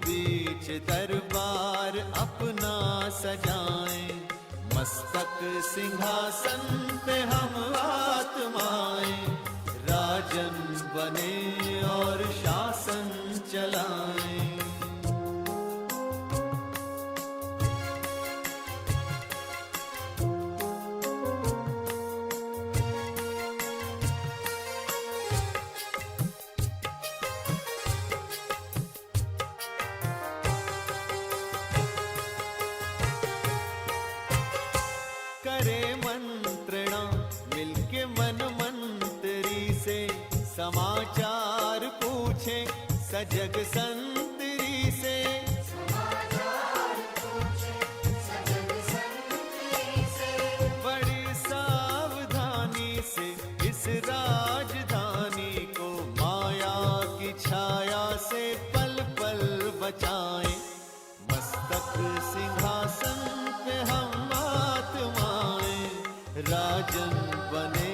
बीच दरबार अपना सजाएं, मस्तक सिंहासन पे हम आत्माएं, राजन बने और शासन चलाएं। करे मंत्रणा मिलके मन मंत्री से, समाचार पूछे सजग संतरी से, बड़ी सावधानी से इस राजधानी को माया की छाया से पल पल बचाएं, मस्तक सिंहासन पे हम आत्माएं, राजन बने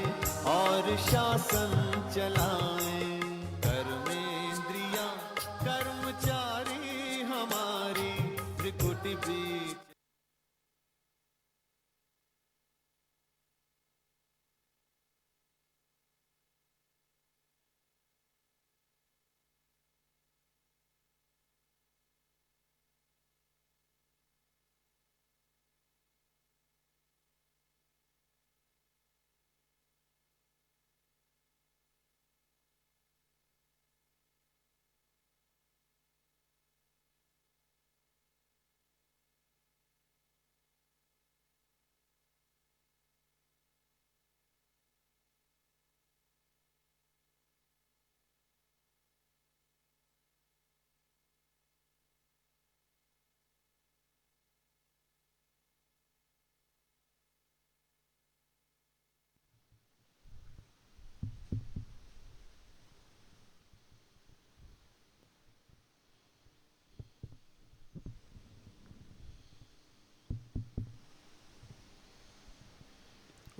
और शासन चलाएं। कर्मेंद्रियां कर्मचारी हमारी त्रिकुटी बीच।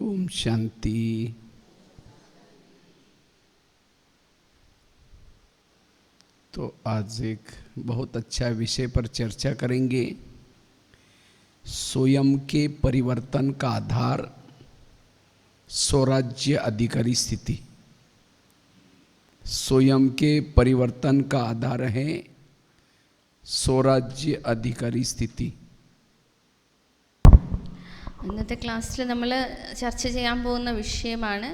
ओम शांति। तो आज एक बहुत अच्छा विषय पर चर्चा करेंगे। स्वयं के परिवर्तन का आधार स्वराज्य अधिकारी स्थिति। स्वयं के परिवर्तन का आधार है स्वराज्य अधिकारी स्थिति। ഇന്നത്തെ ക്ലാസ്സിൽ നമ്മൾ ചർച്ച ചെയ്യാൻ പോകുന്ന വിഷയമാണ്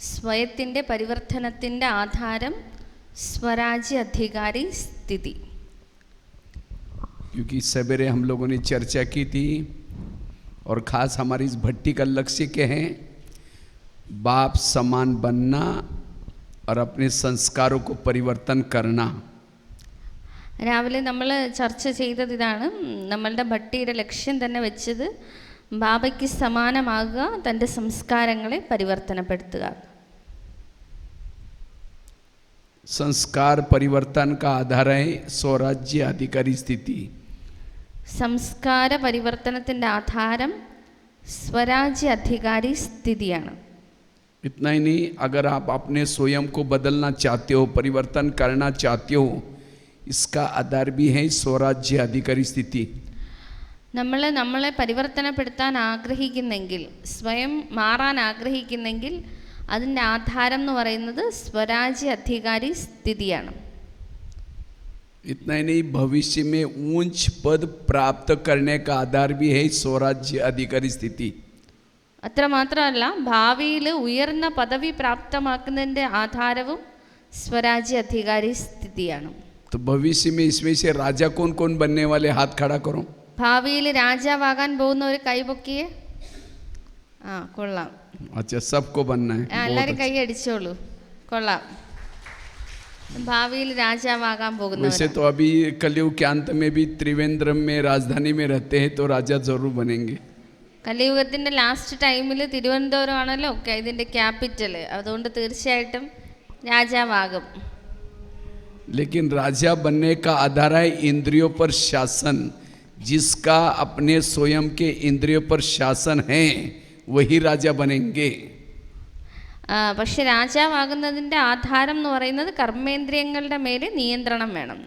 സ്വയത്തിൻ്റെ പരിവർത്തനത്തിൻ്റെ ആധാരം സ്വരാജ്യ അധികാരി സ്ഥിതി. क्योंकि सवेरे हम लोगों ने चर्चा की थी और ख़ास हमारी इस भट्टी का लक्ष्य क्या है? बाप समान बनना और अपने संस्कारों को परिवर्तन करना. രാവിലെ നമ്മൾ ചർച്ച ചെയ്തത് ഇതാണ്. നമ്മളുടെ ഭട്ടിയുടെ ലക്ഷ്യം തന്നെ വെച്ചത് ബാബയ്ക്ക് സമാനമാകുക, തൻ്റെ സംസ്കാരങ്ങളെ പരിവർത്തനപ്പെടുത്തുക. संस्कार परिवर्तन का आधार है स्वराज्य अधिकारी स्थिति. സംസ്കാര പരിവർത്തനത്തിൻ്റെ ആധാരം സ്വരാജ്യ അധികാരി സ്ഥിതിയാണ്. इतना ही नहीं, अगर आप अपने स्वयं को बदलना चाहते हो, परिवर्तन करना चाहते हो, इसका आधार भी है स्वराज्य अधिकारी स्थिति. നമ്മളെ പരിവർത്തനപ്പെടുത്താൻ ആഗ്രഹിക്കുന്നെങ്കിൽ, സ്വയം മാറാൻ ആഗ്രഹിക്കുന്നെങ്കിൽ അതിൻ്റെ ആധാരം എന്ന് പറയുന്നത് സ്വരാജ്യ അധികാരി സ്ഥിതിയാണ്. इतना ही नहीं, भविष्य में ऊंच पद प्राप्त करने का आधार भी है स्वराज्य अधिकारी स्थिति. അത്രമാത്രമല്ല, ഭാവിയിൽ ഉയർന്ന പദവി പ്രാപ്തമാക്കുന്നതിൻ്റെ ആധാരവും സ്വരാജ്യ അധികാരി സ്ഥിതിയാണ്. तो भविष्य में इसमें से राजा कौन कौन बनने वाले, हाथ खड़ा करो. ഭാവിയിൽ രാജാവാകാൻ പോകുന്ന ഒരു കൈപൊക്കിയെ. ആ, കൊള്ളാം. अच्छा, सबको बनना है. എല്ലാവരും കൈ അടിച്ചോളൂ. കൊള്ളാം. ഭാവിയിൽ രാജാവാകാൻ പോകുന്നവർ. वैसे तो अभी कलयुग के अंत में भी त्रिवेंद्रम में राजधानी में रहते हैं, तो राजा जरूर बनेंगे. കലിയുഗത്തിൻ്റെ ലാസ്റ്റ് ടൈമിൽ തിരുവനന്തപുരമാണല്ലോ ഇതിൻ്റെ ക്യാപിറ്റൽ, അതുകൊണ്ട് തീർച്ചയായിട്ടും രാജാവാകും. लेकिन राजा बनने का आधार है इंद्रियों पर शासन. जिसका अपने स्वयं के इंद्रियों पर शासन है वही राजा बनेंगे. പക്ഷെ രാജാവാകുന്നതിൻ്റെ ആധാരം എന്ന് പറയുന്നത് കർമ്മേന്ദ്രിയങ്ങളുടെ മേൽ നിയന്ത്രണം വേണം.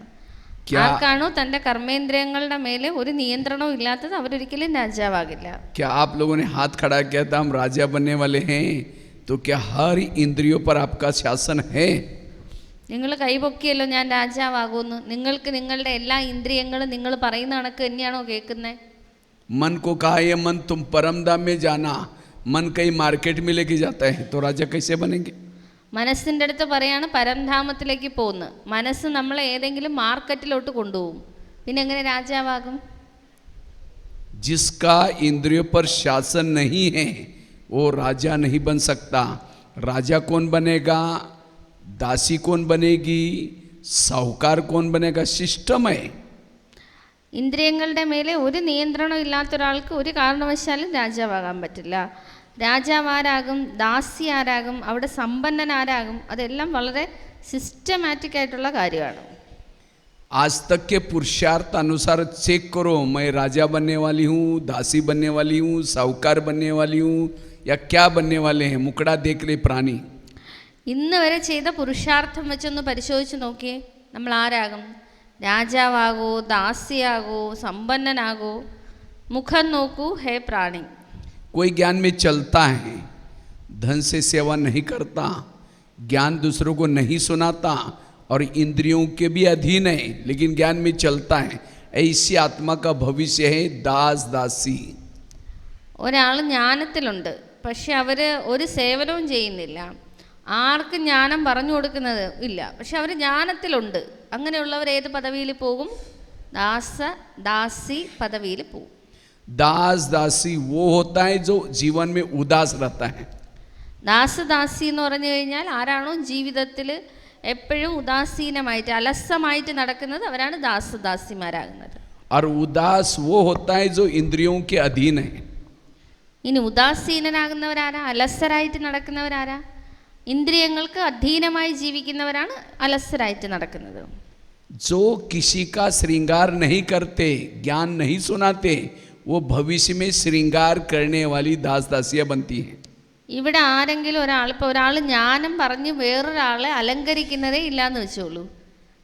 क्या ആർക്കാണോ തന്റെ കർമ്മേന്ദ്രിയങ്ങളുടെ മേലെ ഒരു നിയന്ത്രണവും ഇല്ലാത്തത് അവരൊരിക്കലും രാജാവാകില്ല. क्या आप लोगों ने हाथ खड़ा किया था हम राजा बनने वाले हैं, तो क्या हर इंद्रियों पर आपका शासन है? നിങ്ങൾ കൈപൊക്കിയല്ലോ ഞാൻ രാജാവാകുമെന്ന്. നിങ്ങൾക്ക് നിങ്ങളുടെ എല്ലാ ഇന്ദ്രിയങ്ങളും നിങ്ങൾ പറയുന്ന കണക്ക് തന്നെയാണോ കേൾക്കുന്നത്? मन को कहा ये मन तुम परमधाम में जाना, मन कहीं मार्केट में लेके जाता है तो राजा कैसे बनेंगे? മനസ്സിൻ്റെ അടുത്ത് പറയാണ് പരംധാമത്തിലേക്ക് പോകുന്നു. മനസ്സ് നമ്മളെ ഏതെങ്കിലും മാർക്കറ്റിലോട്ട് കൊണ്ടുപോകും, പിന്നെ എങ്ങനെ രാജാവാകും? जिसका इंद्रियों पर शासन नहीं है वो राजा नहीं बन सकता. राजा कौन बनेगा? दासी कौन बनेगी? साहूकार कौन बनेगा? सिस्टम है. ഇന്ദ്രിയങ്ങളുടെ മേലെ ഒരു നിയന്ത്രണം ഇല്ലാത്ത ഒരാൾക്ക് ഒരു കാരണവശാലും രാജാവാകാൻ പറ്റില്ല. രാജാവ് ആരാകും, ദാസി ആരാകും, അവിടെ സമ്പന്നൻ ആരാകും, അതെല്ലാം വളരെ സിസ്റ്റമാറ്റിക് ആയിട്ടുള്ള കാര്യമാണ്. आज तक के पुरुषार्थ अनुसार चेक करो, मैं राजा बनने वाली हूँ, दासी बनने वाली हूँ, साहूकार बनने वाली हूँ या क्या बनने वाले हैं. मुकड़ा देख ले प्राणी. ഇന്ന് വരെ ചെയ്ത പുരുഷാർത്ഥം വെച്ചൊന്ന് പരിശോധിച്ച് നോക്കിയേ, നമ്മൾ ആരാകും? രാജാവാകോ, ദാസിയാകോ, സമ്പന്നനാകോ? മുഖം നോക്കൂ ഹേ പ്രാണി. कोई ज्ञान में चलता है, धन से सेवा नहीं करता, ज्ञान दूसरों को नहीं सुनाता और इंद्रियों के भी अधीन है लेकिन ज्ञान में चलता है, ऐसी आत्मा का भविष्य है दास दासी. ഒരാൾ ജ്ഞാനത്തിലുണ്ട്, പക്ഷെ അവർ ഒരു സേവനവും ചെയ്യുന്നില്ല, ആർക്കും ജ്ഞാനം പറഞ്ഞു കൊടുക്കുന്നത് ഇല്ല, പക്ഷെ അവർ ജ്ഞാനത്തിലുണ്ട്. അങ്ങനെയുള്ളവർ ഏത് പദവിയിൽ പോകും? ദാസ ദാസി പദവിയിൽ പോകും. दास दासी वो होता है जो जीवन में उदास रहता है. ദാസദാസി എന്ന് പറഞ്ഞു കഴിഞ്ഞാൽ ആരാണോ ജീവിതത്തിൽ എപ്പോഴും ഉദാസീനമായിട്ട് അലസമായിട്ട് നടക്കുന്നത് അവരാണ് ദാസദാസിമാരാകുന്നത്. और उदास वो होता है जो इंद्रियों के अधीन है. ഇനി ഉദാസീനനാകുന്നവരാരാ? അലസരായിട്ട് നടക്കുന്നവരാരാ? ഇന്ദ്രിയങ്ങൾക്ക് അധീനമായി ജീവിക്കുന്നവരാണ് അലസരായിട്ട് നടക്കുന്നത്. जो किसी का श्रृंगार नहीं करते, ज्ञान नहीं सुनाते, वो भविष्य में श्रृंगार करने वाली दास दासियां बनती हैं. ഇവിടെ ആരെങ്കിലും ഒരാൾ, ഇപ്പോൾ ഒരാൾ ജ്ഞാനം പറഞ്ഞ് വേറൊരാളെ അലങ്കരിക്കുന്നതേ ഇല്ലയെന്ന് വെച്ചോളൂ.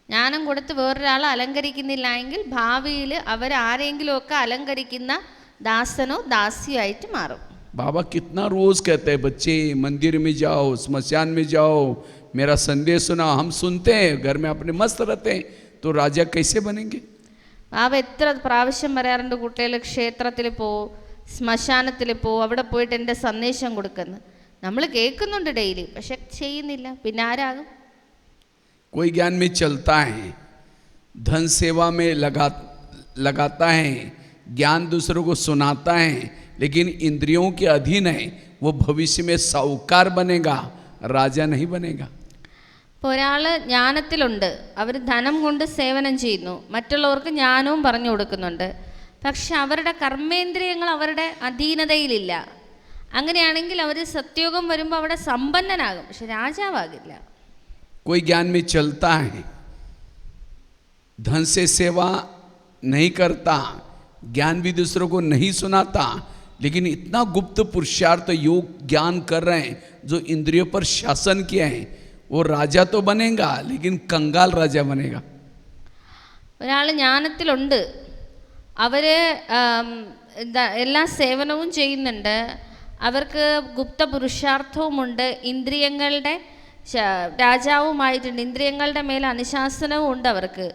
ജ്ഞാനം കൊടുത്ത് വേറൊരാളെ അലങ്കരിക്കുന്നില്ല എങ്കിൽ ഭാവിയിൽ അവർ ആരെങ്കിലുമൊക്കെ അലങ്കരിക്കുന്ന ദാസനോ ദാസിയോ ആയിട്ട് മാറും. बाबा कितना रोज कहते हैं बच्चे मंदिर में जाओ, स्मशान में जाओ, मेरा संदेश सुना. हम सुनते हैं, घर में अपने मस्त रहते हैं, तो राजा कैसे बनेंगे? ബാബ എത്ര പ്രാവശ്യം പറയാറുണ്ട്, കുട്ടികൾ ക്ഷേത്രത്തിൽ പോവും, ശ്മശാനത്തിൽ പോവും, അവിടെ പോയിട്ട് എൻ്റെ സന്ദേശം കൊടുക്കുന്നു. നമ്മൾ കേൾക്കുന്നുണ്ട് ഡെയിലി, പക്ഷെ ചെയ്യുന്നില്ല, പിന്നെ ആരാകും? कोई ज्ञान में चलता है, धन सेवा में लगाता है, ज्ञान दूसरों को सुनाता है, लेकिन इंद्रियों के अधीन है, वो भविष्य में साहूकार बनेगा, राजा नहीं बनेगा. ഇപ്പോൾ ഒരാൾ ജ്ഞാനത്തിലുണ്ട്, അവർ ധനം കൊണ്ട് സേവനം ചെയ്യുന്നു, മറ്റുള്ളവർക്ക് ജ്ഞാനവും പറഞ്ഞു കൊടുക്കുന്നുണ്ട്, പക്ഷെ അവരുടെ കർമ്മേന്ദ്രിയങ്ങൾ അവരുടെ അധീനതയിലില്ല. അങ്ങനെയാണെങ്കിൽ അവർ സത്യോഗം വരുമ്പോൾ അവിടെ സമ്പന്നനാകും, പക്ഷെ രാജാവാകില്ല. कोई ज्ञान में चलता है, धन से सेवा नहीं करता, ज्ञान भी दूसरों को नहीं सुनाता, लेकिन इतना गुप्त पुरुषार्थ योग ज्ञान कर रहे हैं जो इंद्रियों पर शासन किया है, वो राजा तो बनेगा लेकिन कंगाल राजा बनेगा. ഒരാൾ ജ്ഞാനത്തിലുണ്ട്, അവർ എല്ലാ സേവനവും ചെയ്യുന്നുണ്ട്, അവർക്ക് ഗുപ്ത പുരുഷാർത്ഥവുമുണ്ട്, ഇന്ദ്രിയങ്ങളുടെ രാജാവുമായിട്ടുണ്ട്, ഇന്ദ്രിയങ്ങളുടെ മേലെ അനുശാസനവും ഉണ്ട് അവർക്ക്,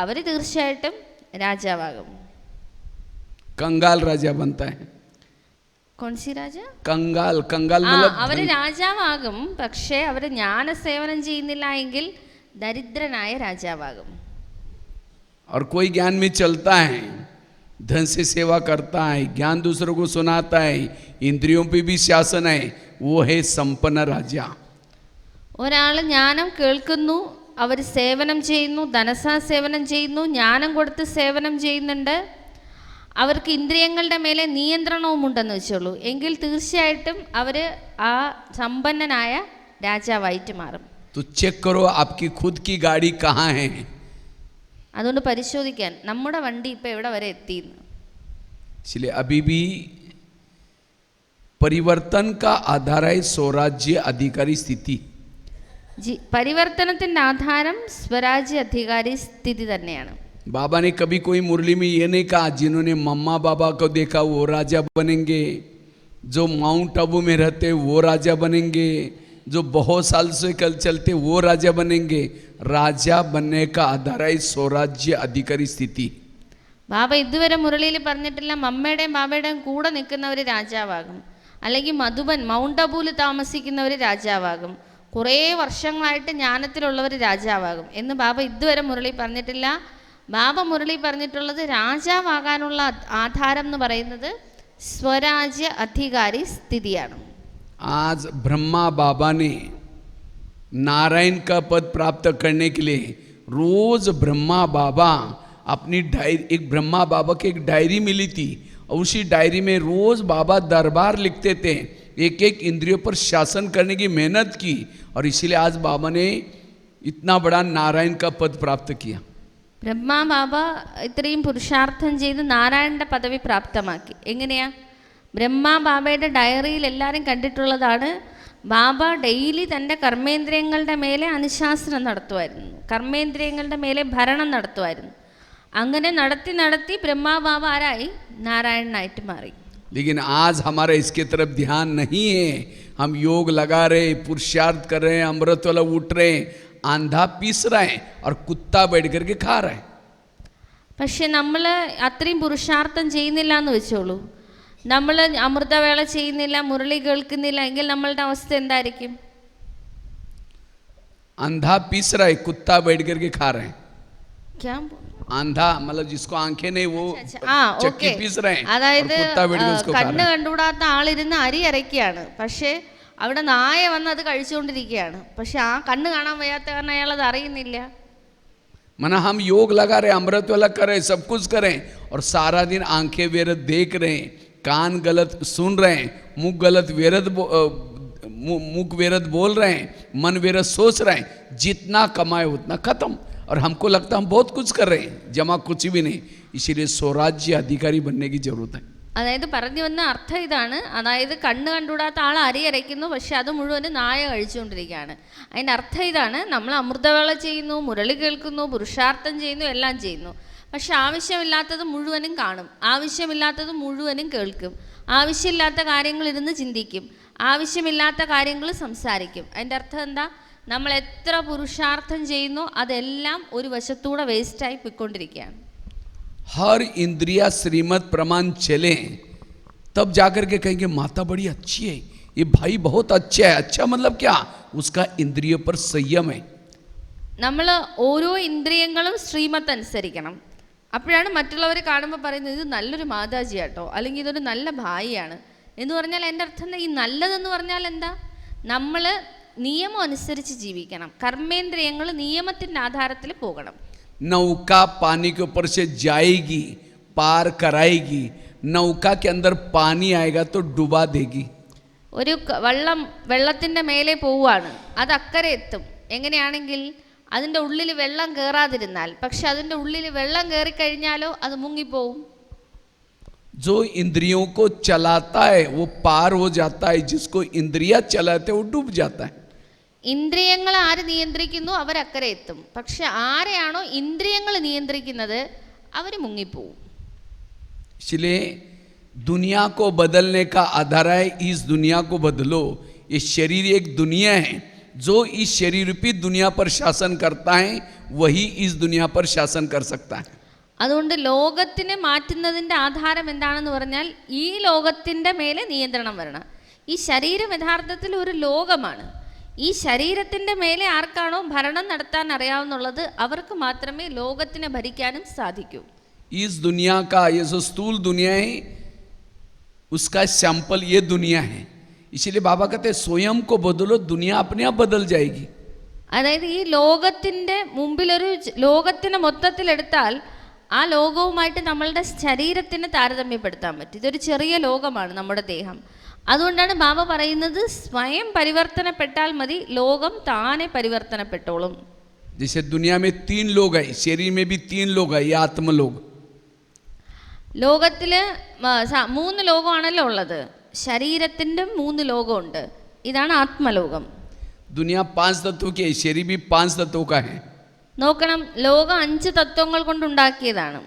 അവർ തീർച്ചയായിട്ടും രാജാവാകും. कंगाल राजा बनता है. കോൺസി രാജ? कंगाल कंगाल അവർ രാജാവാകും, പക്ഷേ അവർ ജ്ഞാന സേവനം ചെയ്യുന്നില്ല എങ്കിൽ ദരിദ്രനായ രാജാവാകും. और कोई ज्ञान में चलता है, धन से सेवा करता है, ज्ञान दूसरों को सुनाता है, इंद्रियों पे भी शासन है, वो है संपन्न राजा. ഒരാൾ ജ്ഞാനം കേൾക്കുന്നു, അവർ സേവനം ചെയ്യുന്നു, ധനസാ സേവനം ചെയ്യുന്നു, ജ്ഞാനം കൊടുത്ത് സേവനം ചെയ്യുന്നുണ്ട്, അവർക്ക് ഇന്ദ്രിയങ്ങളുടെ മേലെ നിയന്ത്രണവും ഉണ്ടെന്ന് വെച്ചോളൂ, എങ്കിൽ തീർച്ചയായിട്ടും അവർ ആ സമ്പന്നനായ രാജാവായിട്ട് മാറും. तो चेक करो आपकी खुद की गाड़ी कहाँ है. അതുകൊണ്ട് പരിശോധിക്കാൻ നമ്മുടെ വണ്ടി ഇപ്പം എവിടെ വരെ എത്തിയെന്ന്. इसलिए अभी भी परिवर्तन का आधार है स्वराज्य अधिकारी स्थिति. പരിവർത്തനത്തിൻ്റെ ആധാരം സ്വരാജ്യ അധികാരി സ്ഥിതി തന്നെയാണ്. बाबा ने कभी कोई मुरली में ये नहीं कहा जिन्होंने मम्मा बाबा को देखा वो राजा बनेंगे, जो माउंट आबू में रहते वो राजा बनेंगे, जो बहुत साल से कल चलते वो राजा बनेंगे। राजा बनने का आधार है स्वराज्य अधिकारी स्थिति। ബാബ ഇതുവരെ മുരളിയിൽ പറഞ്ഞിട്ടില്ല മമ്മയുടെയും ബാബയുടെയും കൂടെ നിൽക്കുന്നവർ രാജാവാകും, അല്ലെങ്കിൽ മധുബൻ മൗണ്ട് അബൂല് താമസിക്കുന്നവർ രാജാവാകും, കുറേ വർഷങ്ങളായിട്ട് ജ്ഞാനത്തിലുള്ളവർ രാജാവാകും എന്ന് ബാബ ഇതുവരെ മുരളി പറഞ്ഞിട്ടില്ല. ബാബ മുരളി പറഞ്ഞിട്ടുള്ളത് രാജാവാകാനുള്ള ആധാരം എന്ന് പറയുന്നത് സ്വരാജ്യ അധികാരി സ്ഥിതിയാണ്. आज ब्रह्मा बाबा ने नारायण का पद प्राप्त करने के लिए रोज ब्रह्मा बाबा अपनी डायरी, एक ब्रह्मा बाबा की एक डायरी मिली थी और उसी डायरी में रोज बाबा दरबार लिखते थे, एक एक इंद्रियों पर शासन करने की मेहनत की और इसीलिए आज बाबा ने इतना बड़ा नारायण का पद प्राप्त किया. ബ്രഹ്മാ ബാബ ഇത്രയും പുരുഷാർത്ഥം ചെയ്ത് നാരായണന്റെ പദവി പ്രാപ്തമാക്കി. എങ്ങനെയാ? ബ്രഹ്മാ ബാബയുടെ ഡയറിയിൽ എല്ലാവരും കണ്ടിട്ടുള്ളതാണ്. ബാബ ഡെയിലി തൻ്റെ കർമ്മേന്ദ്രിയങ്ങളുടെ മേലെ അനുശാസനം നടത്തുമായിരുന്നു, കർമ്മേന്ദ്രിയങ്ങളുടെ മേലെ ഭരണം നടത്തുമായിരുന്നു. അങ്ങനെ നടത്തി നടത്തി ബ്രഹ്മാ ബാബ ആരായി? നാരായണനായിട്ട് മാറി. लेकिन आज हमारा इसके तरफ ध्यान नहीं है. हम योग लगा रहे, पुरुषार्थ कर रहे हैं, अमृत वाला उठ रहे, आंधा पीस रहे हैं और कुत्ता बैठ करके खा रहे हैं. പക്ഷെ നമ്മൾ അത്രയും പുരുഷാർത്ഥം ചെയ്യുന്നില്ല എന്ന് വെച്ചോളൂ, നമ്മൾ അമൃതവേള ചെയ്യുന്നില്ല, മുരളി കേൾക്കുന്നില്ല എങ്കിൽ നമ്മളുടെ അവസ്ഥ എന്തായിരിക്കും? आंधा पीस रहा है, कुत्ता बैठ करके खा रहे हैं. क्या? आंधा मतलब जिसको आंखें नहीं वो ആ चक्की ഓക്കെ, पीस रहे हैं और അതായത് कुत्ता बैठ कर उसको खा കണ്ണ് रहे हैं. കണ്ടുകൂടാത്ത ആളിരുന്ന് അരി അരയ്ക്കുകയാണ്, പക്ഷേ അവിടെ നായ വന്ന് അത് കഴിച്ചുകൊണ്ടിരിക്കുകയാണ്. പക്ഷെ ആ കണ്ണ് കാണാൻ വയ്യാത്ത കാരണം അയാൾ അത് അറിയുന്നില്ല. मना हम योग लगा रहे, अमृत वाला कर रहे, सब कुछ करें और सारा दिन आंखें व्यर्थ देख रहे हैं, कान गलत सुन रहे हैं, मुख गलत मुख व्यर्थ बोल रहे हैं, मन व्यर्थ सोच रहे हैं, जितना कमाए उतना खत्म. और हमको लगता हम बहुत कुछ कर रहे हैं, जमा कुछ भी नहीं. इसीलिए स्वराज्य अधिकारी बनने की जरूरत है. അതായത് പറഞ്ഞു വന്ന അർത്ഥം ഇതാണ്, അതായത് കണ്ണ് കണ്ടുകൂടാത്ത ആൾ അരി അരയ്ക്കുന്നു, പക്ഷെ അത് മുഴുവൻ നായ കഴിച്ചുകൊണ്ടിരിക്കുകയാണ്. അതിൻ്റെ അർത്ഥം ഇതാണ്, നമ്മൾ അമൃതവേള ചെയ്യുന്നു, മുരളി കേൾക്കുന്നു, പുരുഷാർത്ഥം ചെയ്യുന്നു, എല്ലാം ചെയ്യുന്നു, പക്ഷെ ആവശ്യമില്ലാത്തത് മുഴുവനും കാണും, ആവശ്യമില്ലാത്തത് മുഴുവനും കേൾക്കും, ആവശ്യമില്ലാത്ത കാര്യങ്ങൾ ഇരുന്ന് ചിന്തിക്കും, ആവശ്യമില്ലാത്ത കാര്യങ്ങൾ സംസാരിക്കും. അതിൻ്റെ അർത്ഥം എന്താ? നമ്മൾ എത്ര പുരുഷാർത്ഥം ചെയ്യുന്നോ അതെല്ലാം ഒരു വശത്തൂടെ വേസ്റ്റായി പോയിക്കൊണ്ടിരിക്കുകയാണ്. हर इंद्रिया श्रीमत प्रमाण चले तब जाकर के कहेंगे माता बड़ी अच्छी है, ये भाई बहुत अच्छा है. अच्छा मतलब क्या? उसका इंद्रियों पर संयम है. നമ്മൾ ഓരോ ഇന്ദ്രിയങ്ങളും ശ്രീമത്ത് അനുസരിക്കണം. അപ്പോഴാണ് മറ്റുള്ളവർ കാണുമ്പോൾ പറയുന്നത് ഇത് നല്ലൊരു മാതാജിയാട്ടോ, അല്ലെങ്കിൽ ഇതൊരു നല്ല ഭായിയാണ് എന്ന് പറഞ്ഞാൽ എൻ്റെ അർത്ഥം എന്താ? ഈ നല്ലതെന്ന് പറഞ്ഞാൽ എന്താ? നമ്മൾ നിയമം അനുസരിച്ച് ജീവിക്കണം, കർമ്മേന്ദ്രിയങ്ങൾ നിയമത്തിൻ്റെ ആധാരത്തിൽ പോകണം. नौका पानी के ऊपर से जाएगी, पार कराएगी. नौका के अंदर पानी आएगा तो डुबा देगी. ഒരു വെള്ളത്തിൻ്റെ മേലെ പോവുകയാണ്, അത് അക്കരെ എത്തും. എങ്ങനെയാണെങ്കിൽ അതിൻ്റെ ഉള്ളിൽ വെള്ളം കയറാതിരുന്നാൽ, പക്ഷെ അതിൻ്റെ ഉള്ളിൽ വെള്ളം കയറിക്കഴിഞ്ഞാലോ അത് മുങ്ങിപ്പോവും. जो इंद्रियों को चलाता है वो पार हो जाता है, जिसको इंद्रिया चलाते वो डूब जाता है. ഇന്ദ്രിയങ്ങൾ ആര് നിയന്ത്രിക്കുന്നു അവർ അക്കരെ എത്തും, പക്ഷെ ആരെയാണോ ഇന്ദ്രിയങ്ങൾ നിയന്ത്രിക്കുന്നത് അവർ മുങ്ങിപ്പോവും. इसलिए दुनिया को बदलने का आधार है इस दुनिया को बदलो. ये शरीर एक दुनिया है, जो इस शरीर रूपी दुनिया पर शासन करता है वही इस दुनिया पर शासन कर सकता है. അതുകൊണ്ട് ലോകത്തിനെ മാറ്റുന്നതിൻ്റെ ആധാരം എന്താണെന്ന് പറഞ്ഞാൽ ഈ ലോകത്തിൻ്റെ മേലെ നിയന്ത്രണം വരണം. ഈ ശരീരം യഥാർത്ഥത്തിൽ ഒരു ലോകമാണ്. ഈ ശരീരത്തിൻ്റെ മേലെ ആർക്കാണോ ഭരണം നടത്താൻ അറിയാവുന്നുള്ളത് അവർക്ക് മാത്രമേ ലോകത്തിനെ ഭരിക്കാനും സാധിക്കൂ. इस दुनिया का ये जो स्थूल दुनिया है उसका सैंपल ये दुनिया है. इसलिए बाबा कहते हैं स्वयं को बदलो, दुनिया अपने आप बदल जाएगी. അതായത് ഈ ലോകത്തിൻ്റെ മുമ്പിലൊരു ലോകത്തിനെ മൊത്തത്തിലെടുത്താൽ ആ ലോകവുമായിട്ട് നമ്മളുടെ ശരീരത്തിന് താരതമ്യപ്പെടുത്താൻ പറ്റും. ഇതൊരു ചെറിയ ലോകമാണ് നമ്മുടെ ദേഹം. അതുകൊണ്ടാണ് ബാബ പറയുന്നത് സ്വയം പരിവർത്തനപ്പെട്ടാൽ മതി, ലോകം താനെ പരിവർത്തനപ്പെട്ടോളും. जैसे दुनिया में 3 लोग हैं, शरीर में भी 3 लोग हैं, ये आत्मलोक. ലോകത്തിൽ 3 ലോകമാണല്ലോ ഉള്ളത്, ശരീരത്തിൻ്റെ 3 ലോകമുണ്ട്. ഇതാണ് ആത്മലോകം. दुनिया 5 तत्वों की है, शरीर भी 5 तत्वों का है. നോക്കണം, ലോകം 5 തത്വങ്ങൾ കൊണ്ടുണ്ടാക്കിയതാണ്.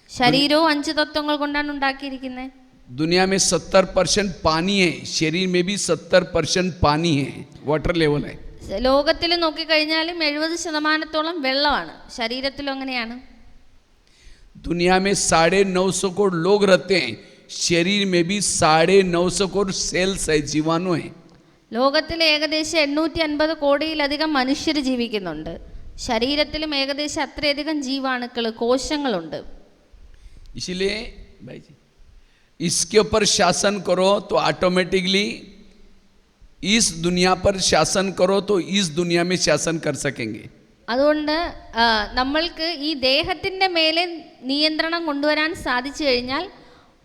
ശരീരവും 5 തത്വങ്ങൾ കൊണ്ടാണ് ഉണ്ടാക്കിയിരിക്കുന്നത്. दुनिया में 70% पानी है, शरीर में भी 70% पानी है, वाटर लेवल है. ലോകത്തിൽ നോക്കിക്കഴിഞ്ഞാലും 70% വെള്ളമാണ്, ശരീരത്തിലും അങ്ങനെയാണ്. दुनिया में 950 करोड़ लोग रहते हैं, शरीर में भी 950 करोड़ सेल्स है, जीवाणु है. ലോകത്തിൽ ഏകദേശം 850 കോടിയിലധികം മനുഷ്യർ ജീവിക്കുന്നുണ്ട്. ശരീരത്തിലും ഏകദേശം അത്രയധികം ജീവാണുക്കൾ, കോശങ്ങളുണ്ട്. इसलिए भाई जी, इसके ऊपर शासन करो तो ऑटोमेटिकली इस दुनिया पर शासन करो तो इस दुनिया में शासन कर सकेंगे. അതുകൊണ്ട് നമ്മൾക്ക് ഈ ദേഹത്തിൻ്റെ മേലെ നിയന്ത്രണം കൊണ്ടുവരാൻ സാധിച്ചു കഴിഞ്ഞാൽ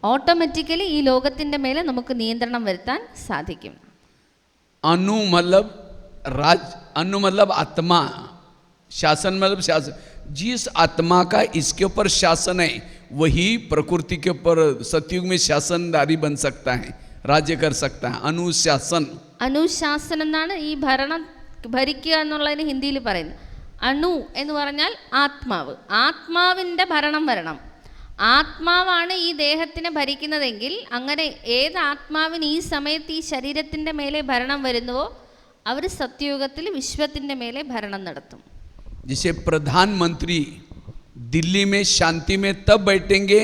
ഓട്ടോമാറ്റിക്കലി ഈ ലോകത്തിൻ്റെ മേലെ നമുക്ക് നിയന്ത്രണം വരുത്താൻ സാധിക്കും. अनु मतलब राज, अनु मतलब आत्मा, शासन मतलब शासन. जिस आत्मा का इसके ऊपर शासन है वही प्रकृति के ऊपर सतयुग में शासनदारी बन सकता है, राज्य कर सकता है. अनुशासन, അനുശാസനം എന്നാണ് ഈ ഭരിക്കുക എന്നുള്ളതിന് ഹിന്ദിയിൽ പറയുന്നത്. അണു എന്ന് പറഞ്ഞാൽ ആത്മാവ്, ആത്മാവിൻ്റെ ഭരണം വരണം. ആത്മാവാണ് ഈ ദേഹത്തിനെ ഭരിക്കുന്നതെങ്കിൽ അങ്ങനെ ഏത് ആത്മാവിന് ഈ സമയത്ത് ഈ ശരീരത്തിൻ്റെ മേലെ ഭരണം വരുന്നുവോ അവർ സത്യയുഗത്തിൽ വിശ്വത്തിൻ്റെ മേലെ ഭരണം നടത്തും. जिसे प्रधानमंत्री दिल्ली में शांति में तब बैठेंगे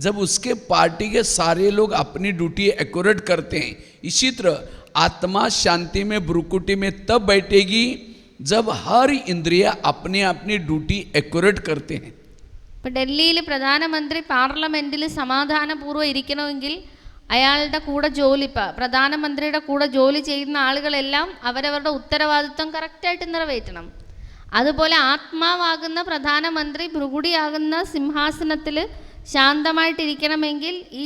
जब उसके पार्टी के सारे लोग अपनी ड्यूटी एक्यूरेट करते हैं. इसी तरह आत्मा शांति में भ्रुकुटी में तब बैठेगी जब हर इंद्रिय अपनी अपनी ड्यूटी एक्यूरेट करते हैं. ഇപ്പോൾ ഡൽഹിയിൽ പ്രധാനമന്ത്രി പാർലമെൻറ്റിൽ സമാധാനപൂർവ്വം ഇരിക്കണമെങ്കിൽ അയാളുടെ കൂടെ പ്രധാനമന്ത്രിയുടെ കൂടെ ജോലി ചെയ്യുന്ന ആളുകളെല്ലാം അവരവരുടെ ഉത്തരവാദിത്വം കറക്റ്റായിട്ട് നിറവേറ്റണം. അതുപോലെ ആത്മാവാകുന്ന പ്രധാനമന്ത്രി ഭൃഗുടിയാകുന്ന സിംഹാസനത്തിൽ ശാന്തമായിട്ടിരിക്കണമെങ്കിൽ ഈ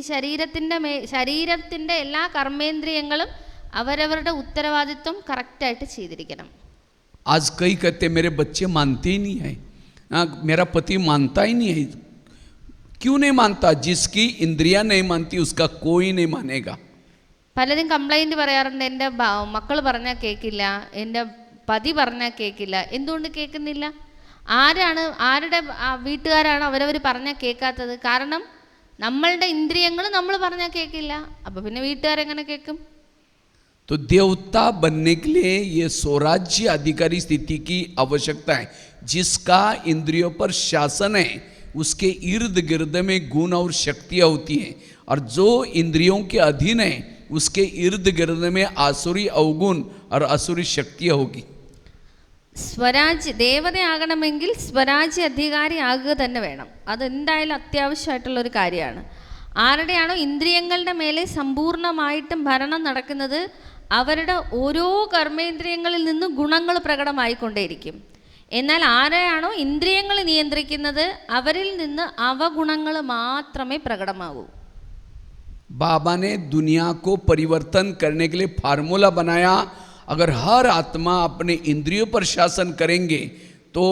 ശരീരത്തിൻ്റെ എല്ലാ കർമ്മേന്ദ്രിയങ്ങളും അവരവരുടെ ഉത്തരവാദിത്വം കറക്റ്റായിട്ട് ചെയ്തിരിക്കണം. आज कई कहते मेरे बच्चे मानते ही नहीं है, मेरा पति मानता ही नहीं है. क्यों नहीं मानता? जिसकी इंद्रियां नहीं मानती उसका कोई नहीं मानेगा. പലരും കംപ്ലൈൻറ്റ് പറയാറുണ്ട്, എൻ്റെ മക്കൾ പറഞ്ഞാൽ കേൾക്കില്ല, എൻ്റെ പതി പറഞ്ഞാൽ കേൾക്കില്ല. എന്തുകൊണ്ട് കേൾക്കുന്നില്ല? ആരുടെ വീട്ടുകാരാണ് അവരവർ പറഞ്ഞാൽ കേൾക്കാത്തത്? കാരണം നമ്മളുടെ ഇന്ദ്രിയങ്ങൾ നമ്മൾ പറഞ്ഞാൽ കേൾക്കില്ല. അപ്പോൾ പിന്നെ വീട്ടുകാരെങ്ങനെ കേൾക്കും? तो देवता बनने के लिए ये स्वराज्य अधिकारी स्थिति की आवश्यकता है. जिसका इंद्रियों पर शासन है उसके इर्द गिर्द में गुण और शक्तियाँ होती हैं, और जो इंद्रियों के अधीन है उसके इर्द गिर्द में आसुरी अवगुण और आसुरी शक्तियाँ होगी. സ്വരാജ്യ ദേവതയാകണമെങ്കിൽ സ്വരാജ്യ അധികാരി ആകുക തന്നെ വേണം. അതെന്തായാലും അത്യാവശ്യമായിട്ടുള്ളൊരു കാര്യമാണ്. ആരുടെയാണോ ഇന്ദ്രിയങ്ങളുടെ മേലെ സമ്പൂർണ്ണമായിട്ടും ഭരണം നടക്കുന്നത് അവരുടെ ഓരോ കർമ്മേന്ദ്രിയങ്ങളിൽ നിന്നും ഗുണങ്ങൾ പ്രകടമായിക്കൊണ്ടേയിരിക്കും. എന്നാൽ ആരെയാണോ ഇന്ദ്രിയങ്ങൾ നിയന്ത്രിക്കുന്നത് അവരിൽ നിന്ന് അവഗുണങ്ങൾ മാത്രമേ പ്രകടമാകൂ. बाबा ने दुनिया को परिवर्तन करने के लिए फार्मूला बनाया. अगर हर आत्मा अपने इंद्रियों पर शासन करेंगे तो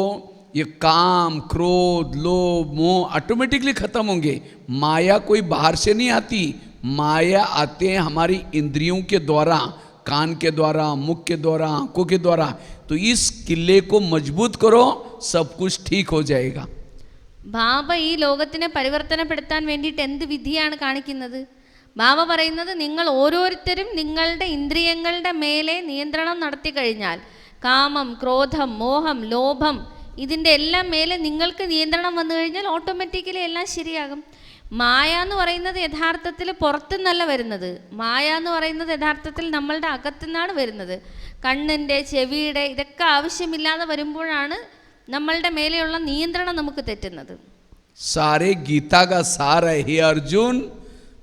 ये काम, क्रोध, लोभ, मोह ऑटोमेटिकली खत्म होंगे. माया कोई बाहर से नहीं आती, माया आते हैं हमारी इंद्रियों के द्वारा, कान के द्वारा, मुख के द्वारा, आंखों के द्वारा. तो इस किले को मजबूत करो, सब कुछ ठीक हो जाएगा. ബാബ ഈ ലോകത്തിനെ പരിവർത്തനപ്പെടുത്താൻ വേണ്ടിയിട്ട് എന്ത് വിധിയാണ് കാണിക്കുന്നത്? ബാബ പറയുന്നത് നിങ്ങൾ ഓരോരുത്തരും നിങ്ങളുടെ ഇന്ദ്രിയങ്ങളുടെ മേലെ നിയന്ത്രണം നടത്തി കഴിഞ്ഞാൽ, കാമം, ക്രോധം, മോഹം, ലോഭം ഇതിൻ്റെ എല്ലാം മേലെ നിങ്ങൾക്ക് നിയന്ത്രണം വന്നു കഴിഞ്ഞാൽ ഓട്ടോമാറ്റിക്കലി എല്ലാം ശരിയാകും. മായ എന്ന് പറയുന്നത് യഥാർത്ഥത്തിൽ പുറത്തുനിന്നല്ല വരുന്നത്. മായ എന്ന് പറയുന്നത് യഥാർത്ഥത്തിൽ നമ്മളുടെ അകത്തുനിന്നാണ് വരുന്നത്. കണ്ണിൻ്റെ, ചെവിയുടെ ഇതൊക്കെ ആവശ്യമില്ലാതെ വരുമ്പോഴാണ് നമ്മളുടെ മേലെയുള്ള നിയന്ത്രണം നമുക്ക് തെറ്റുന്നത്. सारे गीता का सार है, हे अर्जुन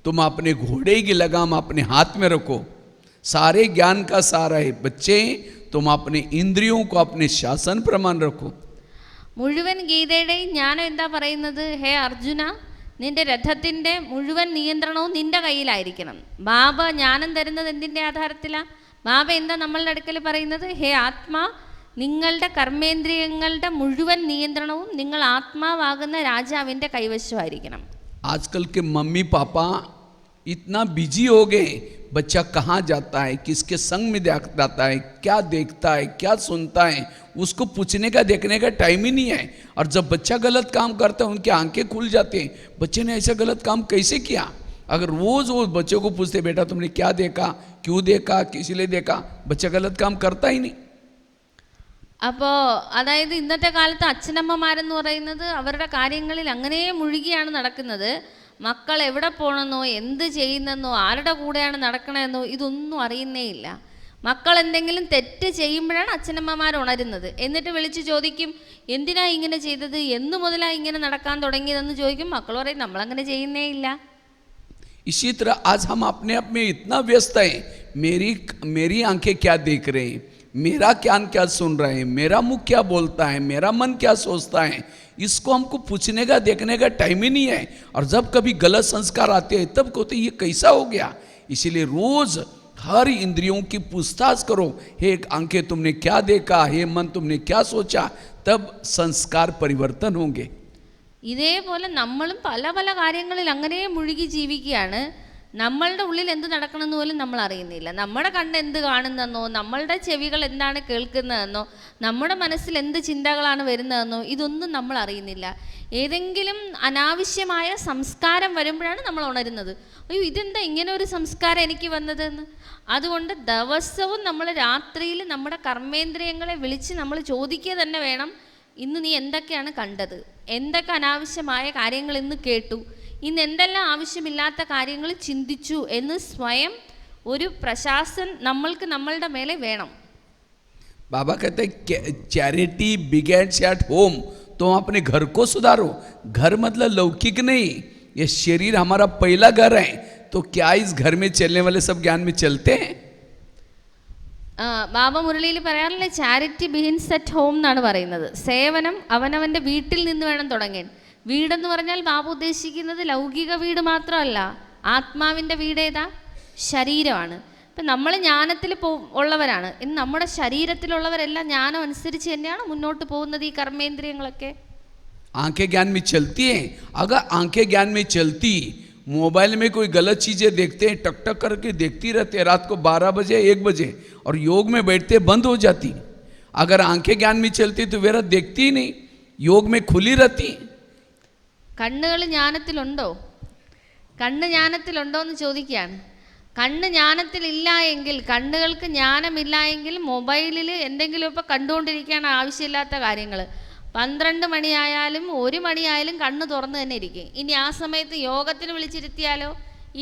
तुम अपने घोड़े की लगाम अपने हाथ में रखो. सारे ज्ञान का सार है बच्चे, तुम अपने इंद्रियों को अपने शासन प्रमाण रखो. മുഴുവൻ ഗീതയുടെയും ജ്ഞാനം എന്താ പറയുന്നത്? ഹേ അർജുന, നിന്റെ രഥത്തിൻ്റെ മുഴുവൻ നിയന്ത്രണവും നിന്റെ കയ്യിലായിരിക്കണം. ബാബ ജ്ഞാനം തരുന്നത് എന്തിൻ്റെ ആധാരത്തിലാണ്? ബാബ എന്താ നമ്മളുടെ അടുക്കൽ പറയുന്നത്? ഹേ ആത്മാ, നിങ്ങളുടെ കർമ്മേന്ദ്രിയങ്ങളുടെ മുഴുവൻ നിയന്ത്രണവും നിങ്ങൾ ആത്മാവാകുന്ന രാജാവിൻ്റെ കൈവശമായിരിക്കണം. आजकल के मम्मी पापा इतना बिजी हो गए, बच्चा कहाँ जाता है, किसके संग में जाता है, क्या देखता है, क्या सुनता है, उसको पूछने का देखने का टाइम ही नहीं है। और जब बच्चा गलत काम करता है उनकी आंखें खुल जाती हैं, बच्चे ने ऐसा गलत काम कैसे किया। अगर रोज़ वो बच्चों को पूछते बेटा तुमने क्या देखा, क्यों देखा, किस लिए देखा, बच्चा गलत काम करता ही नहीं। അപ്പോൾ അതായത് ഇന്നത്തെ കാലത്ത് അച്ഛനമ്മമാരെന്ന് പറയുന്നത് അവരുടെ കാര്യങ്ങളിൽ അങ്ങനെ മുഴുകിയാണ് നടക്കുന്നത്. മക്കൾ എവിടെ പോകണമെന്നോ എന്ത് ചെയ്യുന്നെന്നോ ആരുടെ കൂടെയാണ് നടക്കണമെന്നോ ഇതൊന്നും അറിയുന്നേ ഇല്ല. മക്കൾ എന്തെങ്കിലും തെറ്റ് ചെയ്യുമ്പോഴാണ് അച്ഛനമ്മമാർ ഉണരുന്നത്. എന്നിട്ട് വിളിച്ച് ചോദിക്കും എന്തിനാ ഇങ്ങനെ ചെയ്തത്, എന്നു മുതലാണ് ഇങ്ങനെ നടക്കാൻ തുടങ്ങിയതെന്ന് ചോദിക്കും. മക്കൾ പറയും നമ്മളങ്ങനെ ചെയ്യുന്നേ ഇല്ല. इसी तरह आज हम अपने आप में इतना व्यस्त हैं, मेरी आंखें क्या देख रहे हैं, मेरा कान क्या सुन रहे हैं, मेरा मुंह क्या बोलता है, मेरा मन क्या सोचता है, इसको हमको पूछने का देखने का टाइम ही नहीं है। और जब कभी गलत संस्कार आते हैं तब कहते ये कैसा हो गया। इसीलिए रोज हर इंद्रियों की पूछताछ करो, हे आंखें तुमने क्या देखा, हे मन तुमने क्या सोचा, तब संस्कार परिवर्तन होंगे। ഇതേപോലെ നമ്മളും പല പല കാര്യങ്ങളിൽ അങ്ങനെ മുഴുകി ജീവിക്കുകയാണ്. നമ്മളുടെ ഉള്ളിൽ എന്ത് നടക്കണമെന്ന് പോലും നമ്മൾ അറിയുന്നില്ല. നമ്മുടെ കണ്ണ് എന്ത് കാണുന്നതെന്നോ, നമ്മളുടെ ചെവികൾ എന്താണ് കേൾക്കുന്നതെന്നോ, നമ്മുടെ മനസ്സിൽ എന്ത് ചിന്തകളാണ് വരുന്നതെന്നോ ഇതൊന്നും നമ്മൾ അറിയുന്നില്ല. ഏതെങ്കിലും അനാവശ്യമായ സംസ്കാരം വരുമ്പോഴാണ് നമ്മൾ ഉണരുന്നത്. അയ്യോ ഇതെന്താ ഇങ്ങനെ ഒരു സംസ്കാരം എനിക്ക് വന്നതെന്ന്. അതുകൊണ്ട് ദിവസവും നമ്മൾ രാത്രിയിൽ നമ്മുടെ കർമ്മേന്ദ്രിയങ്ങളെ വിളിച്ച് നമ്മൾ ചോദിക്കുക തന്നെ വേണം, ഇന്ന് നീ എന്തൊക്കെയാണ് കണ്ടത്, എന്തൊക്കെ അനാവശ്യമായ കാര്യങ്ങൾ ഇന്ന് കേട്ടു, ഇന്ന് എന്തെല്ലാം ആവശ്യമില്ലാത്ത കാര്യങ്ങൾ ചിന്തിച്ചു എന്ന് സ്വയം ഒരു പ്രശാസൻ നമ്മൾക്ക് നമ്മളുടെ മേലെ വേണം. बाबा कहते चैरिटी बिगेट्स एट होम, तो अपने घर को सुधारो। घर मतलब लौकिक नहीं, ये शरीर हमारा पहला घर है, तो क्या इस घर में चलने वाले सब ज्ञान में चलते हैं? ബാബ മുരളിയിൽ പറയാറില്ലേ ചാരിറ്റി ബിഗിൻസ് അറ്റ് ഹോം എന്നാണ് പറയുന്നത്. സേവനം അവനവൻ്റെ വീട്ടിൽ നിന്ന് വേണം തുടങ്ങാൻ. വീടെന്ന് പറഞ്ഞാൽ ബാബ ഉദ്ദേശിക്കുന്നത് ലൗകിക വീട് മാത്രമല്ല, ആത്മാവിൻ്റെ വീട് ഏതാ? ശരീരമാണ്. ഇപ്പം നമ്മൾ ജ്ഞാനത്തിൽ ഉള്ളവരാണ്. ഇന്ന് നമ്മുടെ ശരീരത്തിലുള്ളവരെല്ലാം ജ്ഞാനം അനുസരിച്ച് തന്നെയാണ് മുന്നോട്ട് പോകുന്നത് ഈ കർമ്മേന്ദ്രിയങ്ങളൊക്കെ. आंखें ज्ञान में चलती हैं। अगर आंखें ज्ञान में चलती, मोबाइल में कोई गलत चीज़ें देखते हैं, टक टक करके देखती रहते हैं रात को 12 बजे 1 बजे, और योग में बैठते बंद हो जाती। अगर आंखें ज्ञान में चलती तो वेरा देखती ही नहीं, योग में खुली रहती। കണ്ണുകൾ ജ്ഞാനത്തിലുണ്ടോ? കണ്ണ് ജ്ഞാനത്തിലുണ്ടോ എന്ന് ചോദിക്കുകയാണ്. കണ്ണ് ജ്ഞാനത്തിലില്ല എങ്കിൽ, കണ്ണുകൾക്ക് ജ്ഞാനമില്ല എങ്കിൽ മൊബൈലിൽ എന്തെങ്കിലുമൊക്കെ കണ്ടുകൊണ്ടിരിക്കുകയാണ് ആവശ്യമില്ലാത്ത കാര്യങ്ങൾ. 12 മണിയായാലും 1 മണിയായാലും കണ്ണ് തുറന്ന് തന്നെ ഇരിക്കും. ഇനി ആ സമയത്ത് യോഗത്തിന് വിളിച്ചിരുത്തിയാലോ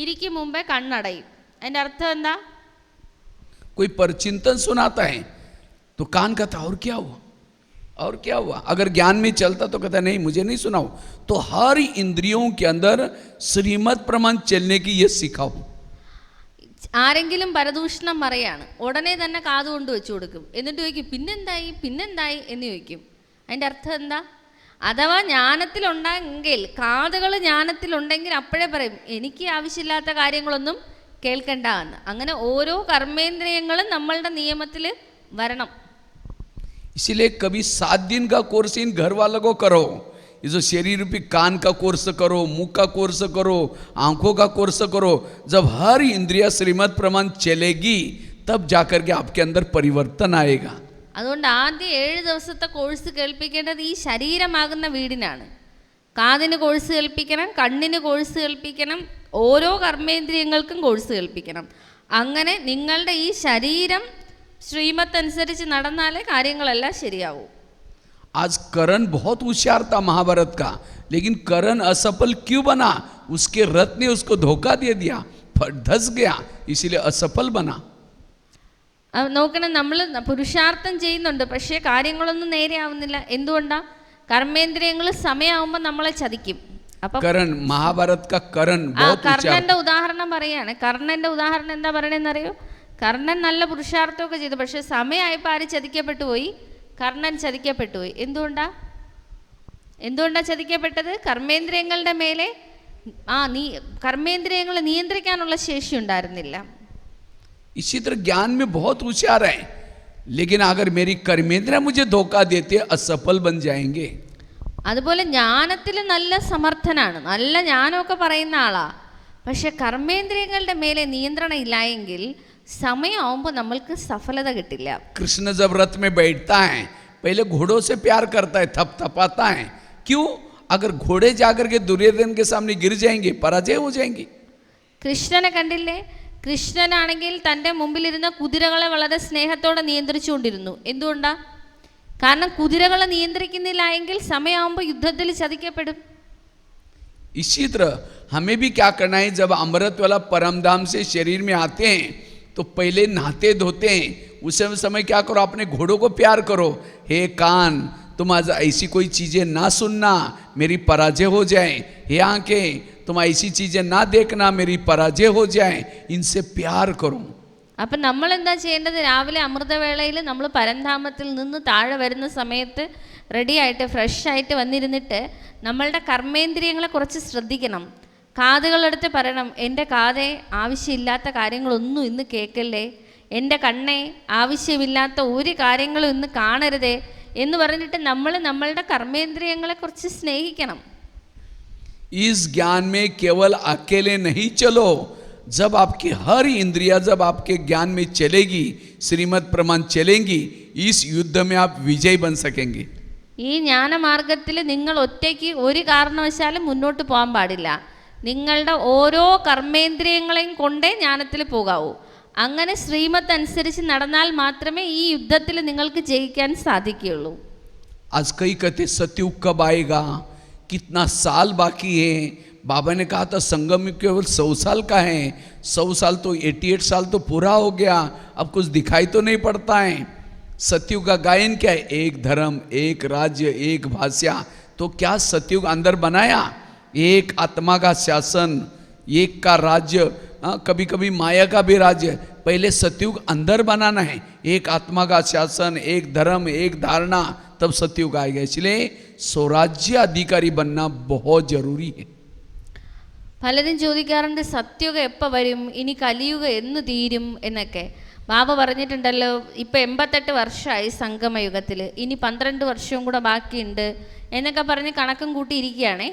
ഇരിക്കും മുമ്പേ കണ്ണടയും. അതിൻ്റെ അർത്ഥം എന്താ? कोई परचिंतन सुनाता है तो कान कहता और क्या हुआ, और क्या हुआ। अगर ज्ञान में चलता तो कहता नहीं मुझे नहीं सुनाओ। तो हर इंद्रियों के अंदर श्रीमत प्रमाण चलने की ये सिखाओ। ആരെങ്കിലും പരദൂഷണം പറയാണ്, ഉടനെ തന്നെ കാതുകൊണ്ട് വെച്ചു കൊടുക്കും. എന്നിട്ട് ചോദിക്കും പിന്നെന്തായി പിന്നെന്തായി എന്ന് ചോദിക്കും. അതിൻ്റെ അർത്ഥം എന്താ? അഥവാ ജ്ഞാനത്തിലുണ്ടെങ്കിൽ, കാതുകൾ ജ്ഞാനത്തിലുണ്ടെങ്കിൽ അപ്പോഴേ പറയും എനിക്ക് ആവശ്യമില്ലാത്ത കാര്യങ്ങളൊന്നും കേൾക്കണ്ട എന്ന്. അങ്ങനെ ഓരോ കർമ്മേന്ദ്രിയങ്ങളും നമ്മളുടെ നിയമത്തിൽ വരണം. इसलिए कभी 7 दिन का कोर्स इन घर वालों को करो। ये जो शरीर रूपी कान का कोर्स करो, मुंह का कोर्स करो, आंखों का कोर्स करो। जब हर इंद्रिया श्रीमत प्रमाण चलेगी तब जाकर के आपके अंदर परिवर्तन आएगा। അതുകൊണ്ട് ആദ്യം 7 ദിവസത്തെ കോഴ്സ് കേൾപ്പിക്കേണ്ടത് ഈ ശരീരമാകുന്ന വീടിനാണ്. കാതിന് കോഴ്സ് കേൾപ്പിക്കണം, കണ്ണിന് കോഴ്സ് കേൾപ്പിക്കണം, ഓരോ കർമ്മേന്ദ്രിയങ്ങൾക്കും കോഴ്സ് കേൾപ്പിക്കണം. അങ്ങനെ നിങ്ങളുടെ ഈ ശരീരം ശ്രീമത്ത് അനുസരിച്ച് നടന്നാലേ കാര്യങ്ങളെല്ലാം ശരിയാവൂ. आज करण बहुत होशियार था महाभारत का, लेकिन करण असफल क्यों बना? उसके रथ ने उसको धोखा दे दिया, धस गया, इसीलिए असफल बना। നോക്കണം, നമ്മൾ പുരുഷാർത്ഥം ചെയ്യുന്നുണ്ട്, പക്ഷേ കാര്യങ്ങളൊന്നും നേരെയാവുന്നില്ല. എന്തുകൊണ്ടാ? കർമ്മേന്ദ്രിയങ്ങൾ സമയമാകുമ്പോൾ നമ്മളെ ചതിക്കും. അപ്പം करण, महाभारत का करण बहुत കർണന്റെ ഉദാഹരണം പറയാണ്. കർണന്റെ ഉദാഹരണം എന്താ പറയണെന്നറിയോ? കർണൻ നല്ല പുരുഷാർത്ഥമൊക്കെ ചെയ്തു, പക്ഷെ സമയമായപ്പോൾ ആര് ചതിക്കപ്പെട്ടു പോയി? കർണൻ ചതിക്കപ്പെട്ടു പോയി. എന്തുകൊണ്ടാ ചതിക്കപ്പെട്ടത്? കർമ്മേന്ദ്രിയങ്ങളുടെ മേലെ കർമ്മേന്ദ്രിയങ്ങളെ നിയന്ത്രിക്കാനുള്ള ശേഷി ഉണ്ടായിരുന്നില്ല. इसी तरह ज्ञान में बहुत होशियार है, लेकिन अगर मेरी कर्मेंद्रिया मुझे धोखा देते असफल बन जाएंगे। അതുപോലെ ജ്ഞാനത്തിൽ നല്ല സമർത്ഥനാണ്, നല്ല ജ്ഞാനമൊക്കെ പറയുന്ന ആളാ, പക്ഷെ കർമ്മേന്ദ്രിയങ്ങളുടെ മേലെ നിയന്ത്രണം ഇല്ലായെങ്കിൽ സമയമാകുമ്പോൾ നമ്മൾക്ക് സഫലത കിട്ടില്ല. कृष्ण जब रथ में बैठता है पहले घोड़ों से प्यार करता है, थपथपाता है. क्यों? अगर घोड़े जाकर के दुर्योधन के सामने गिर जाएंगे, पराजय हो जाएंगे. കൃഷ്ണനെ കണ്ടില്ലേ? കൃഷ്ണനാണെങ്കിൽ തൻ്റെ മുമ്പിലിരുന്ന കുതിരകളെ വളരെ സ്നേഹത്തോടെ നിയന്ത്രിച്ചുകൊണ്ടിരുന്നു. എന്തുകൊണ്ടാ? കാരണം കുതിരകളെ നിയന്ത്രിക്കുന്നില്ല എങ്കിൽ സമയമാകുമ്പോൾ യുദ്ധത്തിൽ ചതിക്കപ്പെടും. इसी तरह हमें भी क्या करना है, जब अमृत वाला परमधाम से शरीर में आते हैं तो पहले नहाते धोते हैं. उस समय क्या करो, अपने घोड़ों को प्यार करो. हे कान, तुम आज ऐसी कोई चीज़ें ना सुनना, मेरी पराजय हो जाए. हे आंखें, तुम ऐसी चीज़ें ना देखना, मेरी पराजय हो जाए. इनसे प्यार करो. അപ്പം നമ്മൾ എന്താ ചെയ്യേണ്ടത്? രാവിലെ അമൃതവേളയിൽ നമ്മൾ പരംധാമത്തിൽ നിന്ന് താഴെ വരുന്ന സമയത്ത് റെഡിയായിട്ട് ഫ്രഷായിട്ട് വന്നിരുന്നിട്ട് നമ്മളുടെ കർമ്മേന്ദ്രിയങ്ങളെ കുറച്ച് ശ്രദ്ധിക്കണം. കാതുകളെടുത്ത് പറയണം, എൻ്റെ കാതേ ആവശ്യമില്ലാത്ത കാര്യങ്ങളൊന്നും ഇന്ന് കേൾക്കല്ലേ, എൻ്റെ കണ്ണേ ആവശ്യമില്ലാത്ത ഒരു കാര്യങ്ങളും ഇന്ന് കാണരുതേ എന്ന് പറഞ്ഞിട്ട് നമ്മൾ നമ്മളുടെ കർമ്മേന്ദ്രിയങ്ങളെ കുറിച്ച് സ്നേഹിക്കണം. इस ज्ञान में केवल अकेले नहीं चलो. जब आपकी हर इंद्रिया जब आपके ज्ञान में चलेगी, श्रीमद् प्रमाण चलेंगी, इस युद्ध में आप विजय बन सकेंगे. ഈ ജ്ഞാനമാർഗത്തിൽ നിങ്ങൾ ഒറ്റയ്ക്ക് ഒരു കാരണവശാലും മുന്നോട്ട് പോകാൻ പാടില്ല. നിങ്ങളുടെ ഓരോ കർമ്മേന്ദ്രിയങ്ങളെയും കൊണ്ടേ ജ്ഞാനത്തിൽ പോകാവൂ. അങ്ങനെ ശ്രീമത്ത് അനുസരിച്ച് നടന്നാൽ മാത്രമേ ഈ യുദ്ധത്തിൽ നിങ്ങൾക്ക് ജയിക്കാൻ സാധിക്കുകയുള്ളൂ. आज कई कहते सतयुग कब आएगा, कितना साल बाकी है. बाबा ने कहा था संगम युग केवल 100 साल का है. 100 साल तो 88 साल तो पूरा हो गया, अब कुछ दिखाई तो नहीं पड़ता है. सतयुग का गायन क्या है? एक धर्म, एक राज्य, एक भाषा. तो क्या सतयुग अंदर बनाया? एक आत्मा का शासन, एक का राज्य, कभी कभी माया का भी राज्य. पहले सतयुग अंदर बनाना है, एक आत्मा का शासन, एक धर्म, एक धारणा, तब सतयुग आएगा. इसलिए स्वराज्य अधिकारी बनना बहुत जरूरी है. പലരും ചോദിക്കാറുണ്ട്, സത്യയുഗം എപ്പോൾ വരും, ഇനി കലിയുഗം എന്ന് തീരും എന്നൊക്കെ. ബാബ പറഞ്ഞിട്ടുണ്ടല്ലോ, ഇപ്പം 88 വർഷമായി സംഗമയുഗത്തിൽ, ഇനി 12 വർഷവും കൂടെ ബാക്കിയുണ്ട് എന്നൊക്കെ പറഞ്ഞ് കണക്കും കൂട്ടിയിരിക്കുകയാണേ.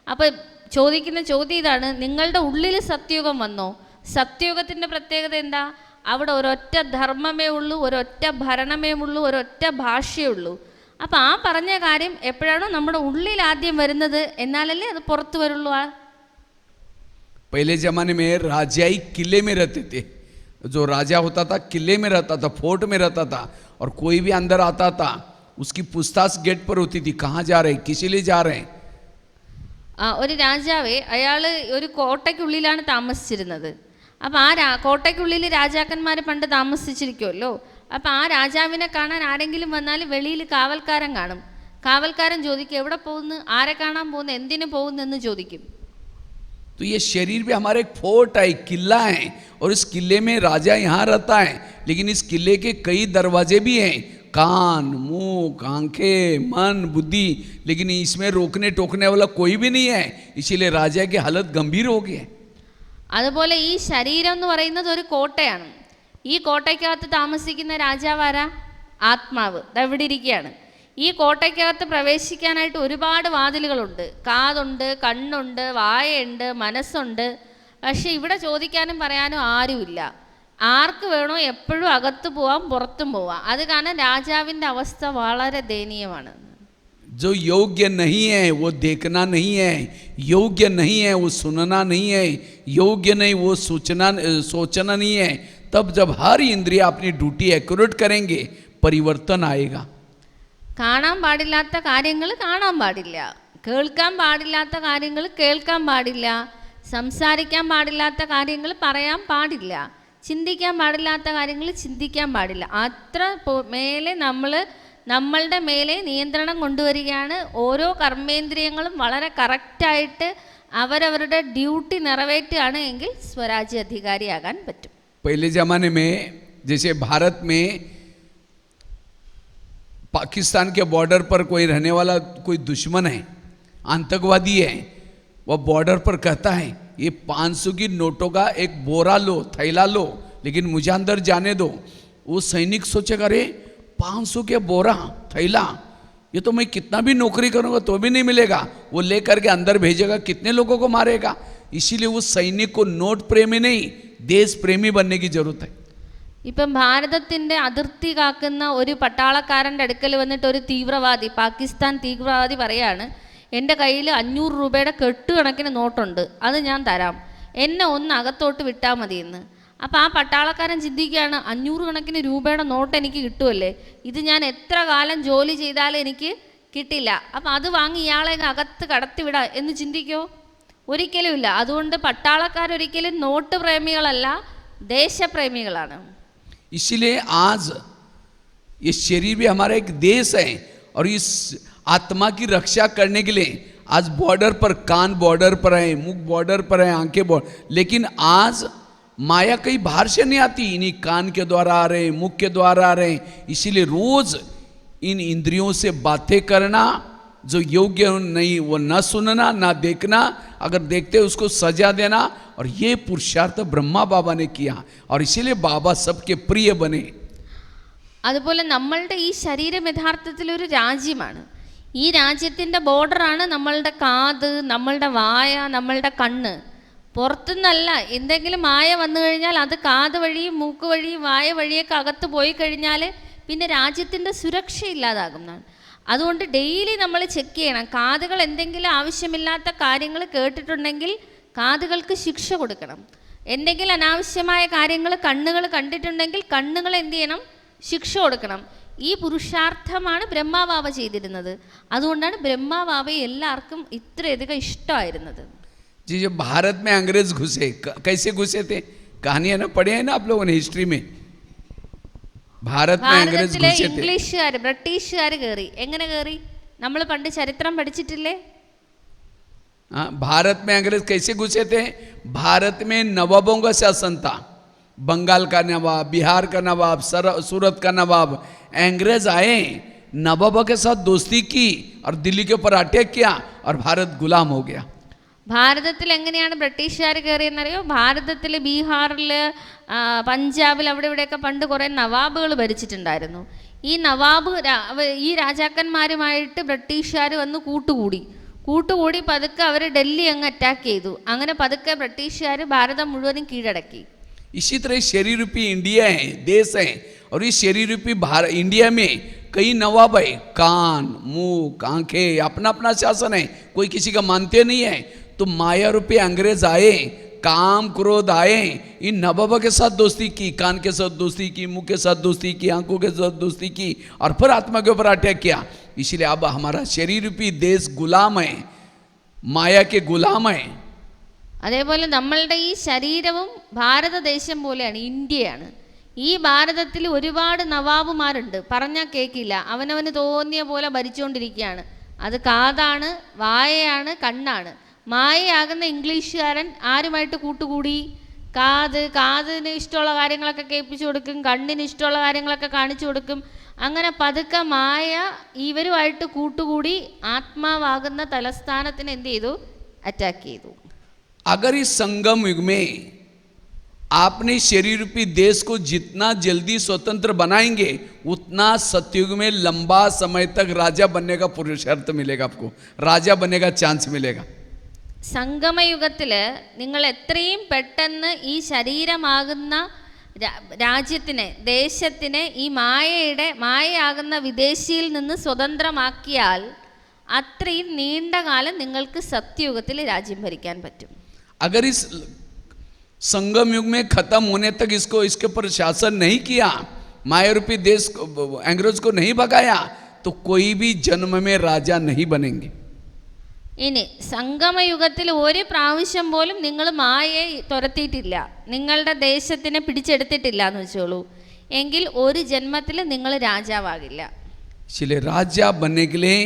അപ്പോൾ ചോദിക്കുന്ന ചോദ്യം ഇതാണ്, നിങ്ങളുടെ ഉള്ളിൽ സത്യയുഗം വന്നോ? സത്യയുഗത്തിൻ്റെ പ്രത്യേകത എന്താ? അവിടെ ഒരൊറ്റ ധർമ്മമേ ഉള്ളൂ, ഒരൊറ്റ ഭരണമേ ഉള്ളൂ, ഒരൊറ്റ ഭാഷയേ ഉള്ളൂ. അപ്പോൾ ആ പറഞ്ഞ കാര്യം എപ്പോഴാണോ നമ്മുടെ ഉള്ളിൽ ആദ്യം വരുന്നത്, എന്നാലല്ലേ അത് പുറത്തു വരുള്ളൂ. पहले जमाने में राजाई किले में रहते थे. जो राजा होता था किले में रहता था, फोर्ट में रहता था, और कोई भी अंदर आता था उसकी पूछताछ गेट पर होती थी, कहाँ जा रहे हैं, किसी लिए जा रहे हैं. ഒരു രാജാവേ, അയാൾ ഒരു കോട്ടയ്ക്കുള്ളിലാണ് താമസിച്ചിരുന്നത്. അപ്പോൾ ആ കോട്ടയ്ക്കുള്ളിൽ രാജാക്കന്മാർ പണ്ട് താമസിച്ചിരിക്കുമല്ലോ. അപ്പോൾ ആ രാജാവിനെ കാണാൻ ആരെങ്കിലും വന്നാൽ വെളിയിൽ കാവൽക്കാരൻ കാണും. കാവൽക്കാരൻ ചോദിക്കും, എവിടെ പോകുന്നു, ആരെ കാണാൻ പോകുന്നു, എന്തിനു പോകുന്നു എന്ന് ചോദിക്കും. तो ये शरीर भी हमारे एक फोर्ट है, किला है, और इस किले में राजा यहाँ रहता है. लेकिन इस किले के कई दरवाजे भी हैं, कान, मुंह, आंखें, मन, बुद्धि, लेकिन इसमें रोकने टोकने वाला कोई भी नहीं है. इसीलिए राजा की हालत गंभीर हो गई है. അതുപോലെ ഈ ശരീരം എന്ന് പറയുന്നത് ഒരു കോട്ടയാണ്. ഈ കോട്ടയ്ക്കകത്ത് താമസിക്കുന്ന രാജാവാരാ? ആത്മാവ്. ഇവിടെ ഇരിക്കുകയാണ്. ഈ കോട്ടയ്ക്കകത്ത് പ്രവേശിക്കാനായിട്ട് ഒരുപാട് വാതിലുകളുണ്ട്. കാതുണ്ട്, കണ്ണുണ്ട്, വായയുണ്ട്, മനസ്സുണ്ട്. പക്ഷെ ഇവിടെ ചോദിക്കാനും പറയാനും ആരുമില്ല. ആർക്ക് വേണോ എപ്പോഴും അകത്ത് പോവാം, പുറത്തും പോവാം. അത് കാരണം രാജാവിൻ്റെ അവസ്ഥ വളരെ ദയനീയമാണ്. जो योग्य नहीं है वो देखना नहीं है, योग्य नहीं है वो सुनना नहीं है, योग्य नहीं वो सोचना नहीं है. तब जब हर इंद्रिय अपनी ड्यूटी एक्यूरेट करेंगे, परिवर्तन आएगा. കാണാൻ പാടില്ലാത്ത കാര്യങ്ങൾ കാണാൻ പാടില്ല, കേൾക്കാൻ പാടില്ലാത്ത കാര്യങ്ങൾ കേൾക്കാൻ പാടില്ല, സംസാരിക്കാൻ പാടില്ലാത്ത കാര്യങ്ങൾ പറയാൻ പാടില്ല, ചിന്തിക്കാൻ പാടില്ലാത്ത കാര്യങ്ങൾ ചിന്തിക്കാൻ പാടില്ല. അത്ര മേലെ നമ്മളുടെ മേലെ നിയന്ത്രണം കൊണ്ടുവരികയാണ്. ഓരോ കർമ്മേന്ദ്രിയങ്ങളും വളരെ കറക്റ്റായിട്ട് അവരവരുടെ ഡ്യൂട്ടി നിറവേറ്റുകയാണ് എങ്കിൽ സ്വരാജ്യ അധികാരിയാകാൻ പറ്റും. पहले ज़माने में जैसे भारत में पाकिस्तान के बॉर्डर पर कोई रहने वाला कोई दुश्मन है, आतंकवादी है, वह बॉर्डर पर कहता है ये 500 की नोटों का एक बोरा लो, थैला लो, लेकिन मुझे अंदर जाने दो. वो सैनिक सोचेगा, अरे 500 के बोरा थैला, ये तो मैं कितना भी नौकरी करूंगा तो भी नहीं मिलेगा, वो लेकर के अंदर भेजेगा, कितने लोगों को मारेगा। इसीलिए उस सैनिक को नोट प्रेमी नहीं, देश प्रेमी बनने की जरूरत है। ഇപ്പം ഭാരതത്തിൻ്റെ അതിർത്തി കാക്കുന്ന ഒരു പട്ടാളക്കാരൻ്റെ അടുക്കൽ വന്നിട്ട് ഒരു തീവ്രവാദി, പാകിസ്ഥാൻ തീവ്രവാദി പറയാണ്, എൻ്റെ കയ്യിൽ 500 രൂപയുടെ കെട്ടുകണക്കിന് നോട്ടുണ്ട്, അത് ഞാൻ തരാം, എന്നെ ഒന്ന് അകത്തോട്ട് വിട്ടാൽ മതിയെന്ന്. അപ്പോൾ ആ പട്ടാളക്കാരൻ ചിന്തിക്കുകയാണ്, 500 കണക്കിന് രൂപയുടെ നോട്ട് എനിക്ക് കിട്ടുമല്ലേ, ഇത് ഞാൻ എത്ര കാലം ജോലി ചെയ്താലും എനിക്ക് കിട്ടില്ല, അപ്പം അത് വാങ്ങി ഇയാളെ അകത്ത് കടത്തിവിടാം എന്ന് ചിന്തിക്കോ? ഒരിക്കലുമില്ല. അതുകൊണ്ട് പട്ടാളക്കാരൊരിക്കലും നോട്ട് പ്രേമികളല്ല, ദേശപ്രേമികളാണ്. इसीलिए आज ये शरीर भी हमारा एक देश है, और इस आत्मा की रक्षा करने के लिए आज बॉर्डर पर, कान बॉर्डर पर है, मुख बॉर्डर पर है, आंखें बॉर्डर, लेकिन आज माया कहीं बाहर से नहीं आती, इन्हीं कान के द्वारा आ रहे, मुख के द्वारा आ रहे। इसीलिए रोज इन इंद्रियों से बातें करना जो योग्य नहीं, वो न सुनना ना देखना, अगर देखते उसको सजा देना, और ये पुरुषार्थ ब्रह्मा बाबा ने किया, और इसीलिए बाबा सबके प्रिय बने. അതുപോലെ നമ്മളുടെ ഈ ശരീരം യഥാർത്ഥത്തിൽ ഒരു രാജ്യമാണ്. ഈ രാജ്യത്തിൻ്റെ ബോർഡറാണ് നമ്മളുടെ കാത്, നമ്മളുടെ വായ, നമ്മളുടെ കണ്ണ്. പുറത്തുനിന്നല്ല, എന്തെങ്കിലും മായ വന്നു കഴിഞ്ഞാൽ അത് കാത് വഴിയും മൂക്ക് വഴിയും വായ വഴിയൊക്കെ അകത്ത് പോയി കഴിഞ്ഞാൽ പിന്നെ രാജ്യത്തിൻ്റെ സുരക്ഷ ഇല്ലാതാകുന്നതാണ്. അതുകൊണ്ട് ഡെയിലി നമ്മൾ ചെക്ക് ചെയ്യണം. കാതുകൾ എന്തെങ്കിലും ആവശ്യമില്ലാത്ത കാര്യങ്ങൾ കേട്ടിട്ടുണ്ടെങ്കിൽ കാതുകൾക്ക് ശിക്ഷ കൊടുക്കണം. എന്തെങ്കിലും അനാവശ്യമായ കാര്യങ്ങൾ കണ്ണുകൾ കണ്ടിട്ടുണ്ടെങ്കിൽ കണ്ണുകൾ എന്ത് ചെയ്യണം? ശിക്ഷ കൊടുക്കണം. ഈ പുരുഷാർത്ഥമാണ് ബ്രഹ്മാബാബ ചെയ്തിരുന്നത്. അതുകൊണ്ടാണ് ബ്രഹ്മാബാബയെ എല്ലാവർക്കും ഇത്രയധികം ഇഷ്ടമായിരുന്നത്. जी, जब भारत में अंग्रेज घुसे, कैसे घुसे थे, कहानियां ना पढ़े हैं ना आप लोगों ने हिस्ट्री में. भारत में अंग्रेज ഭാരതത്തിലെ घुसे थे. ഇംഗ്ലീഷുകാർ, ബ്രിട്ടീഷുകാർ കയറി. എങ്ങനെ കയറി? നമ്മൾ പണ്ട് ചരിത്രം പഠിച്ചിട്ടില്ലേ? हाँ, भारत में अंग्रेज कैसे घुसे थे? भारत में नवाबों का शासन था. बंगाल का नवाब, बिहार का नवाब, सूरत का नवाब. अंग्रेज आए, नवाबों के साथ दोस्ती की और दिल्ली के ऊपर अटैक किया, और भारत गुलाम हो गया. ഭാരതത്തിൽ എങ്ങനെയാണ് ബ്രിട്ടീഷുകാർ കയറിയെന്നറിയോ? ഭാരതത്തിൽ, ബീഹാറിൽ, പഞ്ചാബിൽ, അവിടെ ഇവിടെയൊക്കെ പണ്ട് കുറേ നവാബുകൾ ഭരിച്ചിട്ടുണ്ടായിരുന്നു. ഈ രാജാക്കന്മാരുമായിട്ട് ബ്രിട്ടീഷുകാർ വന്ന് കൂട്ടുകൂടി പതുക്കെ അവർ ഡൽഹി അങ്ങ് അറ്റാക്ക് ചെയ്തു. അങ്ങനെ പതുക്കെ ബ്രിട്ടീഷുകാർ ഭാരതം മുഴുവനും കീഴടക്കി. इसी तरह शरीर रूपी इंडिया है, देश है, और इस शरीर रूपी इंडिया में कई नवाब है. कान, मुंह, आंखें, अपना अपना शासन है, कोई किसी का मानते नहीं है. तो माया रूपी अंग्रेज आए, काम क्रोध आए, इन नवाबों के साथ दोस्ती की, कान के साथ दोस्ती की, मुंह के साथ दोस्ती की, आंखों के साथ दोस्ती की, और फिर आत्मा के ऊपर अटैक किया. इसीलिए अब हमारा शरीर रूपी देश गुलाम है, माया के गुलाम है. അതേപോലെ നമ്മളുടെ ഈ ശരീരവും ഭാരതദേശം പോലെയാണ്, ഇന്ത്യയാണ്. ഈ ഭാരതത്തിൽ ഒരുപാട് നവാബുമാരുണ്ട്, പറഞ്ഞാൽ കേൾക്കില്ല, അവനവന് തോന്നിയ പോലെ ഭരിച്ചുകൊണ്ടിരിക്കുകയാണ്. അത് കാതാണ്, വായയാണ്, കണ്ണാണ്. മായയാകുന്ന ഇംഗ്ലീഷുകാരൻ ആരുമായിട്ട് കൂട്ടുകൂടി? കാതിന് ഇഷ്ടമുള്ള കാര്യങ്ങളൊക്കെ കേൾപ്പിച്ചു കൊടുക്കും, കണ്ണിന് ഇഷ്ടമുള്ള കാര്യങ്ങളൊക്കെ കാണിച്ചു കൊടുക്കും. അങ്ങനെ പതുക്കെ മായ ഇവരുമായിട്ട് കൂട്ടുകൂടി ആത്മാവാകുന്ന തലസ്ഥാനത്തിന് എന്ത് ചെയ്തു? അറ്റാക്ക് ചെയ്തു. अगर इस संगम युग में आपने शरीर रूपी देश को जितना जल्दी स्वतंत्र बनाएंगे, उतना सतयुग में लंबा समय तक राजा बनने का पुरुषार्थ मिलेगा, आपको राजा बनने का चांस मिलेगा. സംഗമയുഗത്തിൽ നിങ്ങൾ എത്രയും പെട്ടെന്ന് ഈ ശരീരമാകുന്ന രാജ്യത്തിനെ, ദേശത്തിനെ ഈ മായയാകുന്ന വിദേശിയിൽ നിന്ന് സ്വതന്ത്രമാക്കിയാൽ അത്രയും നീണ്ട കാലം നിങ്ങൾക്ക് സത്യയുഗത്തിൽ രാജ്യം ഭരിക്കാൻ പറ്റും. अगर इस संगम युग में खत्म होने तक इसके ऊपर शासन नहीं किया, माया रूपी देश को, अंग्रेज को नहीं भगाया, तो कोई भी जन्म में राजा नहीं बनेंगे. ഇനി സംഗമയുഗത്തിൽ ഒരു പ്രാവശ്യം പോലും നിങ്ങൾ മായയെ തുരത്തിയിട്ടില്ല, നിങ്ങളുടെ ദേശത്തിനെ പിടിച്ചെടുത്തിട്ടില്ല എന്ന് വെച്ചോളൂ, എങ്കിൽ ഒരു ജന്മത്തിൽ നിങ്ങൾ രാജാവാകില്ല. इसलिए राजा बनने के लिए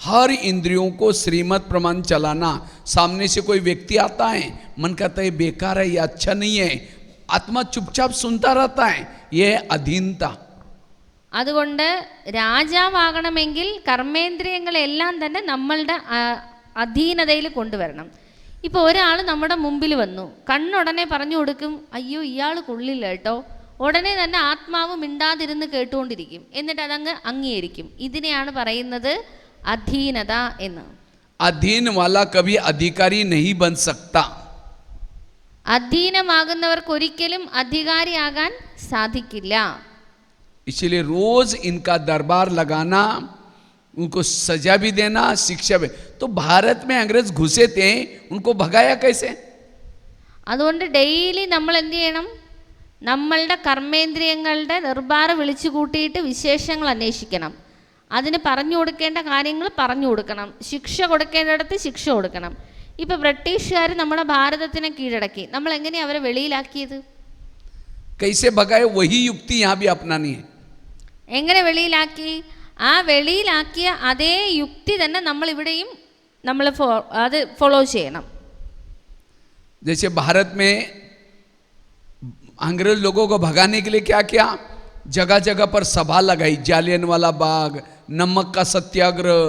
हर इंद्रियों को श्रीमत प्रमाण चलाना. सामने से कोई व्यक्ति आता है, मन कहता है बेकार है, ये अच्छा नहीं है, आत्मा चुपचाप सुनता रहता है, ये अधीनता. അതുകൊണ്ട് രാജാവാകണമെങ്കിൽ കർമ്മേന്ദ്രിയങ്ങളെല്ലാം തന്നെ നമ്മളുടെ അധീനതയിൽ കൊണ്ടുവരണം. ഇപ്പോൾ ഒരാൾ നമ്മുടെ മുമ്പിൽ വന്നു, കണ്ണുടനെ പറഞ്ഞു കൊടുക്കും, അയ്യോ ഇയാൾ കൊള്ളില്ല കേട്ടോ, ഉടനെ തന്നെ ആത്മാവ് മിണ്ടാതിരുന്ന് കേട്ടുകൊണ്ടിരിക്കും, എന്നിട്ട് അതങ്ങ് അംഗീകരിക്കും. ഇതിനെയാണ് പറയുന്നത് അധീനത എന്ന്. अधीन वाला कभी अधिकारी नहीं बन सकता. അധീനമാകുന്നവർക്ക് ഒരിക്കലും അധികാരിയാകാൻ സാധിക്കില്ല. इसलिए रोज इनका दरबार लगाना, उनको सजा भी देना, शिक्षा भी. तो भारत में अंग्रेज घुसे थे, उनको भगाया कैसे? അതുകൊണ്ട് ഡെയിലി നമ്മൾ എന്ത് ചെയ്യണം? നമ്മളുടെ കർമ്മേന്ദ്രിയങ്ങളുടെ ദർബാർ വിളിച്ചു കൂട്ടിയിട്ട് വിശേഷങ്ങൾ അന്വേഷിക്കണം. അതിന് പറഞ്ഞു കൊടുക്കേണ്ട കാര്യങ്ങൾ പറഞ്ഞു കൊടുക്കണം, ശിക്ഷ കൊടുക്കേണ്ടിടത്ത് ശിക്ഷ കൊടുക്കണം. ഇപ്പോൾ ബ്രിട്ടീഷുകാർ നമ്മുടെ ഭാരതത്തിനെ കീഴടക്കി, നമ്മൾ എങ്ങനെയാണ് അവരെ വെളിയിലാക്കിയത്? कैसे भगाए? वही युक्ति यहाँ भी अपनानी है. എങ്ങനെ വെളിയിലാക്കി? ആ വെളിയിലാക്കിയ അതേ യുക്തി തന്നെ നമ്മൾ ഇവിടെയും നമ്മൾ അത് ഫോളോ ചെയ്യണം. जैसे भारत में अंग्रेज लोगों को भगाने के लिए क्या किया? जगह जगह पर सभा लगाई, जालियनवाला बाग, नमक का सत्याग्रह,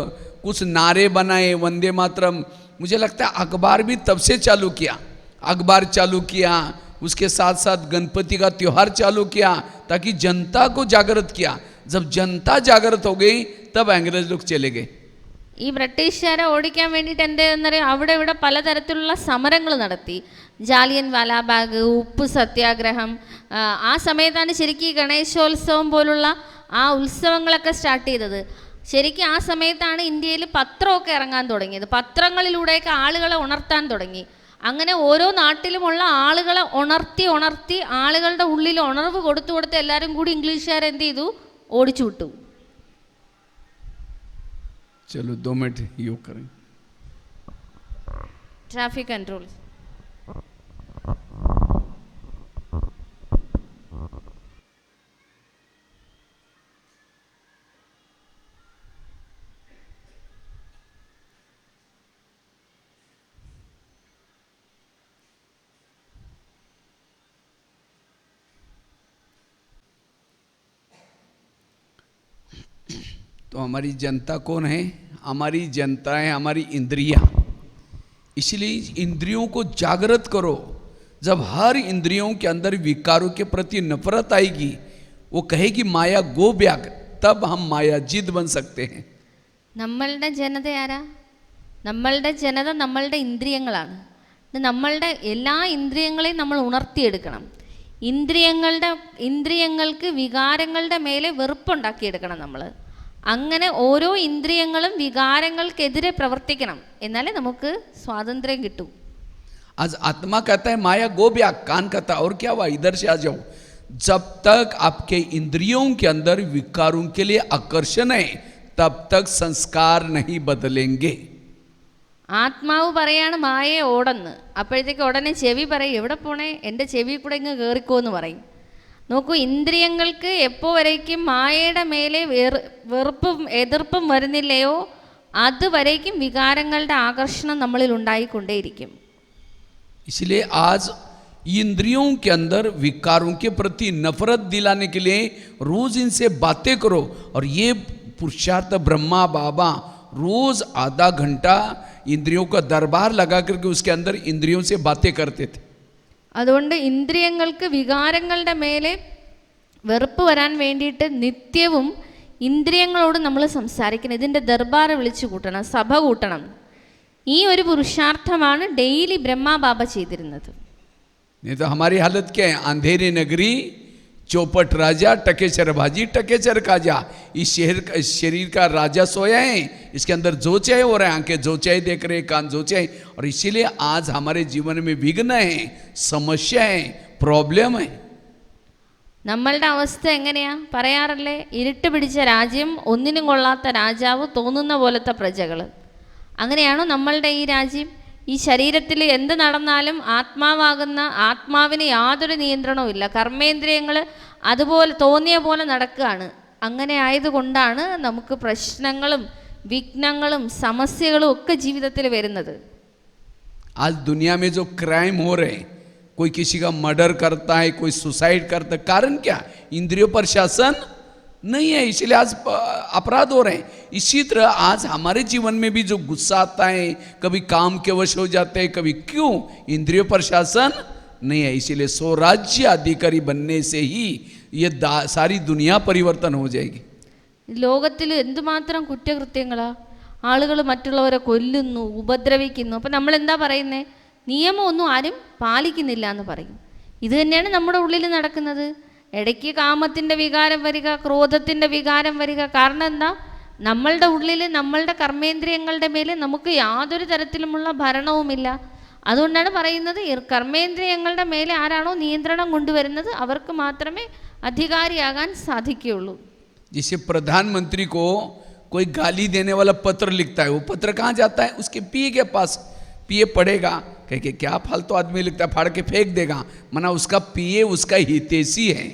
कुछ नारे बनाए, वंदे मातरम. मुझे लगता है अखबार भी तब से चालू किया. अखबार चालू किया, उसके साथ साथ गणपति का त्योहार चालू किया, ताकि जनता को जागृत किया. जब जनता जागृत हो गई तब अंग्रेज लोग चले गए. ഈ ബ്രിട്ടീഷുകാരെ ഓടിക്കാൻ വേണ്ടിയിട്ട് എന്താണെന്നറിയാം, അവിടെ ഇവിടെ പലതരത്തിലുള്ള സമരങ്ങൾ നടത്തി. ജാലിയൻ വാലാബാഗ്, ഉപ്പ് സത്യാഗ്രഹം. ആ സമയത്താണ് ശരിക്കും ഈ ഗണേശോത്സവം പോലുള്ള ആ ഉത്സവങ്ങളൊക്കെ സ്റ്റാർട്ട് ചെയ്തത്. ശരിക്കും ആ സമയത്താണ് ഇന്ത്യയിൽ പത്രമൊക്കെ ഇറങ്ങാൻ തുടങ്ങിയത്. പത്രങ്ങളിലൂടെയൊക്കെ ആളുകളെ ഉണർത്താൻ തുടങ്ങി. അങ്ങനെ ഓരോ നാട്ടിലുമുള്ള ആളുകളെ ഉണർത്തി ആളുകളുടെ ഉള്ളിൽ ഉണർവ് കൊടുത്ത് എല്ലാവരും കൂടി ഇംഗ്ലീഷുകാരെ എന്ത് ചെയ്തു? ഓടിച്ചു വിട്ടു. चलो 2 मिनट योग करें. Traffic control. तो हमारी जनता कौन है? हमारी जनता है हमारी इंद्रियां. इसलिए इंद्रियों को जागृत करो. जब हर इंद्रियों के अंदर विकारों के प्रति नफरत आएगी, वो कहेगी माया गो ब्याग, तब हम माया जिद बन सकते हैं. നമ്മളുടെ ജനത ആരാ? നമ്മളുടെ ജനത നമ്മളുടെ ഇന്ദ്രിയങ്ങളാണ്. നമ്മളുടെ എല്ലാ ഇന്ദ്രിയങ്ങളെയും നമ്മൾ ഉണർത്തിയെടുക്കണം. ഇന്ദ്രിയങ്ങൾക്ക് വികാരങ്ങളുടെ മേലെ വെറുപ്പുണ്ടാക്കിയെടുക്കണം നമ്മൾ. അങ്ങനെ ഓരോ ഇന്ദ്രിയങ്ങളും വികാരങ്ങൾക്കെതിരെ പ്രവർത്തിക്കണം, എന്നാലേ നമുക്ക് സ്വാതന്ത്ര്യം കിട്ടൂ. आज आत्मा कहता है माया गो ब्याग, कान कहता है और क्या हुआ, इधर से आ जाओ. जब तक आपके इंद्रियों के अंदर विकारों के लिए आकर्षण है, तब तक संस्कार नहीं बदलेंगे. ആത്മാവ് പറയാണ് മായയെ ഓടെന്ന്. അപ്പോഴത്തേക്ക് ഉടനെ ചെവി പറയും, എവിടെ പോണേ, എൻ്റെ ചെവി കൂടെ ഇങ്ങ് കയറിക്കോ എന്ന് പറയും. നോക്കൂ, ഇന്ദ്രിയങ്ങൾക്ക് എപ്പോൾ വരേക്കും മായയുടെ മേലെ വെറുപ്പും എതിർപ്പും വരുന്നില്ലയോ അതുവരേക്കും വികാരങ്ങളുടെ ആകർഷണം നമ്മളിൽ ഉണ്ടായിക്കൊണ്ടേയിരിക്കും. इसलिए आज इंद्रियों के अंदर विकारों के प्रति नफरत दिलाने के लिए रोज इनसे बातें करो. और ये पुरुषार्थ ब्रह्मा बाबा रोज आधा घंटा इंद्रियों का दरबार लगा करके उसके अंदर इंद्रियों से बातें करते थे. അതുകൊണ്ട് ഇന്ദ്രിയങ്ങൾക്ക് വികാരങ്ങളുടെ മേലെ വെറുപ്പ് വരാൻ വേണ്ടിയിട്ട് നിത്യവും ഇന്ദ്രിയങ്ങളോട് നമ്മൾ സംസാരിക്കണം. ഇതിൻ്റെ ദർബാർ വിളിച്ചു കൂട്ടണം, സഭ കൂട്ടണം. ഈ ഒരു പുരുഷാർത്ഥമാണ് ഡെയിലി ബ്രഹ്മാ ബാബ ചെയ്തിരുന്നത്. नहीं तो हमारी हालत क्या है? अंधेरी नगरी, चौपट राजा, टकेचर भाजी, टकेचर खाजा. इस शरीर का राजा सोया है, इसके अंदर जो चाहे हो रहा है, आंखें जो चाहे देख रहे, कान जो चाहे. और इसीलिए आज हमारे जीवन में विघ्न है, समस्या है, प्रॉब्लम है. നമ്മളുടെ അവസ്ഥ എങ്ങനെയാ പറയാറില്ലേ? ഇരുട്ട് പിടിച്ച രാജ്യം, ഒന്നിനും കൊള്ളാത്ത രാജാവ്, തോന്നുന്ന പോലത്തെ പ്രജകൾ. അങ്ങനെയാണോ നമ്മളുടെ ഈ രാജ്യം? ഈ ശരീരത്തിൽ എന്ത് നടന്നാലും ആത്മാവാകുന്ന ആത്മാവിന് യാതൊരു നിയന്ത്രണവും ഇല്ല. കർമ്മേന്ദ്രിയങ്ങൾ അതുപോലെ തോന്നിയ പോലെ നടക്കുകയാണ്. അങ്ങനെ ആയതുകൊണ്ടാണ് നമുക്ക് പ്രശ്നങ്ങളും വിഘ്നങ്ങളും സമസ്യകളും ഒക്കെ ജീവിതത്തിൽ വരുന്നത്. आज दुनिया में जो क्राइम हो रहे, कोई किसी का मर्डर करता है, कोई सुसाइड करता है, कारण क्या? इंद्रियों पर शासन नहीं है, इसलिए आज अपराध हो रहे हैं. इसी तरह आज हमारे जीवन में भी जो गुस्सा आता है, कभी काम के वश हो जाते हैं, कभी क्यों? इंद्रियों पर शासन नहीं है। इसीलिए स्वराज्य अधिकारी बनने से ही ये सारी दुनिया परिवर्तन हो जाएगी। ലോകത്തിൽ എന്തുമാത്രം കുറ്റകൃത്യങ്ങളാ, ആളുകൾ മറ്റുള്ളവരെ കൊല്ലുന്നു, ഉപദ്രവിക്കുന്നു. അപ്പം നമ്മൾ എന്താ പറയുന്നത്? നിയമമൊന്നും ആരും പാലിക്കുന്നില്ല എന്ന് പറയും. ഇത് തന്നെയാണ് നമ്മുടെ ഉള്ളിൽ നടക്കുന്നത്. ഇടയ്ക്ക് കാമത്തിൻ്റെ വികാരം വരിക, ക്രോധത്തിൻ്റെ വികാരം വരിക. കാരണം എന്താ? നമ്മളുടെ ഉള്ളിൽ നമ്മളുടെ കർമ്മേന്ദ്രിയങ്ങളുടെ മേലെ നമുക്ക് യാതൊരു തരത്തിലുമുള്ള ഭരണവുമില്ല. അതുകൊണ്ടാണ് പറയുന്നത്, കർമ്മേന്ദ്രിയങ്ങളുടെ മേലെ ആരാണോ നിയന്ത്രണം കൊണ്ടുവരുന്നത് അവർക്ക് മാത്രമേ അധികാരിയാകാൻ സാധിക്കുകയുള്ളൂ. जिसे प्रधानमंत्री को कोई गाली देने वाला पत्र लिखता है, वो पत्र कहाँ जाता है? उसके पीए के पास। पीए पढ़ेगा, कह के क्या फालतू आदमी लिखता है, फाड़ के फेंक देगा। मना उसका पीए उसका हितैषी है.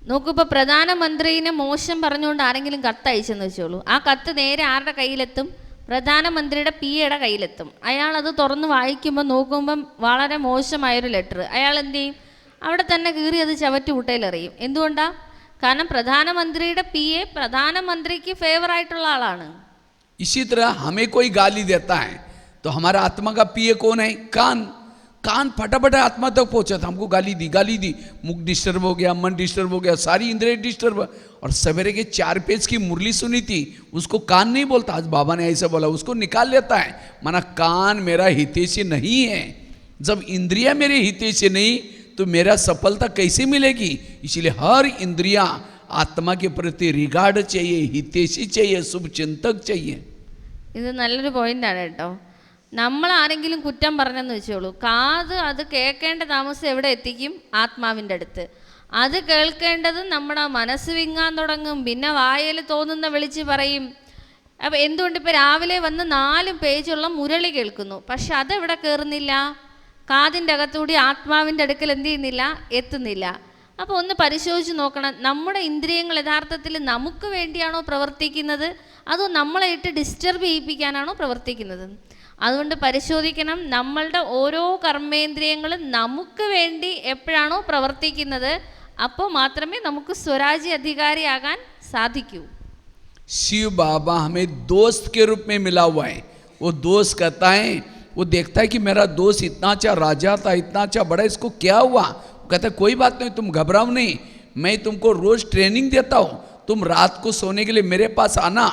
നോക്കൂ, ഇപ്പോൾ പ്രധാനമന്ത്രിനെ മോശം പറഞ്ഞുകൊണ്ട് ആരെങ്കിലും കത്ത് അയച്ചെന്ന് വെച്ചോളൂ. ആ കത്ത് നേരെ ആരുടെ കയ്യിലെത്തും? പ്രധാനമന്ത്രിയുടെ പിയുടെ കയ്യിലെത്തും. അയാൾ അത് തുറന്ന് വായിക്കുമ്പോൾ നോക്കുമ്പം വളരെ മോശമായൊരു ലെറ്റർ. അയാൾ എന്ത് ചെയ്യും? അവിടെ തന്നെ കീറി അത് ചവറ്റ് കുട്ടയിലെറിയും. എന്തുകൊണ്ടാണ്? കാരണം പ്രധാനമന്ത്രിയുടെ പിയെ പ്രധാനമന്ത്രിക്ക് ഫേവറായിട്ടുള്ള ആളാണ്. इसी तरह हमें कोई गाली देता है तो हमारा आत्मा का पिए कौन है? कान. कान फटाफट आत्मा तक पहुंचा था, हमको गाली दी, मुख डिस्टर्ब हो गया, मन डिस्टर्ब हो गया, सारी इंद्रिय डिस्टर्ब. और सवेरे के 4 पेज की मुरली सुनी थी, उसको कान नहीं बोलता. आज बाबा ने ऐसा बोला, उसको निकाल लेता है. माना कान मेरा हितैषी नहीं है. जब इंद्रिया मेरे हितैषी नहीं तो मेरा सफलता कैसे मिलेगी? इसीलिए हर इंद्रिया आत्मा के प्रति रिगार्ड चाहिए, हितैषी चाहिए, शुभ चिंतक चाहिए. ഇത് നല്ലൊരു പോയിൻ്റാണ് കേട്ടോ. നമ്മൾ ആരെങ്കിലും കുറ്റം പറഞ്ഞെന്ന് വെച്ചോളൂ, കാത് അത് കേൾക്കേണ്ട താമസം എവിടെ എത്തിക്കും? ആത്മാവിൻ്റെ അടുത്ത്. അത് കേൾക്കേണ്ടത് നമ്മുടെ മനസ്സ് വിങ്ങാൻ തുടങ്ങും. പിന്നെ വായയിൽ തോന്നുന്ന വിളിച്ച് പറയും. അപ്പം എന്തുകൊണ്ട് ഇപ്പോൾ രാവിലെ വന്ന് 4 പേജുള്ള മുരളി കേൾക്കുന്നു, പക്ഷെ അതെവിടെ കയറുന്നില്ല? കാതിൻ്റെ അകത്തുകൂടി ആത്മാവിൻ്റെ അടുക്കൽ എന്ത് ചെയ്യുന്നില്ല? എത്തുന്നില്ല. അപ്പോൾ ഒന്ന് പരിശോധിച്ച് നോക്കണം, നമ്മുടെ ഇന്ദ്രിയങ്ങൾ യഥാർത്ഥത്തിൽ നമുക്ക് വേണ്ടിയാണോ പ്രവർത്തിക്കുന്നത്, അതോ നമ്മളെ ഇട്ട് ഡിസ്റ്റർബ് ചെയ്യിപ്പിക്കാനാണോ പ്രവർത്തിക്കുന്നത്? അതുകൊണ്ട് പരിശോധിക്കണം, നമ്മളുടെ ഓരോ കർമ്മേന്ദ്രിയങ്ങളും നമുക്ക് വേണ്ടി എപ്പോഴാണോ പ്രവർത്തിക്കുന്നത് അപ്പോൾ മാത്രമേ നമുക്ക് സ്വരാജ്യ അധികാരിയാകാൻ സാധിക്കൂ. शिव बाबा हमें दोस्त के रूप में मिला हुआ है. वो दोस्त कहता है, वो देखता है कि मेरा दोस्त इतना अच्छा राजा था, इतना अच्छा बड़ा, इसको क्या हुआ? कहता है कोई बात नहीं, तुम घबराओ नहीं, मैं तुमको रोज ट्रेनिंग देता हूँ. तुम रात को सोने के लिए मेरे पास आना,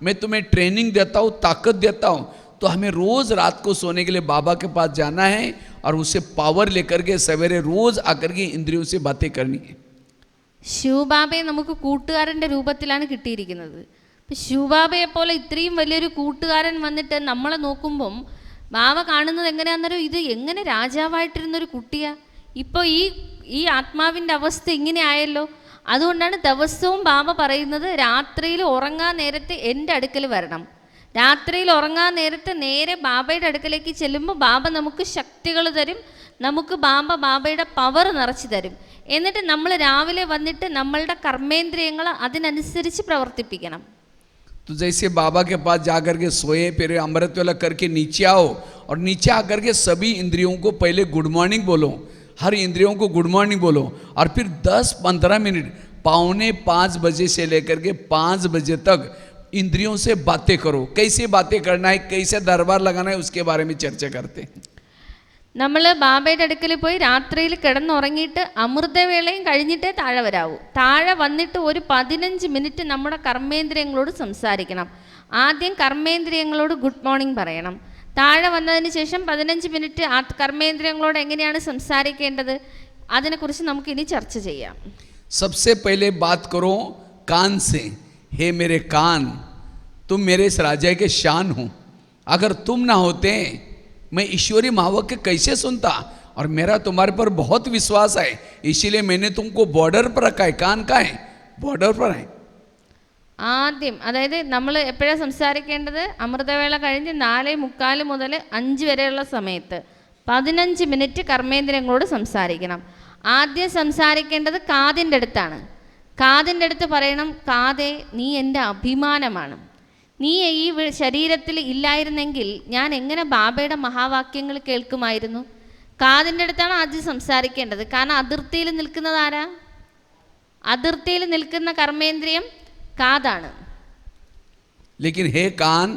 मैं तुम्हें ट्रेनिंग देता हूँ, ताकत देता हूँ. तो हमें रोज रात को सोने के लिए बाबा के पास जाना है और उससे पावर लेकर के सवेरे रोज आकर के इंद्रियों से बातें करनी है. ശിവബാബയെ നമുക്ക് കൂട്ടുകാരൻ്റെ രൂപത്തിലാണ് കിട്ടിയിരിക്കുന്നത്. ഇപ്പം ശിവബാബയെ പോലെ ഇത്രയും വലിയൊരു കൂട്ടുകാരൻ വന്നിട്ട് നമ്മളെ നോക്കുമ്പം ബാബ കാണുന്നത് എങ്ങനെയാണെന്നറിയോ? ഇത് എങ്ങനെ രാജാവായിട്ടിരുന്നൊരു കുട്ടിയാ, ഇപ്പോൾ ഈ ആത്മാവിൻ്റെ അവസ്ഥ ഇങ്ങനെ ആയല്ലോ. അതുകൊണ്ടാണ് ദിവസവും ബാബ പറയുന്നത്, രാത്രിയിൽ ഉറങ്ങാൻ നേരത്തെ എൻ്റെ അടുക്കൽ വരണം. രാത്രിയിൽ ഉറങ്ങാൻ നേരത്തെ നേരെ ബാബയുടെ അടുക്കലേക്ക് ചെല്ലുമ്പോൾ ബാബ നമുക്ക് ശക്തികൾ തരും, നമുക്ക് ബാബയുടെ പവർ നിറച്ച് തരും. എന്നിട്ട് നമ്മൾ രാവിലെ വന്നിട്ട് നമ്മളുടെ കർമ്മേന്ദ്രിയങ്ങൾ അതിനനുസരിച്ച് പ്രവർത്തിപ്പിക്കണം. तो जैसे बाबा के पास जाकर के सोए, फिर अमृत वाला करके नीचे आओ और नीचे आकर के सभी इंद्रियों को पहले गुड मॉर्निंग बोलो, हर इंद्रियों को गुड मॉर्निंग बोलो. और फिर 10-15 मिनट 4:45 बजे से लेकर के 5 बजे तक इंद्रियों से बातें करो. कैसे बातें करना है, कैसे दरबार लगाना है, उसके बारे में चर्चा करते हैं. നമ്മൾ ബാബയുടെ അടുക്കൽ പോയി രാത്രിയിൽ കിടന്നുറങ്ങിയിട്ട് അമൃതവേളയും കഴിഞ്ഞിട്ടേ താഴെ വരാവൂ. താഴെ വന്നിട്ട് ഒരു 15 മിനിറ്റ് നമ്മുടെ കർമ്മേന്ദ്രിയങ്ങളോട് സംസാരിക്കണം. ആദ്യം കർമ്മേന്ദ്രിയങ്ങളോട് ഗുഡ് മോർണിംഗ് പറയണം. താഴെ വന്നതിന് ശേഷം 15 മിനിറ്റ് ആ കർമ്മേന്ദ്രിയങ്ങളോട് എങ്ങനെയാണ് സംസാരിക്കേണ്ടത് അതിനെക്കുറിച്ച് നമുക്ക് ഇനി ചർച്ച ചെയ്യാം. सबसे पहले बात करो कान से. हे मेरे कान, तुम मेरे इस राजा के शान हो. अगर तुम ना होते मैं ईश्वरी महावाक्य कैसे सुनता? और मेरा तुम्हारे पर बहुत विश्वास है, इसीलिए मैंने तुमको बॉर्डर पर रखा है. कान का है? बॉर्डर पर है. ആദ്യം അതായത് നമ്മൾ എപ്പോഴാണ് സംസാരിക്കേണ്ടത്? അമൃതവേള കഴിഞ്ഞ് 4:45 മുതൽ 5 വരെയുള്ള സമയത്ത് 15 മിനിറ്റ് കർമ്മേന്ദ്രിയങ്ങളോട് സംസാരിക്കണം. ആദ്യം സംസാരിക്കേണ്ടത് കാതിൻ്റെ അടുത്താണ്. കാതിൻ്റെ അടുത്ത് പറയണം, കാതേ നീ എൻ്റെ അഭിമാനമാണ്. നീ ഈ ശരീരത്തിൽ ഇല്ലായിരുന്നെങ്കിൽ ഞാൻ എങ്ങനെ ബാബയുടെ മഹാവാക്യങ്ങൾ കേൾക്കുമായിരുന്നു? കാതിൻ്റെ അടുത്താണ് ആദ്യം സംസാരിക്കേണ്ടത്. കാരണം അതിർത്തിയിൽ നിൽക്കുന്നത് ആരാ? അതിർത്തിയിൽ നിൽക്കുന്ന കർമ്മേന്ദ്രിയം കാതാണ്. लेकिन हे कान,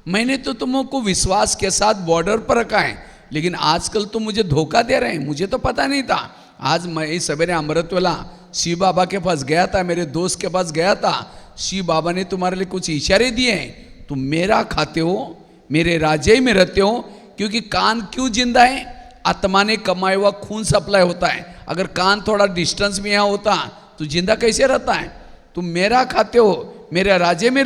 मैंने तो तुमको विश्वास के साथ बॉर्डर पर रखा है, लेकिन आजकल तो मुझे धोखा दे रहे हैं, मुझे तो पता नहीं था। आज मैं सवेरे अमृतवाला शिव बाबा के पास गया था, मेरे दोस्त के पास गया था। शिव बाबा ने तुम्हारे लिए कुछ इशारे दिए हैं, तुम मेरा खाते हो, मेरे राज्य में रहते हो। क्योंकि कान क्यों जिंदा है? आत्मा ने कमाया हुआ खून सप्लाई होता है। अगर कान थोड़ा डिस्टेंस में यहाँ होता तो जिंदा कैसे रहता है? तुम मेरा खाते हो, मेरे राज्य में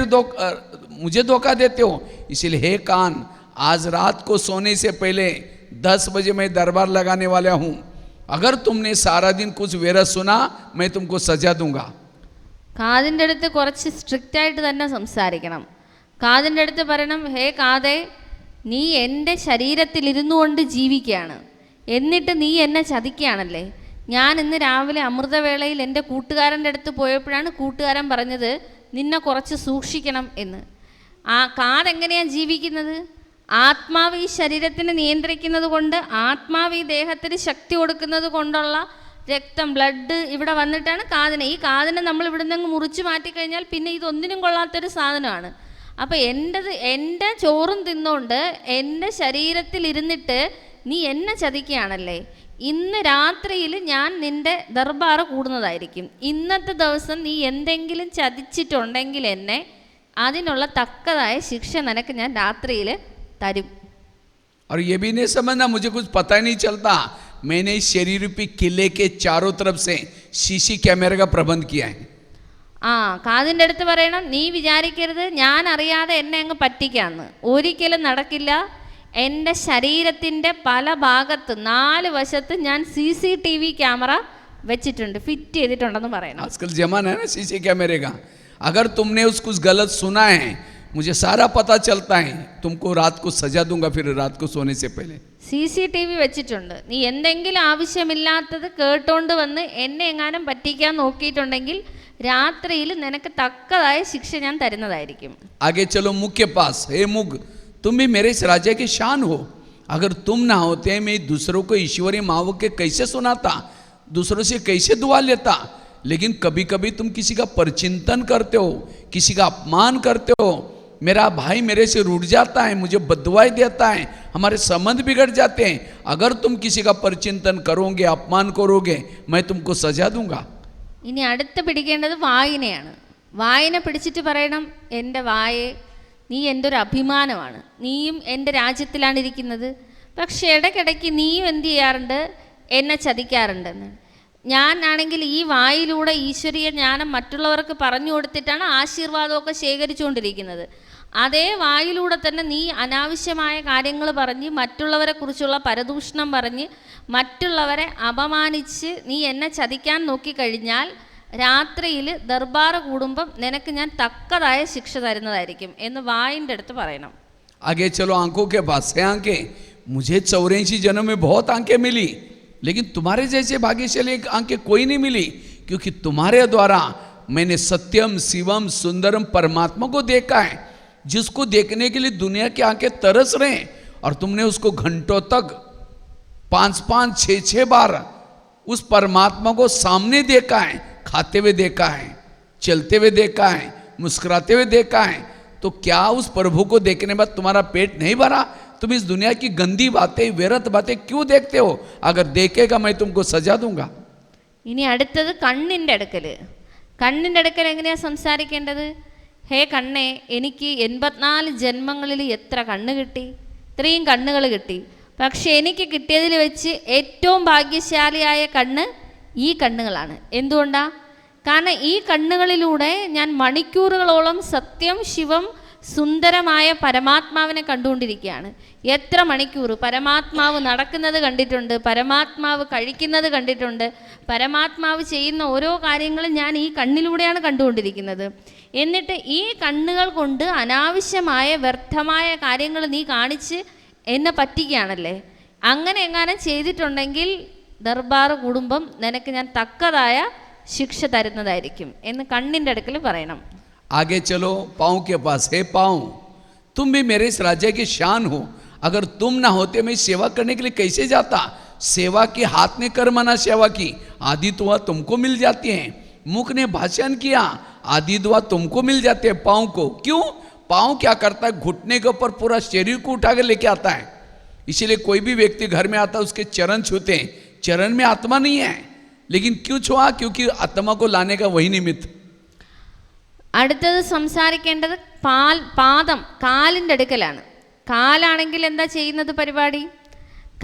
मुझे धोखा देते हो। इसलिए हे कान, आज रात को सोने से पहले 10 बजे मैं दरबार लगाने वाला हूँ। अगर तुमने सारा दिन कुछ वेरस सुना, मैं तुमको सजा दूंगा। കാതിൻ്റെ അടുത്ത് കുറച്ച് സ്ട്രിക്റ്റ് ആയിട്ട് തന്നെ സംസാരിക്കണം. കാതിൻ്റെ അടുത്ത് പറയണം, ഹേ കാതേ, നീ എൻ്റെ ശരീരത്തിലിരുന്നു കൊണ്ട് ജീവിക്കുകയാണ്, എന്നിട്ട് നീ എന്നെ ചതിക്കുകയാണല്ലേ. ഞാൻ ഇന്ന് രാവിലെ അമൃതവേളയിൽ എൻ്റെ കൂട്ടുകാരൻ്റെ അടുത്ത് പോയപ്പോഴാണ് കൂട്ടുകാരൻ പറഞ്ഞത് നിന്നെ കുറച്ച് സൂക്ഷിക്കണം എന്ന്. ആ കാതെങ്ങനെയാണ് ജീവിക്കുന്നത്? ആത്മാവ് ഈ ശരീരത്തിനെ നിയന്ത്രിക്കുന്നത് കൊണ്ട്, ആത്മാവ് ഈ ദേഹത്തിന് ശക്തി കൊടുക്കുന്നത് കൊണ്ടുള്ള രക്തം, ബ്ലഡ് ഇവിടെ വന്നിട്ടാണ് കാതിനെ. ഈ കാതിനെ നമ്മൾ ഇവിടെ നിന്ന് മുറിച്ച് മാറ്റിക്കഴിഞ്ഞാൽ പിന്നെ ഇതൊന്നിനും കൊള്ളാത്തൊരു സാധനമാണ്. അപ്പോൾ എൻ്റെ ചോറും തിന്നുകൊണ്ട് എൻ്റെ ശരീരത്തിൽ ഇരുന്നിട്ട് നീ എന്നെ ചതിക്കുകയാണല്ലേ. ഇന്ന് രാത്രിയിൽ ഞാൻ നിൻ്റെ ദർബാർ കൂടുന്നതായിരിക്കും. ഇന്നത്തെ ദിവസം നീ എന്തെങ്കിലും ചതിച്ചിട്ടുണ്ടെങ്കിൽ എന്നെ, അതിനുള്ള തക്കതായ ശിക്ഷ നിനക്ക് ഞാൻ രാത്രിയിൽ തരും. और ये भी नहीं समझना मुझे कुछ पता ही नहीं चलता, मैंने इस शरीर रूपी किले के चारों तरफ से सीसी कैमरे का प्रबंध किया है. ആ കാതിൻ്റെ അടുത്ത് പറയണം, നീ വിചാരിക്കരുത് ഞാൻ അറിയാതെ എന്നെ അങ്ങ് പറ്റിക്കാന്ന്. ഒരിക്കലും നടക്കില്ല. എൻ്റെ ശരീരത്തിൻ്റെ പല ഭാഗത്ത് 4 വശത്ത് ഞാൻ CCTV ക്യാമറ വെച്ചിട്ടുണ്ട്, ഫിറ്റ് ചെയ്തിട്ടുണ്ടെന്ന് പറയണം. आजकल जमाना है ना सीसी कैमरे का. अगर तुमने कुछ गलत सुना है, मुझे सारा पता चलता है, तुमको रात को सजा दूंगा फिर रात को सोने से पहले. CCTV വെച്ചിട്ടുണ്ട്. നീ എന്തെങ്കിലും ആവശ്യമില്ലാത്തത് കേട്ടോണ്ട് വന്ന് എന്നെ എങ്ങാനും പറ്റിക്കാൻ നോക്കിയിട്ടുണ്ടെങ്കിൽ രാത്രിയിൽ നിനക്ക് തക്കതായ ശിക്ഷ ഞാൻ തരുന്നതായിരിക്കും. आगे चलो मुख के पास. हे मुख, तुम भी मेरे इस राज्य की शान हो. अगर तुम ना होते मैं दूसरों को ईश्वरी माओ के कैसे सुनाता, दूसरों से कैसे दुआ लेता. लेकिन कभी कभी तुम किसी का परचिंतन करते हो, किसी का अपमान करते हो. मेरा भाई मेरे से रूठ जाता है, मुझे बददुआएं देता है, हमारे संबंध बिगड़ जाते हैं. अगर तुम किसी का परचिंतन करोगे, अपमान करोगे, मैं तुमको सजा दूंगा. ഇനി അടുത്ത് പിടിക്കേണ്ടത് വായിനെയാണ്. വായിനെ പിടിച്ചിട്ട് പറയണം, എൻ്റെ വായെ, നീ എൻ്റെ ഒരു അഭിമാനമാണ്, നീയും എൻ്റെ രാജ്യത്തിലാണ് ഇരിക്കുന്നത്. പക്ഷേ ഇടയ്ക്കിടയ്ക്ക് നീയും എന്ത് ചെയ്യാറുണ്ട്? എന്നെ ചതിക്കാറുണ്ടെന്ന്. ഞാനാണെങ്കിൽ ഈ വായിലൂടെ ഈശ്വരീയ ജ്ഞാനം മറ്റുള്ളവർക്ക് പറഞ്ഞു കൊടുത്തിട്ടാണ് ആശീർവാദമൊക്കെ ശേഖരിച്ചുകൊണ്ടിരിക്കുന്നത്. അതേ വായിലൂടെ തന്നെ നീ അനാവശ്യമായ കാര്യങ്ങൾ പറഞ്ഞ്, മറ്റുള്ളവരെ കുറിച്ചുള്ള പരദൂഷണം പറഞ്ഞ്, മറ്റുള്ളവരെ അപമാനിച്ച് നീ എന്നെ ചതിക്കാൻ നോക്കിക്കഴിഞ്ഞാൽ രാത്രിയിൽ ദർബാർ കൂടുമ്പം നിനക്ക് ഞാൻ തക്കതായ ശിക്ഷ തരുന്നതായിരിക്കും എന്ന് വായിൻ്റെ അടുത്ത് പറയണം. आगे चलो आंखों के पास है आंखें. मुझे 84 जन्म में बहुत आंखें मिली, लेकिन तुम्हारे जैसे भाग्यशाली आंखें कोई नहीं मिली. क्योंकि तुम्हारे द्वारा मैंने सत्यम शिवम सुंदरम परमात्मा को देखा है, जिसको देखने के लिए दुनिया की आंखें तरस रहे हैं. और तुमने उसको घंटों तक 5-5, 6-6 बार उस परमात्मा को सामने देखा है, खाते हुए देखा है, चलते हुए देखा है, मुस्कुराते हुए देखा है. तो क्या उस प्रभु को देखने बाद तुम्हारा पेट नहीं भरा? तुम इस दुनिया की गंदी बातें, व्यर्थ बातें क्यों देखते हो? अगर देखेगा मैं तुमको सजा दूंगा. ഇനി അടുത്തത് കണ്ണിൻ്റെ അടുക്കൽ. കണ്ണിൻ്റെ അടുക്കൽ എങ്ങനെയാണ് സംസാരിക്കേണ്ടത്? ഹേ കണ്ണേ, എനിക്ക് 84 ജന്മങ്ങളിൽ എത്ര കണ്ണ് കിട്ടി? ഇത്രയും കണ്ണുകൾ കിട്ടി. പക്ഷെ എനിക്ക് കിട്ടിയതിൽ വെച്ച് ഏറ്റവും ഭാഗ്യശാലിയായ കണ്ണ് ഈ കണ്ണുകളാണ്. എന്തുകൊണ്ടാണ്? കാരണം ഈ കണ്ണുകളിലൂടെ ഞാൻ മണിക്കൂറുകളോളം സത്യം, ശിവം, സുന്ദരമായ പരമാത്മാവിനെ കണ്ടുകൊണ്ടിരിക്കുകയാണ്. എത്ര മണിക്കൂർ പരമാത്മാവ് നടക്കുന്നത് കണ്ടിട്ടുണ്ട്, പരമാത്മാവ് കഴിക്കുന്നത് കണ്ടിട്ടുണ്ട്, പരമാത്മാവ് ചെയ്യുന്ന ഓരോ കാര്യങ്ങളും ഞാൻ ഈ കണ്ണിലൂടെയാണ് കണ്ടുകൊണ്ടിരിക്കുന്നത്. എന്നിട്ട് ഈ കണ്ണുകൾ കൊണ്ട് അനാവശ്യമായ വ്യർത്ഥമായ കാര്യങ്ങൾ നീ കാണിച്ച് എന്നെ പറ്റിക്കുകയാണല്ലേ. അങ്ങനെ എങ്ങാനും ചെയ്തിട്ടുണ്ടെങ്കിൽ ദർബാർ കൂടുമ്പം നിനക്ക് ഞാൻ തക്കതായ ശിക്ഷ തരുന്നതായിരിക്കും എന്ന് കണ്ണിൻ്റെ അടുക്കൽ പറയണം. आगे चलो पाँव के पास. हे पाँव, तुम भी मेरे इस राज्य की शान हो. अगर तुम ना होते मैं सेवा करने के लिए कैसे जाता? सेवा की हाथ ने कर मना सेवा की, आदि दुआ तुमको मिल जाती है. मुख ने भाषण किया, आदि दुआ तुमको मिल जाते हैं. पाँव को क्यों? पाँव क्या करता है? घुटने के ऊपर पूरा शरीर को उठा कर लेके आता है. इसीलिए कोई भी व्यक्ति घर में आता है उसके चरण छूते हैं, चरण में आत्मा नहीं है, लेकिन क्यों छुआ? क्योंकि आत्मा को लाने का वही निमित्त. അടുത്തത് സംസാരിക്കേണ്ടത് പാദം, കാലിൻ്റെ അടുക്കലാണ്. കാലാണെങ്കിൽ എന്താ ചെയ്യുന്നത് പരിപാടി?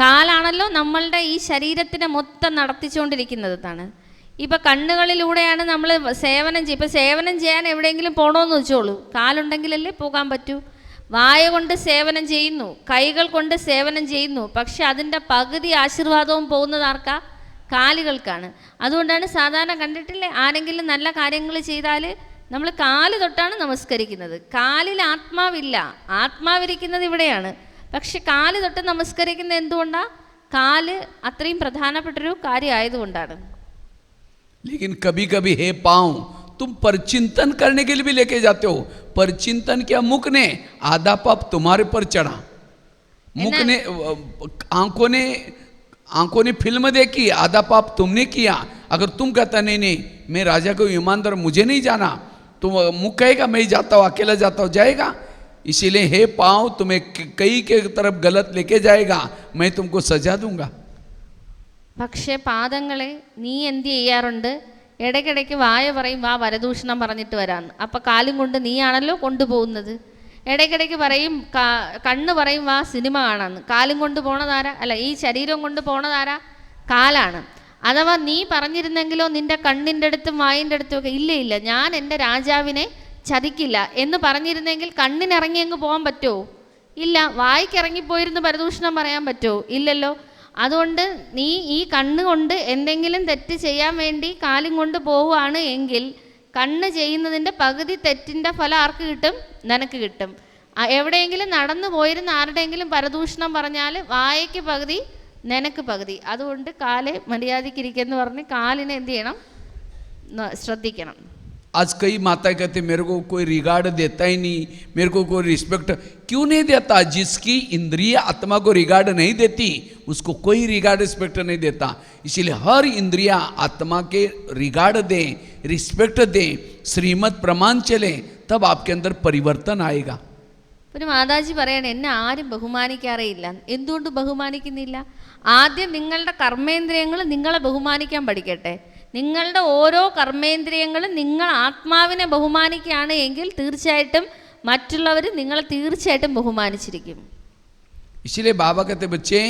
കാലാണല്ലോ നമ്മളുടെ ഈ ശരീരത്തിനെ മൊത്തം നടത്തിച്ചുകൊണ്ടിരിക്കുന്നതാണ്. ഇപ്പം കണ്ണുകളിലൂടെയാണ് നമ്മൾ സേവനം ചെയ്യുക. ഇപ്പം സേവനം ചെയ്യാൻ എവിടെയെങ്കിലും പോകണമെന്ന് വെച്ചോളൂ, കാലുണ്ടെങ്കിലല്ലേ പോകാൻ പറ്റൂ. വായ കൊണ്ട് സേവനം ചെയ്യുന്നു, കൈകൾ കൊണ്ട് സേവനം ചെയ്യുന്നു, പക്ഷെ അതിൻ്റെ പകുതി ആശീർവാദവും പോകുന്നത് ആർക്കാ? കാലുകൾക്കാണ്. അതുകൊണ്ടാണ് സാധാരണ കണ്ടിട്ടില്ലേ, ആരെങ്കിലും നല്ല കാര്യങ്ങൾ ചെയ്താൽ നമ്മൾ കാല് തൊട്ടാണ് നമസ്കരിക്കുന്നത്. കാലിൽ ആത്മാവില്ല, ആത്മാവിരിക്കുന്നത് ഇവിടെയാണ്. പക്ഷെ കാല് തൊട്ട് നമസ്കരിക്കുന്നത് എന്തുകൊണ്ടാണ്? കാല് അത്രയും പ്രധാനപ്പെട്ടൊരു കാര്യമായതുകൊണ്ടാണ്. लेकिन कभी कभी हे पाँव तुम परचिंतन करने के लिए भी लेके जाते हो. परचिंतन क्या? मुख ने आधा पाप तुम्हारे पर चढ़ा. मुख ने, आंखों ने फिल्म देखी, आधा पाप तुमने किया. अगर तुम कहता नहीं नहीं मैं राजा को ईमानदार, मुझे नहीं जाना, तो मुख कहेगा मैं जाता हूँ, अकेला जाता हूँ, जाएगा. इसीलिए हे पाँव तुम्हें कई के तरफ गलत लेके जाएगा, मैं तुमको सजा दूंगा. പക്ഷേ പാദങ്ങളെ നീ എന്ത് ചെയ്യാറുണ്ട്? ഇടയ്ക്കിടയ്ക്ക് വായ പറയും വാ വരദൂഷണം പറഞ്ഞിട്ട് വരാമെന്ന്. അപ്പം കാലും കൊണ്ട് നീയാണല്ലോ കൊണ്ടുപോകുന്നത്. ഇടയ്ക്കിടയ്ക്ക് പറയും കണ്ണ് പറയും വാ സിനിമ കാണാമെന്ന്. കാലും കൊണ്ട് പോണതാരാ? അല്ല, ഈ ശരീരം കൊണ്ട് പോണതാരാ? കാലാണ്. അഥവാ നീ പറഞ്ഞിരുന്നെങ്കിലോ നിൻ്റെ കണ്ണിൻ്റെ അടുത്തും വായിൻ്റെ അടുത്തും ഒക്കെ ഇല്ല ഇല്ല ഞാൻ എൻ്റെ രാജാവിനെ ചതിക്കില്ല എന്ന് പറഞ്ഞിരുന്നെങ്കിൽ കണ്ണിനിറങ്ങി അങ്ങ് പോകാൻ പറ്റുമോ? ഇല്ല. വായിക്കിറങ്ങിപ്പോയിരുന്ന് പരദൂഷണം പറയാൻ പറ്റുമോ? ഇല്ലല്ലോ. അതുകൊണ്ട് നീ ഈ കണ്ണുകൊണ്ട് എന്തെങ്കിലും തെറ്റ് ചെയ്യാൻ വേണ്ടി കാലും കൊണ്ട് പോവുകയാണ് എങ്കിൽ കണ്ണ് ചെയ്യുന്നതിൻ്റെ പകുതി തെറ്റിൻ്റെ ഫലം ആർക്ക് കിട്ടും? നിനക്ക് കിട്ടും. എവിടെയെങ്കിലും നടന്നു പോയിരുന്ന ആരുടെയെങ്കിലും പരദൂഷണം പറഞ്ഞാൽ വായയ്ക്ക് പകുതി നിനക്ക് പകുതി. അതുകൊണ്ട് കാല് മര്യാദയ്ക്കിരിക്കുമെന്ന് പറഞ്ഞ് കാലിനെ എന്ത് ചെയ്യണം? ശ്രദ്ധിക്കണം. आज कई माताएं कहते मेरे को कोई रिगार्ड देता ही नहीं, मेरे को कोई रिस्पेक्ट क्यों नहीं देता? जिसकी इंद्रिय आत्मा को रिगार्ड नहीं देती उसको कोई रिगार्ड रिस्पेक्ट नहीं देता. इसीलिए हर इंद्रिया आत्मा के रिगार्ड दें, रिस्पेक्ट दें, श्रीमत प्रमाण चले, तब आपके अंदर परिवर्तन आएगा. ഒരു മാതാജി പറയണേ, എന്നെ ആരും ബഹുമാനിക്കാറേ ഇല്ല. എന്തുകൊണ്ട് ബഹുമാനിക്കുന്നില്ല? ആദ്യം നിങ്ങളുടെ കർമ്മേന്ദ്രിയങ്ങൾ നിങ്ങളെ ബഹുമാനിക്കാൻ പഠിക്കട്ടെ. നിങ്ങളുടെ ഓരോ കർമ്മേന്ദ്രിയങ്ങളും നിങ്ങൾ ആത്മാവിനെ ബഹുമാനിക്കുകയാണ് എങ്കിൽ തീർച്ചയായിട്ടും മറ്റുള്ളവർ നിങ്ങളെ തീർച്ചയായിട്ടും ബഹുമാനിച്ചിരിക്കും. इसलिए बाबा कहते बच्चे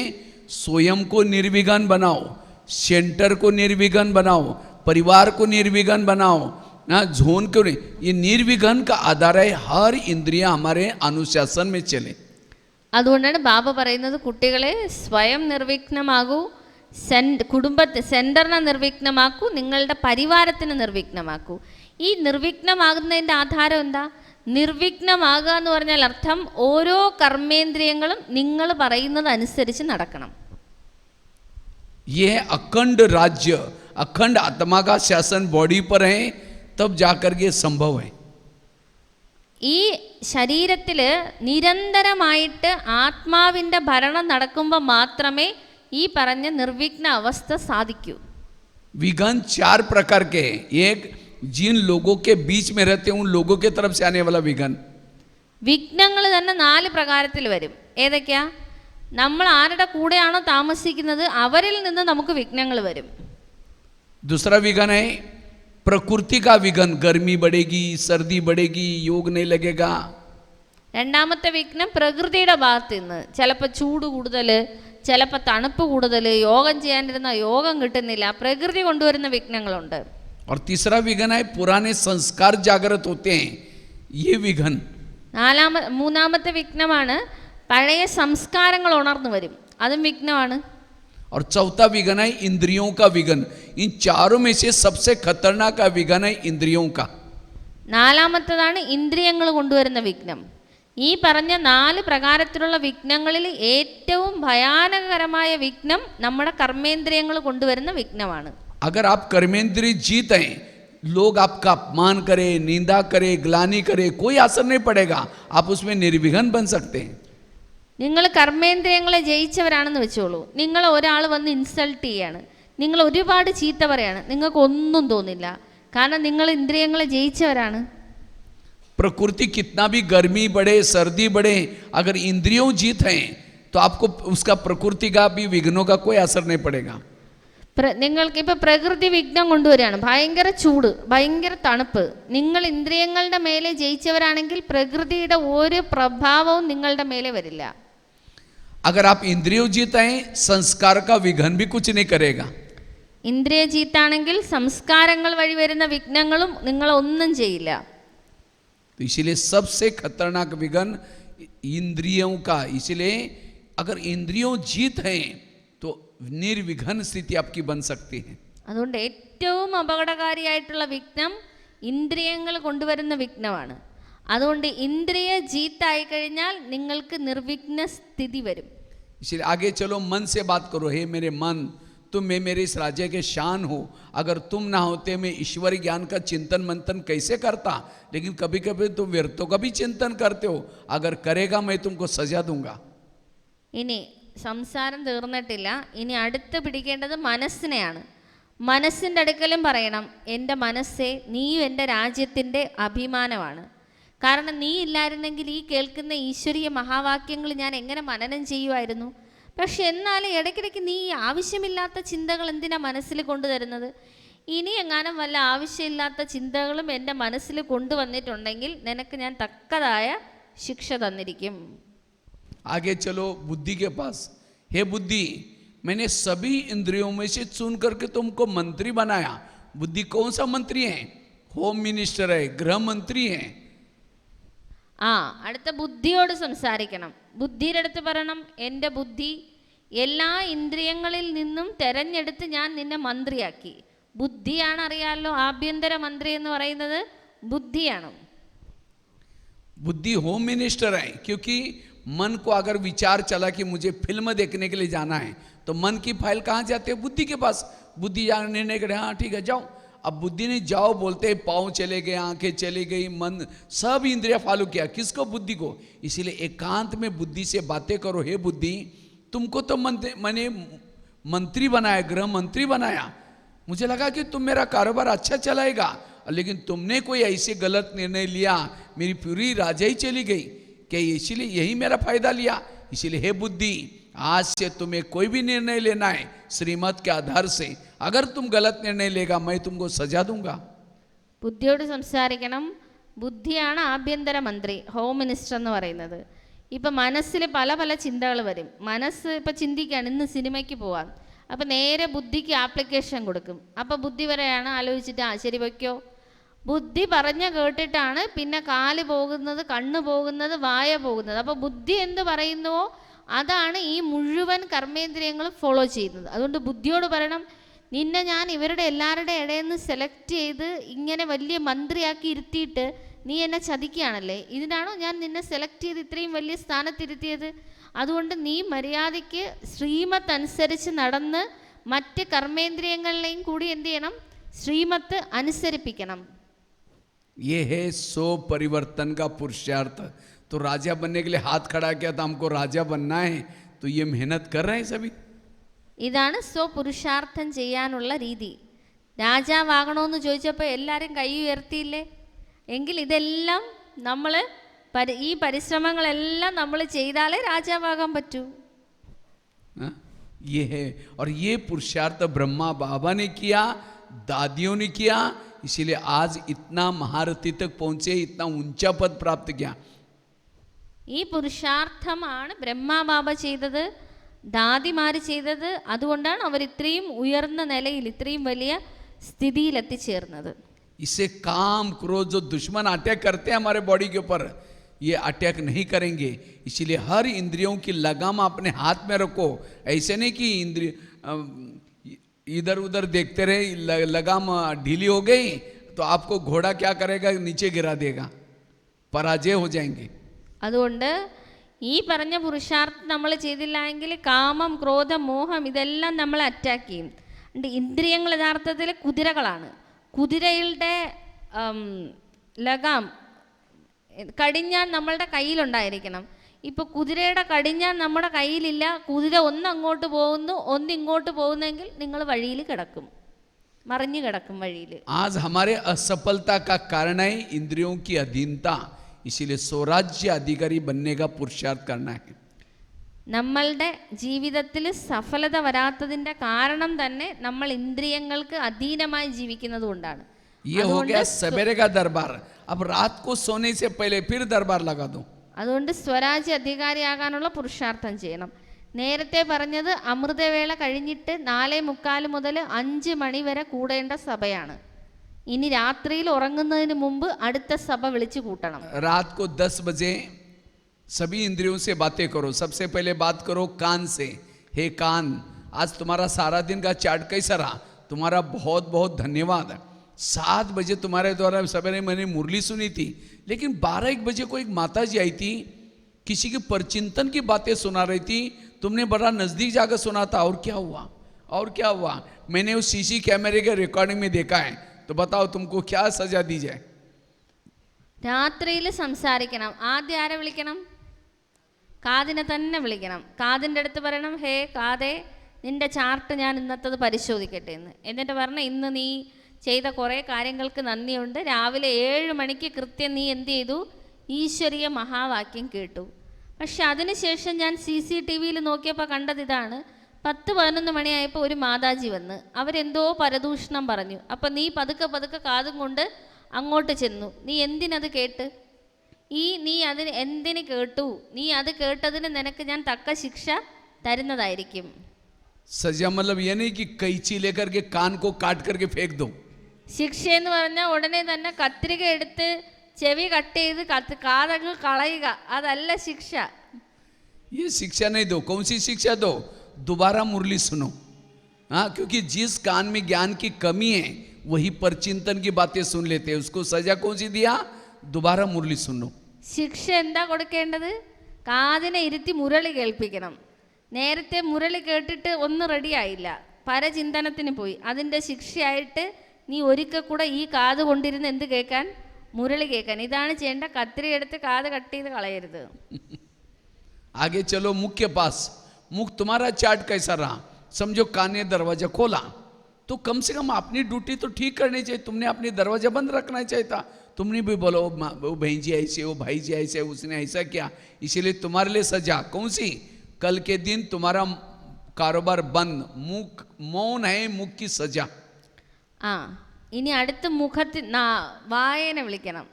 स्वयं को निर्विघ्न बनाओ, सेंटर को निर्विघ्न बनाओ, परिवार को निर्विघ्न बनाओ. ना झोन क्यों नहीं? ये निर्विघ्न का आधार है हर इंद्रिया हमारे अनुशासन में चले. അതുകൊണ്ടാണ് ബാബ പറയുന്നത് കുട്ടികളെ സ്വയം നിർവിഘ്നമാകൂ, കുടുംബത്തെ സെൻറ്ററിനെ നിർവിഘ്നമാക്കൂ, നിങ്ങളുടെ പരിവാരത്തിന് നിർവിഘ്നമാക്കൂ. ഈ നിർവിഘ്നമാകുന്നതിൻ്റെ ആധാരം എന്താ? നിർവിഘ്നമാകുക എന്ന് പറഞ്ഞാൽ അർത്ഥം ഓരോ കർമ്മേന്ദ്രിയങ്ങളും നിങ്ങൾ പറയുന്നത് അനുസരിച്ച് നടക്കണം. ये अखंड राज्य, अखंड आत्मा का शासन बॉडी पर है, तब जाकर के संभव है. ഈ ശരീരത്തിൽ നിരന്തരമായിട്ട് ആത്മാവിൻ്റെ ഭരണം നടക്കുമ്പോൾ മാത്രമേ ഈ പറഞ്ഞ നിർവിഘ്ന അവസ്ഥ സാധിക്കൂ. विघ्न 4 प्रकार के हैं. एक जिन लोगों के बीच में रहते हैं उन लोगों के तरफ से आने वाला विघ्न. വിഘ്നങ്ങൾ തന്നെ 4 പ്രകാരത്തിൽ വരും. ഏതൊക്കെയാ? നമ്മൾ ആരുടെ കൂടെയാണോ താമസിക്കുന്നത് അവരിൽ നിന്ന് നമുക്ക് വിഘ്നങ്ങൾ വരും. दूसरा विघ्न है प्रकृति का विघ्न. गर्मी बढ़ेगी, सर्दी बढ़ेगी, योग नहीं लगेगा. രണ്ടാമത്തെ വിഘ്നം പ്രകൃതിയുടെ ഭാഗത്ത് നിന്ന്. ചിലപ്പോൾ ചൂട് കൂടുതൽ, ചിലപ്പോൾ തണുപ്പ് കൂടുതൽ, യോഗം ചെയ്യാനിരുന്ന യോഗം കിട്ടുന്നില്ല, പ്രകൃതി കൊണ്ടുവരുന്ന വിഘ്നങ്ങളുണ്ട്. और तीसरा विघ्न है पुराने संस्कार जागृत होते हैं, ये विघ्न. മൂന്നാമത്തെ വിഘ്നമാണ് പഴയ സംസ്കാരങ്ങൾ ഉണർന്നു വരും, അതും വിഘ്നമാണ്. और चौथा विघ्न है इंद्रियों का विघ्न. इन चारों में से सबसे खतरनाक का विघ्न है इंद्रियों का. നാലാമത്തേതാണ് ഇന്ദ്രിയങ്ങൾ കൊണ്ടുവരുന്ന വിഘ്നം. ഈ പറഞ്ഞ 4 പ്രകാരത്തിലുള്ള വിഘ്നങ്ങളിൽ ഏറ്റവും ഭയാനകരമായ വിഘ്നം നമ്മുടെ കർമ്മേന്ദ്രിയങ്ങൾ കൊണ്ടുവരുന്ന വിഘ്നമാണ്. अगर आप कर्मेंद्रिय जीत हैं, लोग आपका अपमान करे, निंदा करे, ग्लानि करे, कोई असर नहीं पड़ेगा. आप उसमें निर्विघ्न बन सकते हैं. നിങ്ങൾ കർമ്മേന്ദ്രിയങ്ങളെ ജയിച്ചവരാണെന്ന് വെച്ചോളൂ. നിങ്ങൾ ഒരാൾ വന്ന് ഇൻസൾട്ട് ചെയ്യാണ്, നിങ്ങൾ ഒരുപാട് ചീത്ത പറയാണ്, നിങ്ങൾക്കൊന്നും തോന്നില്ല. കാരണം നിങ്ങൾ ഇന്ദ്രിയങ്ങളെ ജയിച്ചവരാണ്. प्रकृति कितना भी गर्मी बढ़े, सर्दी बढ़े, अगर इंद्रियों जीत हैं तो आपको उसका प्रकृति का भी विघ्नों का कोई असर नहीं पड़ेगा। നിങ്ങൾക്ക് ഇപ്പോൾ പ്രകൃതി വിഘ്നം കൊണ്ടുവരികയാണ്, ഭയങ്കര ചൂട്, ഭയങ്കര തണുപ്പ്. നിങ്ങൾ ഇന്ദ്രിയങ്ങളുടെ മേലെ ജയിച്ചവരാണെങ്കിൽ പ്രകൃതിയുടെ ഒരു പ്രഭാവവും നിങ്ങളുടെ മേലെ വരില്ല. अगर आप इंद्रियों जीते संस्कार का विघन भी कुछ नहीं करेगा. ഇന്ദ്രിയ ജീത്താണെങ്കിൽ സംസ്കാരങ്ങൾ വഴി വരുന്ന വിഘ്നങ്ങളും നിങ്ങളൊന്നും ചെയ്യില്ല. तो इसीलिए सबसे खतरनाक विघन इंद्रियों का, इसलिए अगर इंद्रियों जीत हैं तो निर्विघन स्थिति आपकी बन सकती है. അതുകൊണ്ട് ഏറ്റവും അപകടകാരിയായിട്ടുള്ള വിഘ്നം ഇന്ദ്രിയങ്ങൾ കൊണ്ടുവരുന്ന വിഘ്നമാണ്. അതുകൊണ്ട് ഇന്ദ്രിയ ജീത്തായി കഴിഞ്ഞാൽ നിങ്ങൾക്ക് നിർവിഘ്ന സ്ഥിതി വരും. इसलिए आगे चलो, मन से बात करो. हे मेरे मन, तुम मेरे इस राज्य के शान हो. अगर तुम ना होते मैं ईश्वरी ज्ञान का चिंतन मंथन कैसे करता. लेकिन कभी कभी तुम व्यर्थों का भी चिंतन करते हो. अगर करेगा मैं तुमको सजा दूंगा. ഇനി സംസാരം തീർന്നിട്ടില്ല. ഇനി അടുത്ത് പിടിക്കേണ്ടത് മനസ്സിനെയാണ്. മനസ്സിൻ്റെ അടുക്കലും പറയണം, എൻ്റെ മനസ്സേ, നീയും എൻ്റെ രാജ്യത്തിൻ്റെ അഭിമാനമാണ്. കാരണം നീ ഇല്ലായിരുന്നെങ്കിൽ ഈ കേൾക്കുന്ന ഈശ്വരീയ മഹാവാക്യങ്ങൾ ഞാൻ എങ്ങനെ മനനം ചെയ്യുമായിരുന്നു. പക്ഷെ എന്നാലും ഇടയ്ക്കിടയ്ക്ക് നീ ആവശ്യമില്ലാത്ത ചിന്തകൾ എന്തിനാ മനസ്സിൽ കൊണ്ടുതരുന്നത്? ഇനി എങ്ങാനും വല്ല ആവശ്യമില്ലാത്ത ചിന്തകളും എൻ്റെ മനസ്സിൽ കൊണ്ടുവന്നിട്ടുണ്ടെങ്കിൽ നിനക്ക് ഞാൻ തക്കതായ ശിക്ഷ തന്നിരിക്കും. आगे चलो बुद्धि के पास. हे बुद्धि, मैंने सभी इंद्रियों में से चुन करके तुमको मंत्री बनाया. बुद्धि कौन सा मंत्री है? होम मिनिस्टर है, गृह मंत्री है. അടുത്ത ബുദ്ധിയോട് സംസാരിക്കണം. ബുദ്ധിയുടെ അടുത്ത് പറയണം, എൻ്റെ ബുദ്ധി, എല്ലാ ഇന്ദ്രിയങ്ങളിൽ നിന്നും തെരഞ്ഞെടുത്ത് ഞാൻ നിന്നെ മന്ത്രിയാക്കി. ബുദ്ധിയാണ്, അറിയാമല്ലോ, ആഭ്യന്തര മന്ത്രി എന്ന് പറയുന്നത് ബുദ്ധിയാണ്. बुद्धि होम मिनिस्टर है, क्योंकि मन को अगर विचार चला कि मुझे फिल्म देखने के लिए जाना है तो मन की फाइल कहाँ जाते हैं? बुद्धि के पास. बुद्धि निर्णय करे, हाँ ठीक है जाओ. अब बुद्धि ने जाओ बोलते पाँव चले गए, आंखें चली गई, मन सब इंद्रिया फॉलो किया. किसको? बुद्धि को. इसीलिए एकांत में बुद्धि से बातें करो. हे बुद्धि, तुमको तो मैंने मंत्री बनाया, गृह मंत्री बनाया. मुझे लगा कि तुम मेरा कारोबार अच्छा चलाएगा, लेकिन तुमने कोई ऐसे गलत निर्णय लिया, मेरी पूरी राजा ही चली गई. क्या इसीलिए यही मेरा फायदा लिया? इसीलिए हे बुद्धि, आज से तुम्हें कोई भी निर्णय लेना है श्रीमत के आधार से. अगर तुम गलत निर्णय लेगा मैं तुमको सजा दूंगा. ബുദ്ധിയോട് സംസാരിക്കണം. ബുദ്ധിയാണ് ആഭ്യന്തര മന്ത്രി, ഹോം മിനിസ്റ്റർ എന്ന് പറയുന്നത്. ഇപ്പം മനസ്സിൽ പല പല ചിന്തകൾ വരും. മനസ്സ് ഇപ്പം ചിന്തിക്കുകയാണ് ഇന്ന് സിനിമയ്ക്ക് പോവാം. അപ്പം നേരെ ബുദ്ധിക്ക് ആപ്ലിക്കേഷൻ കൊടുക്കും. അപ്പം ബുദ്ധി വരെയാണ് ആലോചിച്ചിട്ട് ശരി വയ്ക്കോ. ബുദ്ധി പറഞ്ഞ കേട്ടിട്ടാണ് പിന്നെ കാല് പോകുന്നത്, കണ്ണ് പോകുന്നത്, വായ പോകുന്നത്. അപ്പോൾ ബുദ്ധി എന്ത് പറയുന്നുവോ അതാണ് ഈ മുഴുവൻ കർമ്മേന്ദ്രിയങ്ങളും ഫോളോ ചെയ്യുന്നത്. അതുകൊണ്ട് ബുദ്ധിയോട് പറയണം, നിന്നെ ഞാൻ ഇവരുടെ എല്ലാവരുടെ ഇടയിൽ നിന്ന് സെലക്ട് ചെയ്ത് ഇങ്ങനെ വലിയ മന്ത്രിയാക്കി ഇരുത്തിയിട്ട് നീ എന്നെ ചതിക്കുകയാണല്ലേ. ഇതിനാണോ ഞാൻ നിന്നെ സെലക്ട് ചെയ്ത് ഇത്രയും വലിയ സ്ഥാനത്തിരുത്തിയത്? അതുകൊണ്ട് നീ മര്യാദയ്ക്ക് ശ്രീമത്ത് അനുസരിച്ച് നടന്ന് മറ്റ് കർമ്മേന്ദ്രിയങ്ങളിലെയും കൂടി എന്ത് ചെയ്യണം? ശ്രീമത്ത് അനുസരിപ്പിക്കണം. ये है सो परिवर्तन का पुरुषार्थ. तो राजा बनने के लिए हाथ खड़ा किया था, हमको राजा बनना है, तो ये मेहनत कर रहे हैं सभी. ഇതാണ് സ്വപുരുഷാർത്ഥം ചെയ്യാനുള്ള രീതി. രാജാവാകണമെന്ന് ചോദിച്ചപ്പോൾ എല്ലാവരും കൈ ഉയർത്തിയില്ലേ? എങ്കിൽ ഇതെല്ലാം നമ്മൾ ഈ പരിശ്രമങ്ങളെല്ലാം നമ്മൾ ചെയ്താലേ രാജാവാകാൻ പറ്റൂ. ये है, और ये पुरुषार्थ ब्रह्मा बाबा ने किया, दादियों ने किया. इसीलिए आज इतना महारथी तक पहुंचे, इतना ऊंचा पद प्राप्त किया. ഈ പുരുഷാർത്ഥമാണ് ബ്രഹ്മാബാബ ചെയ്തത്, ദാദിമാർ ചെയ്തത്. അതുകൊണ്ടാണ് അവർ ഇത്രയും ഉയർന്ന നിലയിൽ, ഇത്രയും വലിയ സ്ഥിതിയിൽ എത്തിച്ചേർന്നത്. इससे काम क्रोध जो दुश्मन अटैक करते हैं हमारे बॉडी के ऊपर, ये अटैक नहीं करेंगे. इसीलिए हर इंद्रियों की लगाम अपने हाथ में रखो. ऐसे नहीं कि इंद्रिय इधर उधर देखते रहे, लगाम ढीली हो गई तो आपको घोड़ा क्या करेगा? नीचे गिरा देगा, पराजय हो जाएंगे. അതുകൊണ്ട് ഈ പറഞ്ഞ പുരുഷാർത്ഥം നമ്മൾ ചെയ്തില്ല എങ്കിൽ കാമം, ക്രോധം, മോഹം ഇതെല്ലാം നമ്മളെ അറ്റാക്ക് ചെയ്യും. ഇന്ദ്രിയങ്ങൾ യഥാർത്ഥത്തിൽ കുതിരകളാണ്. കുതിരയുടെ ലഗാം കടിഞ്ഞാൻ നമ്മളുടെ കയ്യിലുണ്ടായിരിക്കണം. ഇപ്പോൾ കുതിരയുടെ കടിഞ്ഞാൻ നമ്മുടെ കയ്യിലില്ല, കുതിര ഒന്ന് അങ്ങോട്ട് പോകുന്നു, ഒന്ന് ഇങ്ങോട്ട് പോകുന്നെങ്കിൽ നിങ്ങൾ വഴിയിൽ കിടക്കും, മറിഞ്ഞു കിടക്കും വഴിയിൽ. आज हमारे असफलता का कारण है इंद्रियों की अधीनता. इसीलिए स्वराज्य अधिकारी बनने का पुरुषार्थ करना है. നമ്മളുടെ ജീവിതത്തിൽ സഫലത വരാത്തതിൻ്റെ കാരണം തന്നെ നമ്മൾ ഇന്ദ്രിയങ്ങൾക്ക് അധീനമായി ജീവിക്കുന്നത് കൊണ്ടാണ്. ये हो गया सवेरे का दरबार. अब रात को सोने से पहले फिर दरबार लगा दो. അതുകൊണ്ട് സ്വരാജ്യ അധികാരിയാകാനുള്ള പുരുഷാർത്ഥം ചെയ്യണം. നേരത്തെ പറഞ്ഞത് അമൃതവേള കഴിഞ്ഞിട്ട് 4:45 മുതൽ 5 മണി വരെ കൂടേണ്ട സഭയാണ്. ഇനി രാത്രിയിൽ ഉറങ്ങുന്നതിന് മുമ്പ് അടുത്ത സഭ വിളിച്ചു കൂട്ടണം. रात को 10 बजे सभी इंद्रियों से बातें करो. सबसे पहले बात करो कान से. हे कान, आज तुम्हारा सारा दिन का चार्ट कैसा रहा? तुम्हारा बहुत बहुत धन्यवाद. 7 बजे तुम्हारे द्वारा सवेरे मैंने मुरली सुनी थी, लेकिन 12-1 बजे को एक माता जी आई थी, किसी के परचिंतन की बातें सुना रही थी. तुमने बड़ा नज़दीक जाकर सुना था. और क्या हुआ? और क्या हुआ? मैंने उस सीसी कैमरे के रिकॉर्डिंग में देखा है. तो बताओ तुमको क्या सजा दी जाए? രാത്രിയിൽ സംസാരിക്കണം. ആദ്യം ആരെ വിളിക്കണം? കാതിനെ തന്നെ വിളിക്കണം. കാതിൻ്റെ അടുത്ത് പറയണം, ഹേ കാതേ, നിൻ്റെ ചാർട്ട് ഞാൻ ഇന്നത്തത് പരിശോധിക്കട്ടെ എന്ന്. എന്നിട്ട് പറഞ്ഞാൽ ഇന്ന് നീ ചെയ്ത കുറേ കാര്യങ്ങൾക്ക് നന്ദിയുണ്ട്. രാവിലെ 7 മണിക്ക് കൃത്യം നീ എന്ത് ചെയ്തു? ഈശ്വരീയ മഹാവാക്യം കേട്ടു. പക്ഷെ അതിനുശേഷം ഞാൻ CCTVയിൽ നോക്കിയപ്പോൾ കണ്ടത് ഇതാണ്. 10-11 മണിയായപ്പോൾ ഒരു മാതാജി വന്ന് അവരെന്തോ പരദൂഷണം പറഞ്ഞു. അപ്പം നീ പതുക്കെ പതുക്കെ കാതും കൊണ്ട് അങ്ങോട്ട് ചെന്നു. നീ എന്തിനത് കേട്ട്? നീ അതിന് എന്തിന് കേട്ടു? നീ അത് കേട്ടതിന് നിനക്ക് ഞാൻ തക്ക ശിക്ഷ തരുന്നതായിരിക്കും. सजा मतलब ये नहीं कि कैंची लेकर के कान को काट करके फेंक दो. ശിക്ഷ എന്ന് പറഞ്ഞാൽ ഉടനെ തന്നെ കത്രിക എടുത്ത് ചെവി കട്ട് ചെയ്ത് കാതങ്ങ് കളയുക, അതല്ല ശിക്ഷ. ये शिक्षा नहीं दो. कौन सी शिक्षा दो? दोबारा मुरली सुनो. हाँ, क्योंकि जिस कान में ज्ञान की कमी है वही परचिंतन की बातें सुन लेते हैं. उसको सजा कौन सी दिया? दोबारा मुरली सुनो. ശിക്ഷ എന്താ കൊടുക്കേണ്ടത്? കാതിനെ ഇരുത്തി മുരളി കേൾപ്പിക്കണം. നേരത്തെ മുരളി കേട്ടിട്ട് ഒന്നും റെഡിയായില്ല, പരചിന്തനത്തിന് പോയി. അതിൻ്റെ ശിക്ഷയായിട്ട് നീ ഒരിക്കൽ കൂടെ ഈ കാത് കൊണ്ടിരുന്ന് എന്ത് കേൾക്കാൻ? മുരളി കേൾക്കാൻ. ഇതാണ് ചെയ്യേണ്ട. കത്രി എടുത്ത് കാത് കട്ട് ചെയ്ത് കളയരുത്. आगे चलो मुख्य पास. मुख तुम्हारा चार्ट कैसा रहा? समझो कान ने दरवाजा खोला तो कम से कम अपनी ड्यूटी तो ठीक करनी चाहिए. तुमने अपनी दरवाजा बंद रखना चाहिए था. तुमने भी बोलो वो बहन जी ऐसे, वो भाई जी ऐसे, उसने ऐसा किया, इसीलिए तुम्हारे लिए सजा. कौन सी? कल के दिन तुम्हारा कारोबार बंद. मुख मौन है, मुख की सजा. ഇനി അടുത്ത് വായനെ വിളിക്കണം.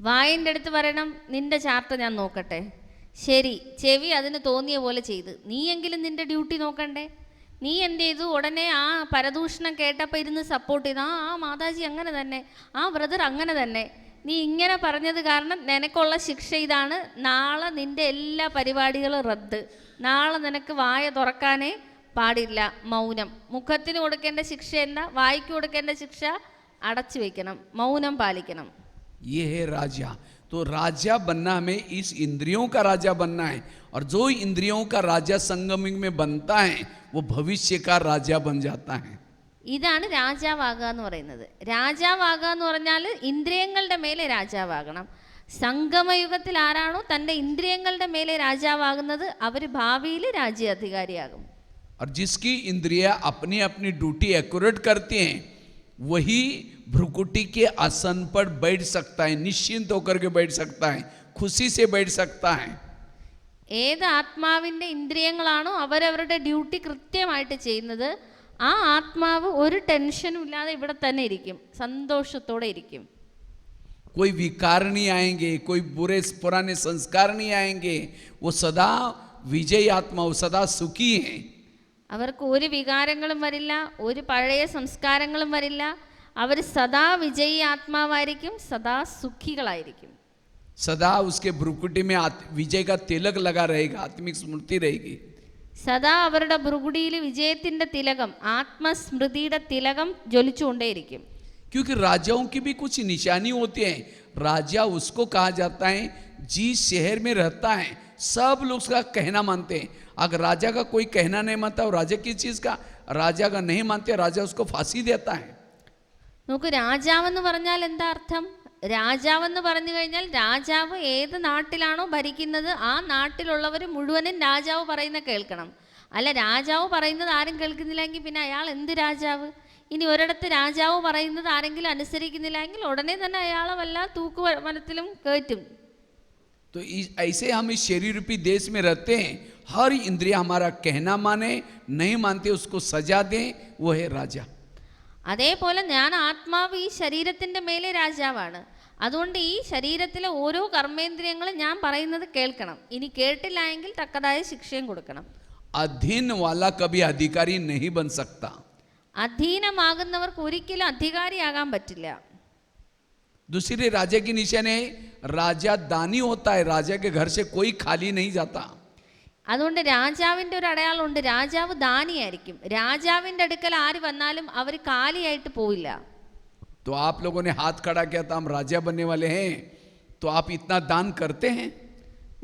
വായൻ്റെ അടുത്ത് പറയണം, നിന്റെ ചാർട്ട് ഞാൻ നോക്കട്ടെ. ശരി, ചെവി അതിന് തോന്നിയ പോലെ ചെയ്ത്. നീയെങ്കിലും നിന്റെ ഡ്യൂട്ടി നോക്കണ്ടേ? നീ എന്ത് ചെയ്തു? ഉടനെ ആ പരദൂഷണം കേട്ടപ്പോൾ ഇരുന്ന് സപ്പോർട്ട് ചെയ്ത്, ആ മാതാജി അങ്ങനെ തന്നെ, ആ ബ്രദർ അങ്ങനെ തന്നെ. നീ ഇങ്ങനെ പറഞ്ഞത് കാരണം നിനക്കുള്ള ശിക്ഷ ഇതാണ്. നാളെ നിൻ്റെ എല്ലാ പരിപാടികളും റദ്ദ്. നാളെ നിനക്ക് വായ തുറക്കാനേ പാടില്ല. മൗനം. മുഖത്തിന് കൊടുക്കേണ്ട ശിക്ഷ എന്താ? വായ്ക്ക് കൊടുക്കേണ്ട ശിക്ഷ അടച്ചു വയ്ക്കണം, മൗനം പാലിക്കണം. ये है राजा. तो राजा बनना हमें इस इंद्रियों का राजा बनना है. और जो इंद्रियों का राजा संगमिक में बनता है वो भविष्य का राजा बन जाता है. ഇതാണ് രാജാവാകുക എന്ന് പറയുന്നത്. രാജാവാകുക എന്ന് പറഞ്ഞാൽ ഇന്ദ്രിയങ്ങളുടെ മേലെ രാജാവാകണം. സംഗമയുഗത്തിൽ ആരാണോ തൻ്റെ ഇന്ദ്രിയങ്ങളുടെ മേലെ രാജാവാകുന്നത് അവർ ഭാവിയിൽ രാജ്യാധികാരിയാകും. और जिसकी इंद्रियां अपनी अपनी ड्यूटी एक्यूरेट करती हैं वही भ्रुकुटी के आसन पर बैठ सकता है, निश्चिंत होकर के बैठ सकता है, खुशी से बैठ सकता है. ഏത് ആത്മാവിൻ്റെ ഇന്ദ്രിയങ്ങളാണോ അവരവരുടെ ഡ്യൂട്ടി കൃത്യമായിട്ട് ചെയ്യുന്നത്, ആ ആത്മാവ് ഒരു ടെൻഷനും ഇല്ലാതെ ഇവിടെ തന്നെ ഇരിക്കും, സന്തോഷത്തോടെ ഇരിക്കും. कोई विकार नहीं आएंगे, कोई बुरे पुराने संस्कार नहीं आएंगे. वो सदा विजयी आत्मा, वो सदा सुखी है. അവർക്ക് ഒരു വികാരങ്ങളും വരില്ല, ഒരു പഴയ സംസ്കാരങ്ങളും വരില്ല. അവർ സദാ വിജയി ആത്മാവായിരിക്കും, സദാ സുഖികളായിരിക്കും. सदा उसके भ्रुकुटी में विजय का तिलक लगा रहेगा, आत्मिक स्मृति रहेगी. സദാ അവരുടെ ഭ്രുകുടിയിൽ വിജയത്തിൻ്റെ തിലകം, ആത്മസ്മൃതിയുടെ തിലകം ജ്വലിച്ചുകൊണ്ടേയിരിക്കും. क्योंकि राजाओं की भी कुछ निशानी होती है. राजा उसको कहा जाता है जिस शहर में रहता है सब लोग उसका कहना मानते हैं. अगर राजा का कोई कहना नहीं मानता और राजा किस चीज़ का राजा का नहीं मानते, राजा उसको फांसी देता है. നമുക്ക് രാജാവെന്ന് പറഞ്ഞാൽ എന്താ അർത്ഥം? രാജാവെന്ന് പറഞ്ഞു കഴിഞ്ഞാൽ രാജാവ് ഏത് നാട്ടിലാണോ ഭരിക്കുന്നത് ആ നാട്ടിലുള്ളവർ മുഴുവനും രാജാവ് പറയുന്ന കേൾക്കണം. അല്ല, രാജാവ് പറയുന്നത് ആരും കേൾക്കുന്നില്ലെങ്കിൽ പിന്നെ അയാൾ എന്ത് രാജാവ്? ഇനി ഒരിടത്ത് രാജാവ് പറയുന്നത് ആരെങ്കിലും അനുസരിക്കുന്നില്ലെങ്കിൽ ഉടനെ തന്നെ അയാളെ വല്ല തൂക്കുമരത്തിലും കയറ്റും. तो ऐसे हम इस शरीर रूपी देश में रहते हैं, हर इंद्रिय हमारा कहना माने, नहीं मानते उसको सजा दें, वो है राजा। അതേപോലെ ഞാൻ ആത്മാവ് ഈ ശരീരത്തിൻ്റെ മേലെ രാജാവാണ്. അതുകൊണ്ട് ഈ ശരീരത്തിലെ ഓരോ കർമ്മേന്ദ്രിയങ്ങളും ഞാൻ പറയുന്നത് കേൾക്കണം. ഇനി കേട്ടില്ല എങ്കിൽ തക്കതായ ശിക്ഷയും കൊടുക്കണം. अधीन वाला कभी अधिकारी नहीं बन सकता. അധീനമാകുന്നവർക്ക് ഒരിക്കലും അധികാരിയാകാൻ പറ്റില്ല. दूसरी राजा की निशानी है, राजा दानी होता है, राजा के घर से कोई खाली नहीं जाता. അതുകൊണ്ട് രാജാവിൻ്റെ ഒരു അടയാളമുണ്ട്, രാജാവ് ദാനിയായിരിക്കും. രാജാവിൻ്റെ അടുക്കൽ ആര് വന്നാലും അവർ കാലിയായിട്ട് പോവില്ല. तो आप लोगों ने हाथ खड़ा किया था, हम राजा बनने वाले हैं, तो आप इतना दान करते हैं?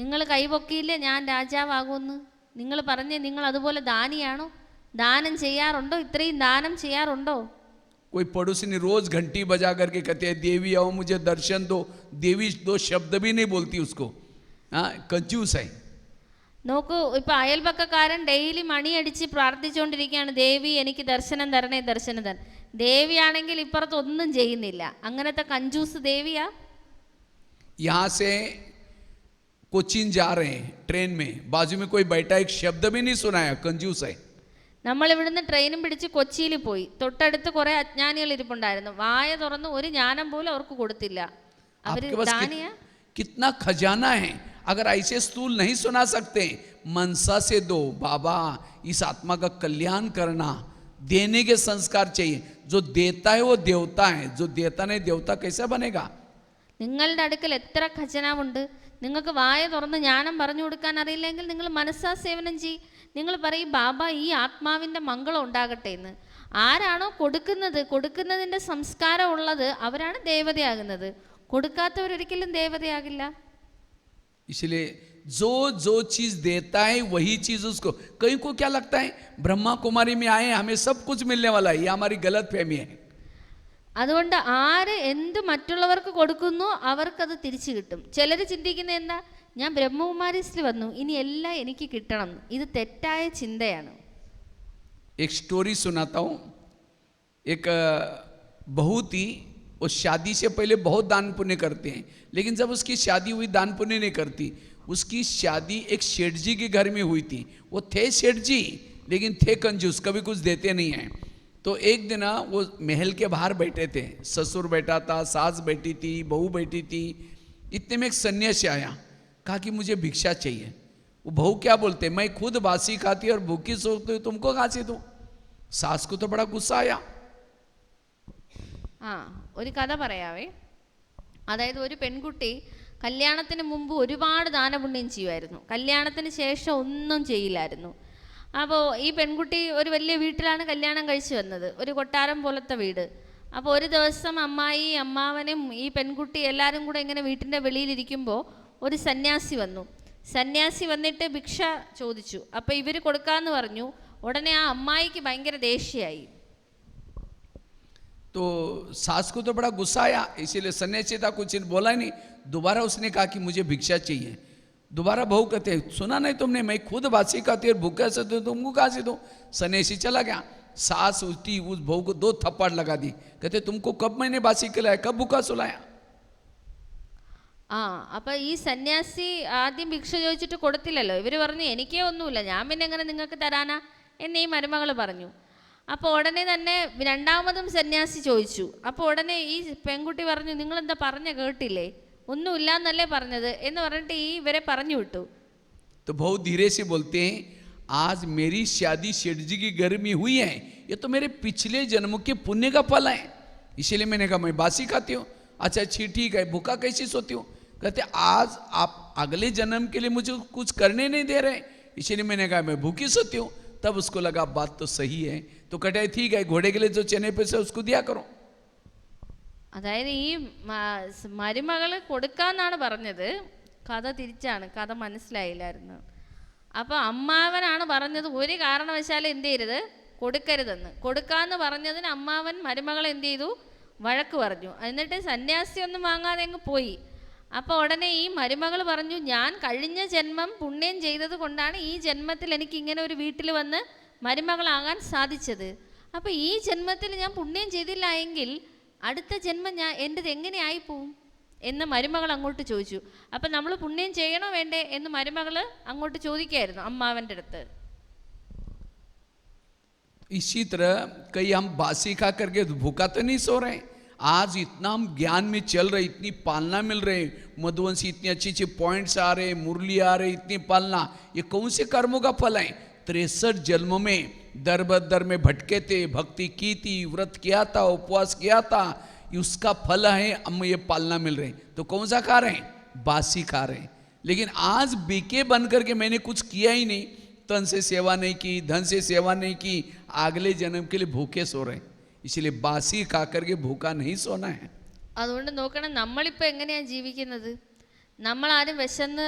നിങ്ങൾ കൈപൊക്കിയില്ലേ ഞാൻ രാജാവാകുമെന്ന്? നിങ്ങൾ പറഞ്ഞേ നിങ്ങൾ അതുപോലെ ദാനിയാണോ? ദാനം ചെയ്യാറുണ്ടോ? ഇത്രയും ദാനം ചെയ്യാറുണ്ടോ? कोई पड़ोसी ने रोज घंटी बजा करके कहते हैं देवी आओ मुझे दर्शन दो, देवी दो शब्द भी नहीं बोलती उसको. हाँ, कंजूस है. നോക്കൂ, ഇപ്പം അയൽപക്കക്കാരൻ ഡെയിലി മണിയടിച്ച് പ്രാർത്ഥിച്ചുകൊണ്ടിരിക്കുകയാണ്, ദേവി എനിക്ക് ദർശനം തരണേ, ദർശനം തരണം. ദേവിയാണെങ്കിൽ ഇപ്പുറത്ത് ഒന്നും ചെയ്യുന്നില്ല. അങ്ങനത്തെ കഞ്ചൂസ് ദേവിയാ? यहाँ से कोचिन जा रहे हैं ट्रेन में, बाजू में कोई बैठा, एक शब्द भी नहीं सुनाया, कंजूस है. നമ്മൾ ഇവിടുന്ന് ട്രെയിനും പിടിച്ച് കൊച്ചിയിൽ പോയി. തൊട്ടടുത്ത് കുറെ അജ്ഞാനികൾ ഇരിപ്പുണ്ടായിരുന്നു. വായ തുറന്ന് ഒരു ജ്ഞാനം പോലും അവർക്ക് കൊടുത്തില്ല. അവര് ദാനിയാ? कितना खजाना है. अगर ऐसे स्थूल नहीं सुना सकते, मनसा से दो. बाबा इस आत्मा का कल्याण करना, देने के संस्कार चाहिए. जो देता है वो देवता है, जो देता नहीं देवता कैसे बनेगा? നിങ്ങളുടെ അടുക്കൽ എത്ര ഖജനാവുണ്ട്. നിങ്ങൾക്ക് വായ തുറന്ന് ജ്ഞാനം പറഞ്ഞു കൊടുക്കാൻ അറിയില്ലെങ്കിൽ നിങ്ങൾ മനസ്സാ സേവനം ചെയ്യും. നിങ്ങൾ പറയും ബാബ ഈ ആത്മാവിൻ്റെ മംഗളം ഉണ്ടാകട്ടെ എന്ന്. ആരാണോ കൊടുക്കുന്നത്, കൊടുക്കുന്നതിൻ്റെ സംസ്കാരം ഉള്ളത്, അവരാണ് ദേവതയാകുന്നത്. കൊടുക്കാത്തവരൊരിക്കലും ദേവതയാകില്ല. इसलिए जो जो चीज देता है वही चीज उसको. कहीं को क्या लगता है ब्रह्मा कुमारी में आए हमें सब कुछ मिलने वाला है, ये हमारी गलत फहमी है. അതുകൊണ്ട് ആര് എന്ത് മറ്റുള്ളവർക്ക് കൊടുക്കുന്നു അവർക്കത് തിരിച്ചു കിട്ടും. ചിലർ ചിന്തിക്കുന്നത് എന്താ, ഞാൻ ബ്രഹ്മകുമാരീസിൽ വന്നു ഇനി എല്ലാം എനിക്ക് കിട്ടണം. ഇത് തെറ്റായ ചിന്തയാണ്. एक स्टोरी सुनाता हूँ. एक बहू थी, वो शादी से पहले बहुत दान पुण्य करते हैं, लेकिन जब उसकी शादी हुई दान पुण्य नहीं करती. उसकी शादी एक सेठ जी के घर में हुई थी. वो थे सेठ जी लेकिन थे कंजूस, कभी कुछ देते नहीं हैं. तो एक दिन वो महल के बाहर बैठे थे, ससुर बैठा था, सास बैठी थी, बहू बैठी थी. इतने में एक सन्यासी आया, कहा कि मुझे भिक्षा चाहिए. वो बहू क्या बोलते, मैं खुद बासी खाती और भूखी सोती हूँ, तुमको कहाँ से दूँ? सास को तो बड़ा गुस्सा आया. ഒരു കഥ പറയാവേ. അതായത് ഒരു പെൺകുട്ടി കല്യാണത്തിന് മുമ്പ് ഒരുപാട് ദാനപുണ്യം ചെയ്യുമായിരുന്നു, കല്യാണത്തിന് ശേഷം ഒന്നും ചെയ്യില്ലായിരുന്നു. അപ്പോൾ ഈ പെൺകുട്ടി ഒരു വലിയ വീട്ടിലാണ് കല്യാണം കഴിച്ചു വന്നത്, ഒരു കൊട്ടാരം പോലത്തെ വീട്. അപ്പോൾ ഒരു ദിവസം അമ്മായി അമ്മാവനും ഈ പെൺകുട്ടി എല്ലാവരും കൂടെ ഇങ്ങനെ വീട്ടിൻ്റെ വെളിയിലിരിക്കുമ്പോൾ ഒരു സന്യാസി വന്നു. സന്യാസി വന്നിട്ട് ഭിക്ഷ ചോദിച്ചു. അപ്പോൾ ഇവർ കൊടുക്കാമെന്ന് പറഞ്ഞു. ഉടനെ ആ അമ്മായിക്ക് ഭയങ്കര ദേഷ്യമായി. तो सास को तो बड़ा गुस्सा आया, इसीलिए सन्यासी था, कुछ बोला ही नहीं. दोबारा उसने कहा कि मुझे भिक्षा चाहिए. दोबारा बहू कहते सुना नहीं तुमने, मैं खुद बासी खाती और भूखा से दूँ, तुमको कहाँ से दूँ? सन्यासी चला गया. सास उठी, उस बहू को 2 थप्पड़ लगा दी. कहते तुमको कब मैंने बासी खिलाया, कब भूखा सुलाया? അപ്പോൾ ഈ സന്യാസി ആദ്യം ഭിക്ഷ ചോദിച്ചിട്ട് കൊടുത്തില്ലല്ലോ. ഇവർ പറഞ്ഞു എനിക്കേ ഒന്നുമില്ല, ഞാൻ പിന്നെ എങ്ങനെ നിങ്ങൾക്ക് തരാനാ എന്ന് ഈ മരുമകൾ പറഞ്ഞു. അപ്പോൾ ഉടനെ തന്നെ രണ്ടാമതും സന്യാസി ചോദിച്ചു. അപ്പോൾ ഉടനെ ഈ പെൺകുട്ടി പറഞ്ഞു നിങ്ങളെന്താ പറഞ്ഞ കേട്ടില്ലേ, ഒന്നുമില്ല എന്നല്ലേ പറഞ്ഞത് എന്ന് പറഞ്ഞിട്ട് ഈ ഇവരെ പറഞ്ഞു വിട്ടു. तो बहुत धीरे से बोलते हैं आज मेरी शादी सेठ जी की घर में हुई है, ये तो मेरे पिछले जन्मों के पुण्य का फल है, इसीलिए मैंने कहा मैं बासी खाती हूँ. अच्छा ठीक है, भूखा कैसे सोती हूँ? कहते आज आप अगले जन्म के लिए मुझे कुछ करने नहीं दे रहे, इसीलिए मैंने कहा मैं भूखी सोती हूँ. तब उसको लगा बात तो सही है. तो कहते ठीक है, घोड़े के लिए जो चने पैसे उसको दिया करो. അതായത് ഈ മരുമകൾ കൊടുക്കാന്നാണ് പറഞ്ഞത്, കഥ തിരിച്ചാണ്, കഥ മനസ്സിലായില്ലായിരുന്നു. അപ്പോൾ അമ്മാവനാണ് പറഞ്ഞത് ഒരു കാരണവശാലും എന്ത് ചെയ്യരുത്, കൊടുക്കരുതെന്ന്. കൊടുക്കാമെന്ന് പറഞ്ഞതിന് അമ്മാവൻ മരുമകളെ എന്ത് ചെയ്തു, വഴക്ക് പറഞ്ഞു. എന്നിട്ട് സന്യാസി ഒന്നും വാങ്ങാതെ അങ്ങ് പോയി. അപ്പോൾ ഉടനെ ഈ മരുമകൾ പറഞ്ഞു ഞാൻ കഴിഞ്ഞ ജന്മം പുണ്യം ചെയ്തത് കൊണ്ടാണ് ഈ ജന്മത്തിൽ എനിക്ക് ഇങ്ങനെ ഒരു വീട്ടിൽ വന്ന് മരുമകളാകാൻ സാധിച്ചത്. അപ്പോൾ ഈ ജന്മത്തിൽ ഞാൻ പുണ്യം ചെയ്തില്ല എങ്കിൽ അടുത്ത ജന്മം എൻ്റെത് എങ്ങനെയായി പോവും എന്ന് മരുമകൾ അങ്ങോട്ട് ചോദിച്ചു. അപ്പം നമ്മൾ പുണ്യം ചെയ്യണോ വേണ്ടേ എന്ന് മരുമകൾ അങ്ങോട്ട് ചോദിക്കായിരുന്നു അമ്മാവൻ്റെ അടുത്ത്. इसी तरह कहीं हम बासी खा करके भूखा तो नहीं सो रहे. आज इतना हम ज्ञान में चल रहे, इतनी पालना मिल रही, मधुवंशी इतनी अच्छी अच्छी पॉइंट्स आ रहे, मुरली आ रहे, इतनी पालना, ये कौन से कर्मों का फल है? 63 जन्मों में दर बदर में भटके थे, भक्ति की थी, व्रत किया था, उपवास किया था, उसका फल है हम ये पालना मिल रहे. तो कौन सा खा रहे हैं? बासी खा रहे हैं. लेकिन आज बीके बन करके मैंने कुछ किया ही नहीं, तन से सेवा नहीं की, धन से सेवा नहीं की, अगले जन्म के लिए भूखे सो रहे. इसलिए बासी खा करके भूखा नहीं सोना है. അതുകൊണ്ട് നോക്കണം, നമ്മളിപ്പോൾ എങ്ങനെയാണ് ജീവിക്കുന്നത്? നമ്മളാരും വിശന്ന്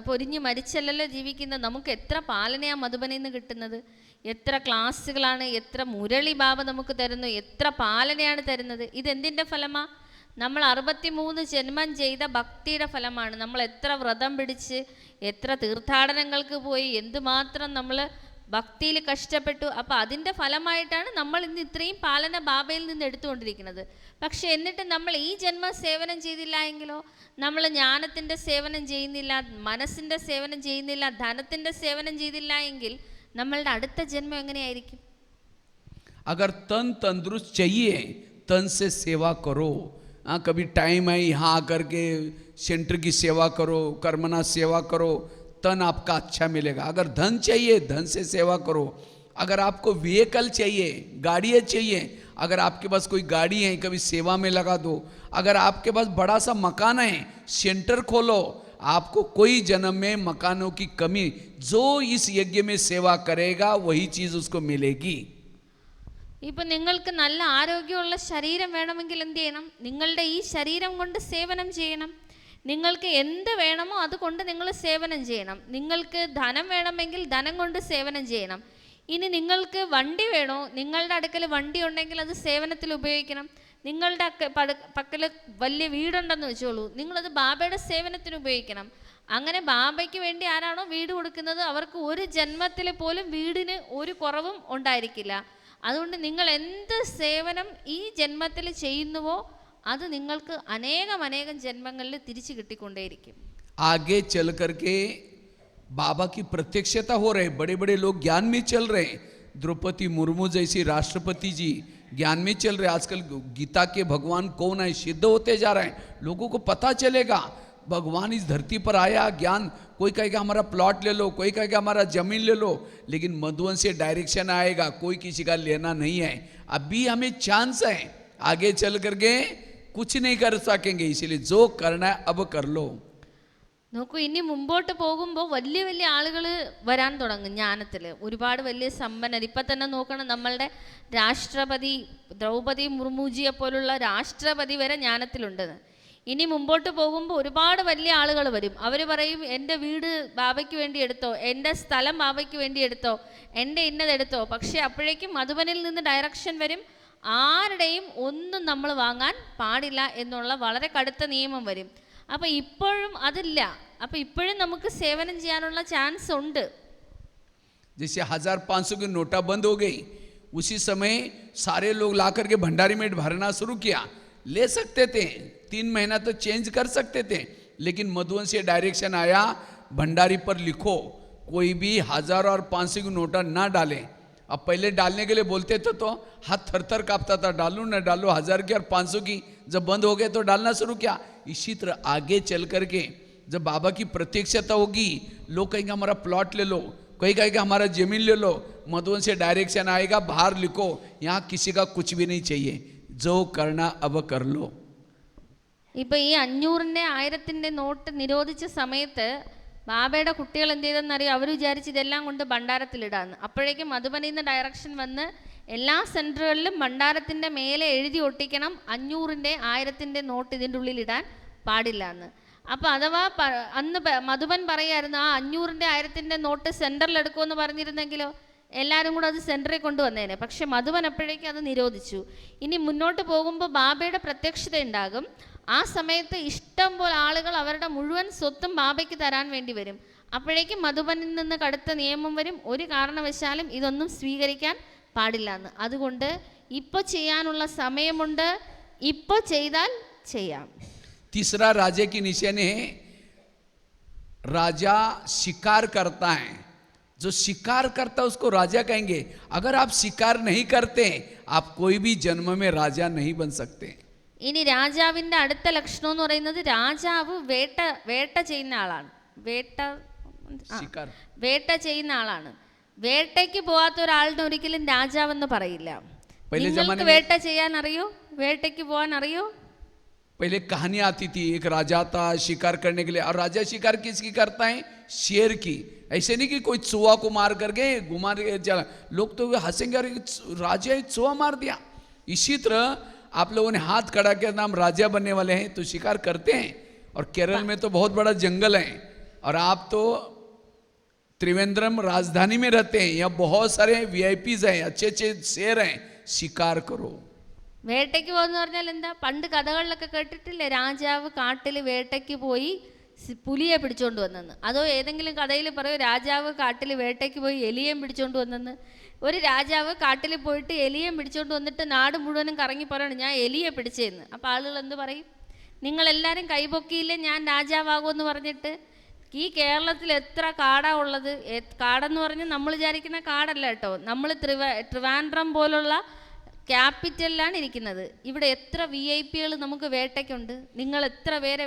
പൊരിഞ്ഞ് മരിച്ചല്ലല്ലോ ജീവിക്കുന്നത്. നമുക്ക് എത്ര പാലനയാണ് മധുബനിൽ നിന്ന് കിട്ടുന്നത്? എത്ര ക്ലാസ്സുകളാണ്, എത്ര മുരളി ബാബ നമുക്ക് തരുന്നു, എത്ര പാലനയാണ് തരുന്നത്. ഇതെന്തിൻ്റെ ഫലമാണ്? നമ്മൾ 63 ജന്മം ചെയ്ത ഭക്തിയുടെ ഫലമാണ്. നമ്മൾ എത്ര വ്രതം പിടിച്ച്, എത്ര തീർത്ഥാടനങ്ങൾക്ക് പോയി, എന്തുമാത്രം നമ്മൾ ഭക്തിയിൽ കഷ്ടപ്പെട്ടു. അപ്പോൾ അതിൻ്റെ ഫലമായിട്ടാണ് നമ്മൾ ഇന്ന് ഇത്രയും പാലന ബാബയിൽ നിന്ന് എടുത്തുകൊണ്ടിരിക്കുന്നത്. പക്ഷെ എന്നിട്ട് നമ്മൾ ഈ ജന്മം സേവനം ചെയ്തില്ല എങ്കിലോ, നമ്മൾ ജ്ഞാനത്തിൻ്റെ സേവനം ചെയ്യുന്നില്ല, മനസ്സിൻ്റെ സേവനം ചെയ്യുന്നില്ല, ധനത്തിൻ്റെ സേവനം ചെയ്തില്ല എങ്കിൽ നമ്മളുടെ അടുത്ത ജന്മം എങ്ങനെയായിരിക്കും? अगर तन तंदुरुस्त चाहिए, तन से सेवा करो. हाँ, कभी टाइम है यहाँ आकर के सेंटर की सेवा करो, कर्मना सेवा करो, तन आपका अच्छा मिलेगा. अगर धन चाहिए, धन से सेवा करो. अगर आपको व्हीकल चाहिए, गाड़ियाँ चाहिए, अगर आपके पास कोई गाड़ी है कभी सेवा में लगा दो. अगर आपके पास बड़ा सा मकान है, सेंटर खोलो. आपको कोई जन्म में मकानों की कमी, जो इस यज्ञ में सेवा करेगा वही चीज़ उसको मिलेगी. ഇപ്പം നിങ്ങൾക്ക് നല്ല ആരോഗ്യമുള്ള ശരീരം വേണമെങ്കിൽ എന്ത് ചെയ്യണം? നിങ്ങളുടെ ഈ ശരീരം കൊണ്ട് സേവനം ചെയ്യണം. നിങ്ങൾക്ക് എന്ത് വേണമോ അതുകൊണ്ട് നിങ്ങൾ സേവനം ചെയ്യണം. നിങ്ങൾക്ക് ധനം വേണമെങ്കിൽ ധനം കൊണ്ട് സേവനം ചെയ്യണം. ഇനി നിങ്ങൾക്ക് വണ്ടി വേണോ? നിങ്ങളുടെ അടുക്കൽ വണ്ടി ഉണ്ടെങ്കിൽ അത് സേവനത്തിൽ ഉപയോഗിക്കണം. നിങ്ങളുടെ പക്കൽ വലിയ വീടുണ്ടെന്ന് വെച്ചോളൂ, നിങ്ങളത് ബാബയുടെ സേവനത്തിന് ഉപയോഗിക്കണം. അങ്ങനെ ബാബയ്ക്ക് വേണ്ടി ആരാണോ വീട് കൊടുക്കുന്നത് അവർക്ക് ഒരു ജന്മത്തിൽ പോലും വീടിന് ഒരു കുറവും ഉണ്ടായിരിക്കില്ല. അതുകൊണ്ട് നിങ്ങൾ എന്ത് സേവനം ഈ ജന്മത്തിൽ ചെയ്യുന്നുവോ അത് നിങ്ങൾക്ക് അനേകം ജന്മങ്ങളിൽ തിരിച്ചു കിട്ടിക്കൊണ്ടേയിരിക്കും. आगे चल करके बाबा की प्रत्यक्षता हो रहे, बड़े बड़े लोग ज्ञान में चल रहे. द्रौपदी मुर्मू जैसी राष्ट्रपति जी ज्ञान में चल रहे. आजकल गीता के भगवान कौन है सिद्ध होते जा रहे हैं. लोगों को पता चलेगा भगवान इस धरती पर आया. ज्ञान, कोई कहेगा हमारा प्लॉट ले लो, कोई कहेगा हमारा जमीन ले लो, लेकिन मधुबन से डायरेक्शन आएगा, कोई किसी का लेना नहीं है. अभी हमें चांस है, आगे चल करके कुछ नहीं कर सकेंगे. इसलिए जो करना है अब कर लो. നോക്കൂ, ഇനി മുമ്പോട്ട് പോകുമ്പോൾ വലിയ വലിയ ആളുകൾ വരാൻ തുടങ്ങും ജ്ഞാനത്തിൽ. ഒരുപാട് വലിയ സമ്പന്നർ. ഇപ്പം തന്നെ നോക്കണം, നമ്മളുടെ രാഷ്ട്രപതി ദ്രൗപദി മുർമുജിയെ പോലുള്ള രാഷ്ട്രപതി വരെ ജ്ഞാനത്തിലുണ്ടെന്ന്. ഇനി മുമ്പോട്ട് പോകുമ്പോൾ ഒരുപാട് വലിയ ആളുകൾ വരും. അവർ പറയും എൻ്റെ വീട് ബാബയ്ക്ക് വേണ്ടി എടുത്തോ, എൻ്റെ സ്ഥലം ബാബയ്ക്ക് വേണ്ടി എടുത്തോ, എൻ്റെ ഇന്നതെടുത്തോ. പക്ഷേ അപ്പോഴേക്കും മധുബനിൽ നിന്ന് ഡയറക്ഷൻ വരും, ആരുടെയും ഒന്നും നമ്മൾ വാങ്ങാൻ പാടില്ല എന്നുള്ള വളരെ കടുത്ത നിയമം വരും. അപ്പോൾ ഇപ്പോഴും അതില്ല. അപ്പോൾ ഇപ്പോഴും നമുക്ക് സേവനം ചെയ്യാനുള്ള ചാൻസ് ഉണ്ട്. जैसे 1500 की नोटा बंद हो गई, उसी समय सारे लोग ला करके भंडारी में भरना शुरू किया. ले सकते थे, 3 महीना तो चेंज कर सकते थे, लेकिन मधुबन से डायरेक्शन आया भंडारी पर लिखो कोई भी 1000 और 500 की नोटा ना डाले. अब पहले डालने के लिए बोलते थे तो हाथ थर थर कांपता था, डालूं ना डालूं, 1000 की और 500 की. जब बंद हो गए तो डालना शुरू किया. इसी तरह आगे चल करके जब बाबा की प्रत्यक्षता होगी, लोग कहेंगे हमारा प्लॉट ले लो, कोई कहेगा हमारा जमीन ले लो. मधुबन से डायरेक्शन आएगा, बाहर लिखो, यहाँ किसी का कुछ भी नहीं चाहिए, जो करना अब कर लो. ഇപ്പം ഈ 500-ന്റെ 1000-ന്റെ നോട്ട് നിരോധിച്ച സമയത്ത് ബാബയുടെ കുട്ടികൾ എന്ത് ചെയ്തെന്നറിയാം? അവർ വിചാരിച്ച് ഇതെല്ലാം കൊണ്ട് ഭണ്ഡാരത്തിലിടാന്ന്. അപ്പോഴേക്കും മധുബനിൽ നിന്ന് ഡയറക്ഷൻ വന്ന് എല്ലാ സെൻറ്ററുകളിലും ഭണ്ഡാരത്തിൻ്റെ മേലെ എഴുതി ഒട്ടിക്കണം 500-ന്റെ 1000-ന്റെ നോട്ട് ഇതിൻ്റെ ഉള്ളിൽ ഇടാൻ പാടില്ല എന്ന്. അപ്പോൾ അഥവാ അന്ന് മധുബൻ പറയായിരുന്നു ആ 500-ന്റെ 1000-ന്റെ നോട്ട് സെൻറ്ററിൽ എടുക്കുമെന്ന് പറഞ്ഞിരുന്നെങ്കിലോ എല്ലാവരും കൂടെ അത് സെൻറ്ററിൽ കൊണ്ടുവന്നേനെ. പക്ഷെ മധുബൻ അപ്പോഴേക്കും അത് നിരോധിച്ചു. ഇനി മുന്നോട്ട് പോകുമ്പോൾ ബാബയുടെ പ്രത്യക്ഷത ഉണ്ടാകും. ആ സമയത്ത് ഇഷ്ടം പോലെ ആളുകൾ അവരുടെ മുഴുവൻ സ്വത്തും ബാബയ്ക്ക് തരാൻ വേണ്ടി വരും. അപ്പോഴേക്കും മധുബനിൽ നിന്ന് കടുത്ത നിയമം വരും, ഒരു കാരണവശാലും ഇതൊന്നും സ്വീകരിക്കാൻ പാടില്ല എന്ന്. അതുകൊണ്ട് ഇപ്പോൾ ചെയ്യാനുള്ള സമയമുണ്ട്, ഇപ്പോൾ ചെയ്താൽ ചെയ്യാം. तीसरा राजे की निशानी है, राजा शिकार करता है। जो शिकार करता है उसको राजा कहेंगे। अगर आप शिकार नहीं करते, आप कोई भी जन्म में राजा नहीं बन सकते। ഇനി രാജാവിൻ്റെ അടുത്ത ലക്ഷണം എന്ന് പറയുന്നത് രാജാവ് വേട്ട ചെയ്യുന്ന ആളാണ്. शिकार വേട്ട ചെയ്യുന്ന ആളാണ്. വേട്ടയ്ക്ക് പോവാത്ത ഒരാളിനെ ഒരിക്കലും രാജാവെന്ന് പറയില്ല. നിങ്ങൾക്ക് വേട്ട ചെയ്യാൻ അറിയോ? വേട്ടയ്ക്ക് പോകാൻ അറിയോ? पहले कहानी आती थी, एक राजा था शिकार करने के लिए, और राजा शिकार किसकी करता है? शेर की। ऐसे नहीं कि कोई चूहा को मार करके घुमा के चला, लोग तो हंसेंगे और राजा चूहा मार दिया। इसी तरह आप लोगों ने हाथ खड़ा के नाम राजा बनने वाले हैं तो शिकार करते हैं। और केरल में तो बहुत बड़ा जंगल है, और आप तो त्रिवेंद्रम राजधानी में रहते हैं, यहाँ बहुत सारे VIPs हैं, अच्छे अच्छे शेर हैं, शिकार करो। വേട്ടയ്ക്ക് പോകുന്ന പറഞ്ഞാൽ എന്താ? പണ്ട് കഥകളിലൊക്കെ കേട്ടിട്ടില്ലേ, രാജാവ് കാട്ടിൽ വേട്ടയ്ക്ക് പോയി പുലിയെ പിടിച്ചോണ്ട് വന്നെന്ന്. അതോ ഏതെങ്കിലും കഥയിൽ പറയൂ രാജാവ് കാട്ടിൽ വേട്ടയ്ക്ക് പോയി എലിയേം പിടിച്ചോണ്ട് വന്നെന്ന്? ഒരു രാജാവ് കാട്ടിൽ പോയിട്ട് എലിയേം പിടിച്ചോണ്ട് വന്നിട്ട് നാട് മുഴുവനും കറങ്ങി പറയണം ഞാൻ എലിയെ പിടിച്ചേന്ന്. അപ്പോൾ ആളുകൾ എന്ത് പറയും? നിങ്ങളെല്ലാവരും കൈപൊക്കിയില്ലേ ഞാൻ രാജാവാകുമെന്ന് പറഞ്ഞിട്ട്. ഈ കേരളത്തിൽ എത്ര കാടാ ഉള്ളത്? കാടെന്ന് പറഞ്ഞാൽ നമ്മൾ വിചാരിക്കുന്ന കാടല്ല കേട്ടോ. നമ്മൾ ട്രിവാൻഡ്രം പോലുള്ള ക്യാപിറ്റലിലാണ് ഇരിക്കുന്നത്. ഇവിടെ എത്ര VIP-കൾ നമുക്ക് വേട്ടയ്ക്കുണ്ട്. നിങ്ങൾ എത്ര പേരെ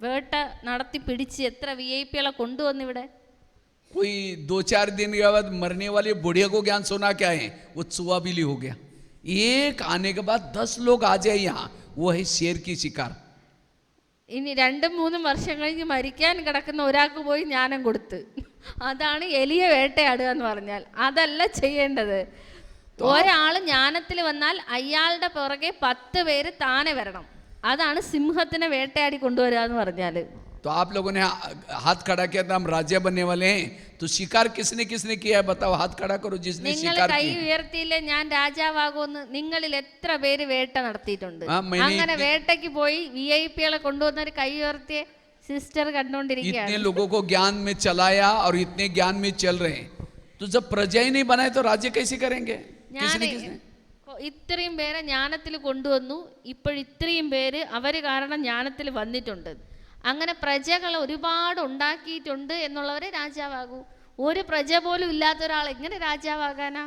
വേട്ട നടത്തി പിടിച്ച് എത്ര VIP-കളെ കൊണ്ടുവന്നിവിടെ? कोई 2-4 दिन के बाद मरने वाले बुढ़िया को ज्ञान सुना क्या है? वो चूहा बिल्ली हो गया। एक आने के बाद 10 लोग आ जाए यहाँ, वो है शेर की शिकार। ഇനി 2-3 വർഷം കഴിഞ്ഞ് മരിക്കാൻ കിടക്കുന്ന ഒരാൾക്ക് പോയി ജ്ഞാനം കൊടുത്ത്, അതാണ് എലിയെ വേട്ടയാടുക എന്ന് പറഞ്ഞാൽ. അതല്ല ചെയ്യേണ്ടത്. ഒരാൾ ജ്ഞാനത്തിൽ വന്നാൽ അയാളുടെ പുറകെ 10 പേര് താനെ വരണം. അതാണ് സിംഹത്തിനെ വേട്ടയാടി കൊണ്ടുവരിക എന്ന് പറഞ്ഞാൽ. तो आप लोगों ने हाथ खड़ा किया था हम राजा बनने वाले हैं, तो शिकार किसने किसने किया है बताओ? हाथ खड़ा करो जिसने നിങ്ങൾ शिकार കൈ किया। ഉയർത്തിയില്ലേ ഞാൻ രാജാവാകുമെന്ന്? നിങ്ങളിൽ എത്ര പേര് വേട്ട നടത്തിയിട്ടുണ്ട്? मैंने അങ്ങനെ വേട്ടയ്ക്ക് പോയി VIP-കളെ കൊണ്ടുവന്നൊരു കൈ ഉയർത്തിയ സിസ്റ്റർ കണ്ടുകൊണ്ടിരിക്കുകയാണ്. इतने लोगों को ज्ञान में चलाया और इतने ज्ञान में चल रहे हैं, तो जब प्रजा ही नहीं बनाए तो राज्य कैसे करेंगे? ഞാൻ ഇത്രയും പേരെ ജ്ഞാനത്തിൽ കൊണ്ടുവന്നു, ഇപ്പോഴിത്രയും പേര് അവർ കാരണം ജ്ഞാനത്തിൽ വന്നിട്ടുണ്ട്. അങ്ങനെ പ്രജകൾ ഒരുപാട് ഉണ്ടാക്കിയിട്ടുണ്ട് എന്നുള്ളവരെ രാജാവാകൂ. ഒരു പ്രജ പോലും ഇല്ലാത്ത ഒരാൾ എങ്ങനെ രാജാവാകാനാ?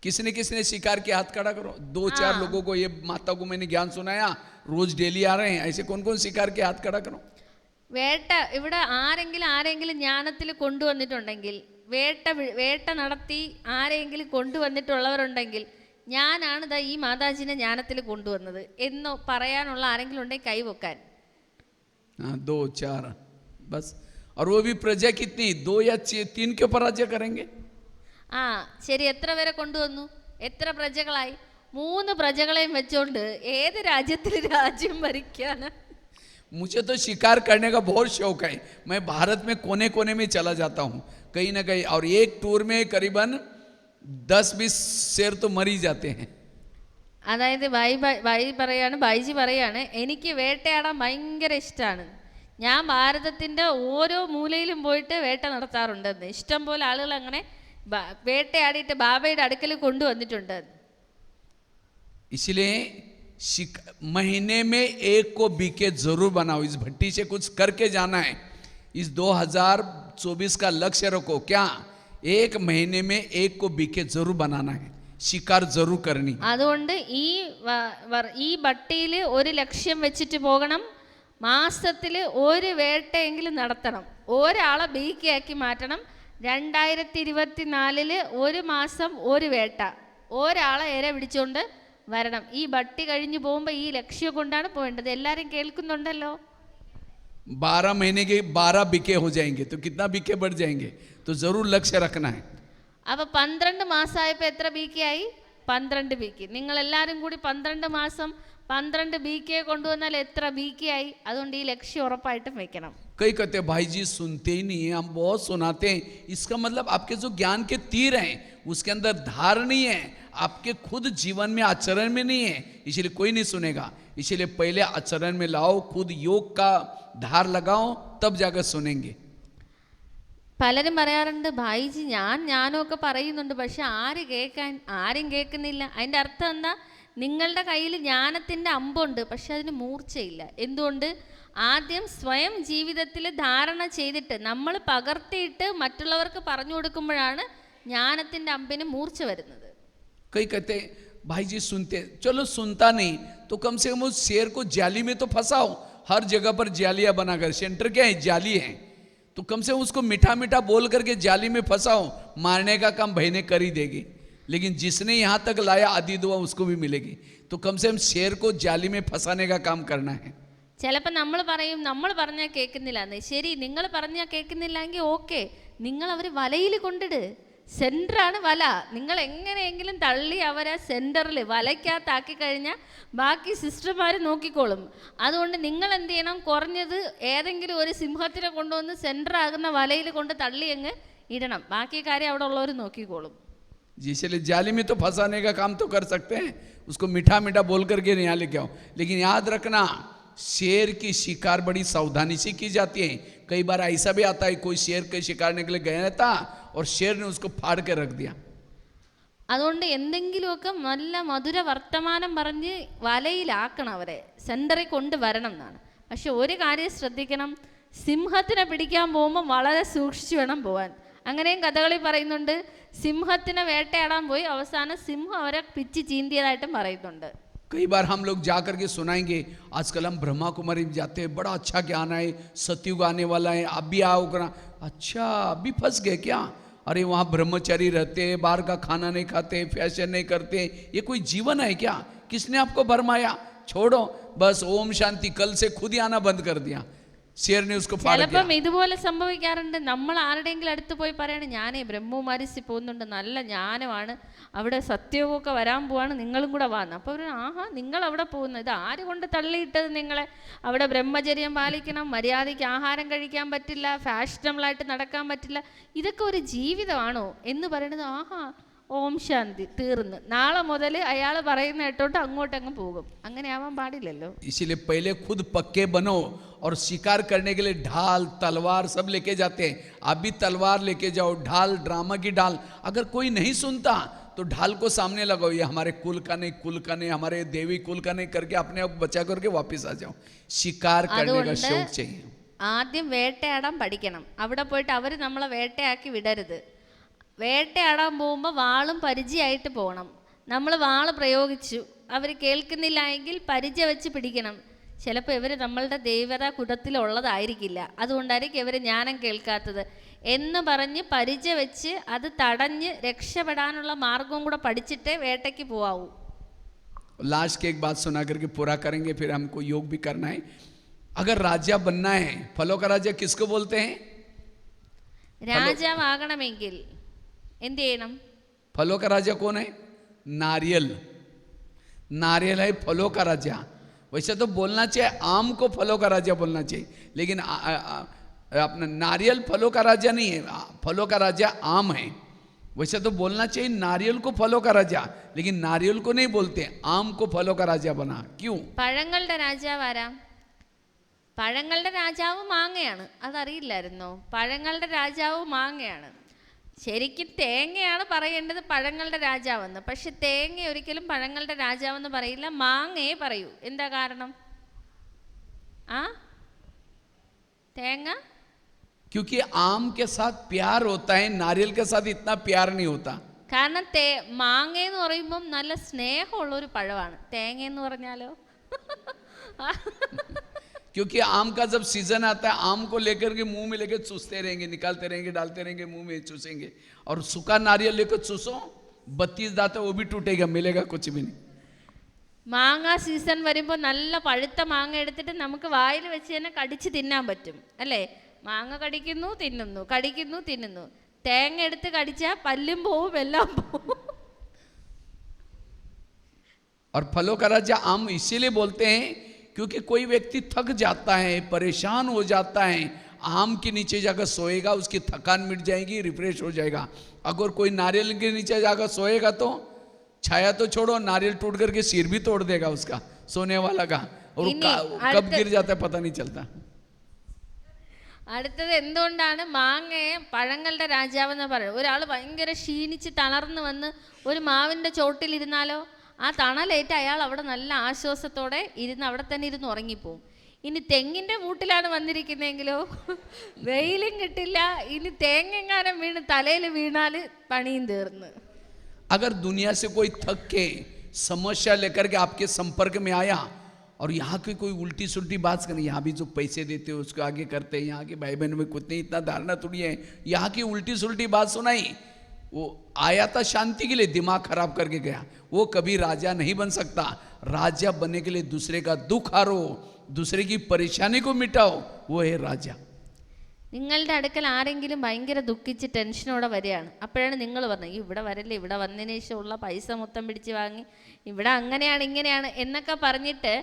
किसने किसने शिकार के हाथ खड़ा करो। 2-4 लोगों को, ये माता को मैंने ज्ञान सुनाया, रोज डेली आ रहे हैं, ऐसे कौन कौन शिकार के हाथ खड़ा करो। വേട്ട ഇവിടെ ആരെങ്കിലും ജ്ഞാനത്തിൽ കൊണ്ടുവന്നിട്ടുണ്ടെങ്കിൽ, വേട്ട നടത്തി ആരെങ്കിലും കൊണ്ടുവന്നിട്ടുള്ളവരുണ്ടെങ്കിൽ, ഞാനാണ് ദാ ഈ മാതാജിനെ ജ്ഞാനത്തിൽ കൊണ്ടുവന്നത് എന്ന് പറയാനുള്ള ആരെങ്കിലും ഉണ്ടെങ്കിൽ കൈവക്കാൻ. 2-4 बस। और वो भी प्रजा कितनी? 2 या 3 के ऊपर राज्य करेंगे। ആ ശരി, എത്ര പേരെ കൊണ്ടുവന്നു? എത്ര പ്രജകളായി? 3 പ്രജകളെയും വെച്ചോണ്ട് ഏത് രാജ്യത്തിൽ രാജ്യം ഭരിക്കാനാ? मुझे तो शिकार करने का बहुत शौक है। मैं भारत में कोने कोने में चला जाता हूँ कहीं ना कहीं, और एक टूर में करीबन 10-20 शेर तो मर ही जाते हैं। അതായത് ബൈജി പറയാണ് എനിക്ക് വേട്ടയാടാൻ ഭയങ്കര ഇഷ്ടമാണ്. ഞാൻ ഭാരതത്തിൻ്റെ ഓരോ മൂലയിലും പോയിട്ട് വേട്ട നടത്താറുണ്ടെന്ന്. ഇഷ്ടം പോലെ ആളുകൾ അങ്ങനെ വേട്ടയാടിയിട്ട് ബാബയുടെ അടുക്കൽ കൊണ്ടുവന്നിട്ടുണ്ട്. इसलिए महीने में एक को बीके जरूर बनाओ। इस भट्टी से कुछ करके जाना है। इस 2024 का लक्ष्य रखो। क्या? एक महीने में एक को बीके जरूर बनाना है, शिकार जरूर करनी। അതുകൊണ്ട് ഈ ഭട്ടിയിൽ ഒരു ലക്ഷ്യം വെച്ചിട്ട് പോകണം. മാസത്തിൽ ഒരു വേട്ടയെങ്കിലും നടത്തണം. ഒരാളെ ബീക്കയാക്കി മാറ്റണം. 2024 ഒരു മാസം ഒരു വേട്ട, ഒരാളെ ഇര പിടിച്ചുകൊണ്ട് വരണം. ഈ ഭട്ടി കഴിഞ്ഞു പോകുമ്പോൾ ഈ ലക്ഷ്യം കൊണ്ടാണ് പോകേണ്ടത്. എല്ലാവരും കേൾക്കുന്നുണ്ടല്ലോ? 12 महीने के 12 बीके हो जाएंगे तो कितना बीके बढ़ जाएंगे, तो जरूर लक्ष्य रखना है। അപ്പോൾ 12 മാസമായപ്പോൾ എത്ര ബീക്കയായി? 12 ബീക്ക്. നിങ്ങളെല്ലാവരും കൂടി 12 മാസം 12 ബീക്കെ കൊണ്ടുവന്നാൽ എത്ര ബീക്കയായി? അതുകൊണ്ട് ഈ ലക്ഷ്യം ഉറപ്പായിട്ടും വെക്കണം. कई कहते हैं भाई जी सुनते ही नहीं है, हम बहुत सुनाते हैं। इसका मतलब आपके जो ज्ञान के तीर हैं उसके अंदर धार नहीं है, आपके खुद जीवन में आचरण में नहीं है, इसलिए कोई नहीं सुनेगा। इसलिए पहले आचरण में लाओ, खुद योग का धार लगाओ, तब जाकर सुनेंगे। പലരും പറയാറുണ്ട് ഭായിജി ഞാനൊക്കെ പറയുന്നുണ്ട്, പക്ഷെ ആരും കേൾക്കുന്നില്ല. അതിൻ്റെ അർത്ഥം എന്താ? നിങ്ങളുടെ കയ്യിൽ ജ്ഞാനത്തിൻ്റെ അമ്പുണ്ട്, പക്ഷെ അതിന് മൂർച്ചയില്ല. എന്തുകൊണ്ട്? ആദ്യം സ്വയം ജീവിതത്തിൽ ധാരണ ചെയ്തിട്ട് നമ്മൾ പകർത്തിയിട്ട് മറ്റുള്ളവർക്ക് പറഞ്ഞു കൊടുക്കുമ്പോഴാണ് ജ്ഞാനത്തിൻ്റെ അമ്പിന് മൂർച്ച വരുന്നത്. कई कहते भाई जी सुनते, चलो सुनता नहीं तो कम से कम उस शेर को जाली में तो फंसाओ. हर जगह पर जालियां बनाकर, सेंटर क्या है? जाली है. तो कम से कम उसको मीठा मीठा बोल करके जाली में फंसाओ. मारने का काम भाई ने कर ही देगी, लेकिन जिसने यहाँ तक लाया आधी दुआ उसको भी मिलेगी. तो कम से कम शेर को जाली में फंसाने का काम करना है. ചിലപ്പോൾ നമ്മൾ പറയും നമ്മൾ പറഞ്ഞാൽ കേൾക്കുന്നില്ല. ശരി, നിങ്ങൾ പറഞ്ഞാൽ കേൾക്കുന്നില്ലെങ്കിൽ ഓക്കെ, നിങ്ങൾ അവർ വലയിൽ കൊണ്ടിട്. സെൻറ്ററാണ് വല. നിങ്ങൾ എങ്ങനെയെങ്കിലും തള്ളി അവരെ സെൻറ്ററിൽ വലയ്ക്കകത്താക്കി കഴിഞ്ഞാൽ ബാക്കി സിസ്റ്റർമാർ നോക്കിക്കോളും. അതുകൊണ്ട് നിങ്ങൾ എന്ത് ചെയ്യണം? കുറഞ്ഞത് ഏതെങ്കിലും ഒരു സിംഹത്തിനെ കൊണ്ടുവന്ന് സെൻറ്ററാകുന്ന വലയിൽ കൊണ്ട് തള്ളി അങ്ങ് ഇടണം. ബാക്കി കാര്യം അവിടെ ഉള്ളവർ നോക്കിക്കോളും. जी, इसलिए जाली में तो फंसाने का काम तो कर सकते हैं, उसको मीठा मीठा बोल करके यहाँ लेके आओ. लेकिन याद रखना, शेर की शिकार बड़ी सावधानी से की जाती है. कई बार ऐसा भी आता है, कोई शेर के शिकारने के लिए गया था और शेर ने उसको फाड़ के रख दिया. അതുകൊണ്ട് എന്തെങ്കിലുമൊക്കെ നല്ല മധുര വർത്തമാനം പറഞ്ഞ് വലയിലാക്കണം, അവരെ സെൻറ്ററിൽ കൊണ്ടുവരണം എന്നാണ്. പക്ഷെ ഒരു കാര്യം ശ്രദ്ധിക്കണം, സിംഹത്തിനെ പിടിക്കാൻ പോകുമ്പോൾ വളരെ സൂക്ഷിച്ചു വേണം പോകാൻ. അങ്ങനെയും കഥകളിൽ പറയുന്നുണ്ട്. സിംഹത്തിനെ വേട്ടയാടാൻ പോയി അവസാനം സിംഹം അവരെ പിച്ച് ചീന്തിയതായിട്ടും പറയുന്നുണ്ട്. कई बार हम लोग जा करके सुनाएंगे, आजकल हम ब्रह्मा कुमारी में जाते हैं, बड़ा अच्छा ज्ञान है, सतयुग आने वाला है, आप भी आओ करना. अच्छा, अभी फंस गए क्या? अरे वहाँ ब्रह्मचारी रहते हैं, बाहर का खाना नहीं खाते, फैशन नहीं करते, ये कोई जीवन है क्या? किसने आपको भरमाया? छोड़ो बस, ओम शांति. कल से खुद ही आना बंद कर दिया. शेर ने उसको फाड़ दिया. ചിലപ്പം ഇതുപോലെ സംഭവിക്കാറുണ്ട്. നമ്മൾ ആരുടെയെങ്കിലും അടുത്ത് പോയി പറയണം, ഞാനേ ബ്രഹ്മകുമാരിസിൽ പോകുന്നുണ്ട്, നല്ല ജ്ഞാനമാണ്, അവിടെ സത്യയോഗമൊക്കെ വരാൻ പോവാണ്, നിങ്ങളും കൂടെ വാന്ന്. അപ്പോൾ അവർ ആഹാ നിങ്ങൾ അവിടെ പോകുന്നു, ഇത് ആര് കൊണ്ട് തള്ളിയിട്ടത് നിങ്ങളെ? അവിടെ ബ്രഹ്മചര്യം പാലിക്കണം, മര്യാദയ്ക്ക് ആഹാരം കഴിക്കാൻ പറ്റില്ല, ഫാഷനബിളായിട്ട് നടക്കാൻ പറ്റില്ല, ഇതൊക്കെ ഒരു ജീവിതമാണോ എന്ന് പറയുന്നത്? ആഹാ ഓം ശാന്തി, തീർന്ന്. നാളെ മുതൽ അയാൾ പറയുന്ന കേട്ടോട്ട് അങ്ങോട്ടങ്ങ് പോകും. അങ്ങനെ ആവാൻ പാടില്ലല്ലോ. इसीलिए पहले खुद पक्के बनो और शिकार करने के लिए ढाल तलवार सब लेके जाते हैं. आप भी तलवार लेके जाओ, ढाल, ड्रामा की ढाल. अगर कोई नहीं सुनता तो ढाल को सामने लगाओ, ये हमारे कुल का नहीं, कुल का नहीं, हमारे देवी कुल का नहीं करके अपने आप बचा करके वापस आ जाओ. शिकार करने का शौक चाहिए. ആദ്യം വേട്ടയാടാൻ പഠിക്കണം. അവിടെ പോയിട്ട് അവർ നമ്മളെ വേട്ടയാക്കി വിടരുത്. വേട്ടയാടാൻ പോകുമ്പോൾ വാളും പരിചയമായിട്ട് പോകണം. നമ്മൾ വാള് പ്രയോഗിച്ചു, അവർ കേൾക്കുന്നില്ല എങ്കിൽ പരിചയ വെച്ച് പിടിക്കണം. ചിലപ്പോൾ ഇവർ നമ്മളുടെ ദേവതാ കുടത്തിലുള്ളതായിരിക്കില്ല, അതുകൊണ്ടായിരിക്കും ഇവർ ജ്ഞാനം കേൾക്കാത്തത് എന്ന് പറഞ്ഞ് പരിചയ വെച്ച് അത് തടഞ്ഞ് രക്ഷപ്പെടാനുള്ള മാർഗവും കൂടെ പഠിച്ചിട്ടേ വേട്ടയ്ക്ക് പോവാവൂ. लास्ट की एक बात सुना करके पूरा करेंगे, फिर हमको योग भी करना है. अगर राजा बनना है, फलों का राजा किसको बोलते हैं? രാജാവാകണമെങ്കിൽ എന്ത് ചെയ്യണം? फलों का राजा कौन है? नारियल. नारियल है फलों का राजा. वैसे तो बोलना चाहिए आम को फलों का राजा बोलना चाहिए, लेकिन अपना नारियल फलों का राजा नहीं है, फलों का राजा आम है. वैसे तो बोलना चाहिए नारियल को फलों का राजा, लेकिन नारियल को नहीं बोलते, आम को फलों का राजा बना. क्यों? പഴങ്ങളുടെ രാജാവ് ആരാ? പഴങ്ങളുടെ രാജാവ് മാങ്ങയാണ്. അതറിയില്ലായിരുന്നോ? പഴങ്ങളുടെ രാജാവ് മാങ്ങയാണ്. ശരിക്കും തേങ്ങയാണ് പറയേണ്ടത് പഴങ്ങളുടെ രാജാവെന്ന്. പക്ഷെ തേങ്ങ ഒരിക്കലും പഴങ്ങളുടെ രാജാവെന്ന് പറയില്ല, മാങ്ങയെ പറയൂ. എന്താ കാരണം? ആ തേങ്ങ क्योंकि आम के साथ प्यार होता है, नारियल के साथ इतना प्यार नहीं होता. കാരണം മാങ്ങ എന്ന് പറയുമ്പം നല്ല സ്നേഹമുള്ള ഒരു പഴമാണ്. തേങ്ങ എന്ന് പറഞ്ഞാലോ क्योंकि आम का जब सीजन आता है, आम को लेकर के मुंह में लेकर चूसते रहेंगे, निकालते रहेंगे, डालते रहेंगे, मुंह में चूसेंगे. और सूखा नारियल लेकर चूसो, 32 दांत है वो भी टूटेगा, मिलेगा कुछ भी नहीं. മാങ്ങ സീസൺ വരുമ്പോൾ നല്ല പഴുത്ത മാങ്ങ എടുത്തിട്ട് നമുക്ക് വായിൽ വെച്ച് തന്നെ കടിച്ച് തിന്നാൻ പറ്റും അല്ലേ? മാങ്ങ കടിക്കുന്നു തിന്നുന്നു, കടിക്കുന്നു തിന്നുന്നു. തേങ്ങ എടുത്ത് കടിച്ചാൽ പല്ലും പോവും, എല്ലാം പോവും. और फलों का राजा आम इसीलिए बोलते हैं क्योंकि कोई व्यक्ति थक जाता है, परेशान हो जाता है, आम के नीचे जाकर सोएगा, उसकी थकान मिट जाएगी, रिफ्रेश हो जाएगा. अगर कोई नारियल के नीचे जाकर सोएगा तो छाया तो छोड़ो, नारियल टूट करके सिर भी तोड़ देगा उसका, सोने वाला का. और कब गिर जाता है पता नहीं चलता. അടുത്തത് എന്തുകൊണ്ടാണ് മാങ്ങയെ പഴങ്ങളുടെ രാജാവെന്ന് പറയുന്നത്? ഒരാൾ ഭയങ്കര ക്ഷീണിച്ച് തളർന്നു വന്ന് ഒരു മാവിൻ്റെ ചോട്ടിലിരുന്നാലോ ആ തണലേറ്റ് അയാൾ അവിടെ നല്ല ആശ്വാസത്തോടെ ഇരുന്ന് അവിടെ തന്നെ ഇരുന്ന് ഉറങ്ങിപ്പോവും. ഇനി തെങ്ങിൻ്റെ മൂട്ടിലാണ് വന്നിരിക്കുന്നതെങ്കിലോ വെയിലും കിട്ടില്ല, ഇനി തേങ്ങെങ്ങാനും വീണ് തലയിൽ വീണാൽ പണിയും തീർന്ന്. अगर दुनिया से कोई थक के समस्या लेकर के आपके संपर्क में आया और यहाँ की कोई उल्टी सुल्टी बात करें, यहाँ भी जो पैसे देते हो उसको आगे करते हैं, यहाँ के भाई बहनों में कुछ नहीं, इतना धारणा थोड़ी है, यहाँ की उल्टी सुल्टी बात सुनाई, वो आया था शांति के लिए, दिमाग खराब करके गया, वो कभी राजा नहीं बन सकता. राजा बनने के लिए दूसरे का दुख हारो, दूसरे की परेशानी को मिटाओ, वो है राजा. നിങ്ങളുടെ അടുക്കൽ ആരെങ്കിലും ഭയങ്കര ദുഃഖിച്ച് ടെൻഷനോടെ വരികയാണ്, അപ്പോഴാണ് നിങ്ങൾ പറഞ്ഞത് ഇവിടെ വരല്ലേ, ഇവിടെ വന്നതിന് ശേഷമുള്ള പൈസ മൊത്തം പിടിച്ച് വാങ്ങി ഇവിടെ അങ്ങനെയാണ് ഇങ്ങനെയാണ് എന്നൊക്കെ പറഞ്ഞിട്ട്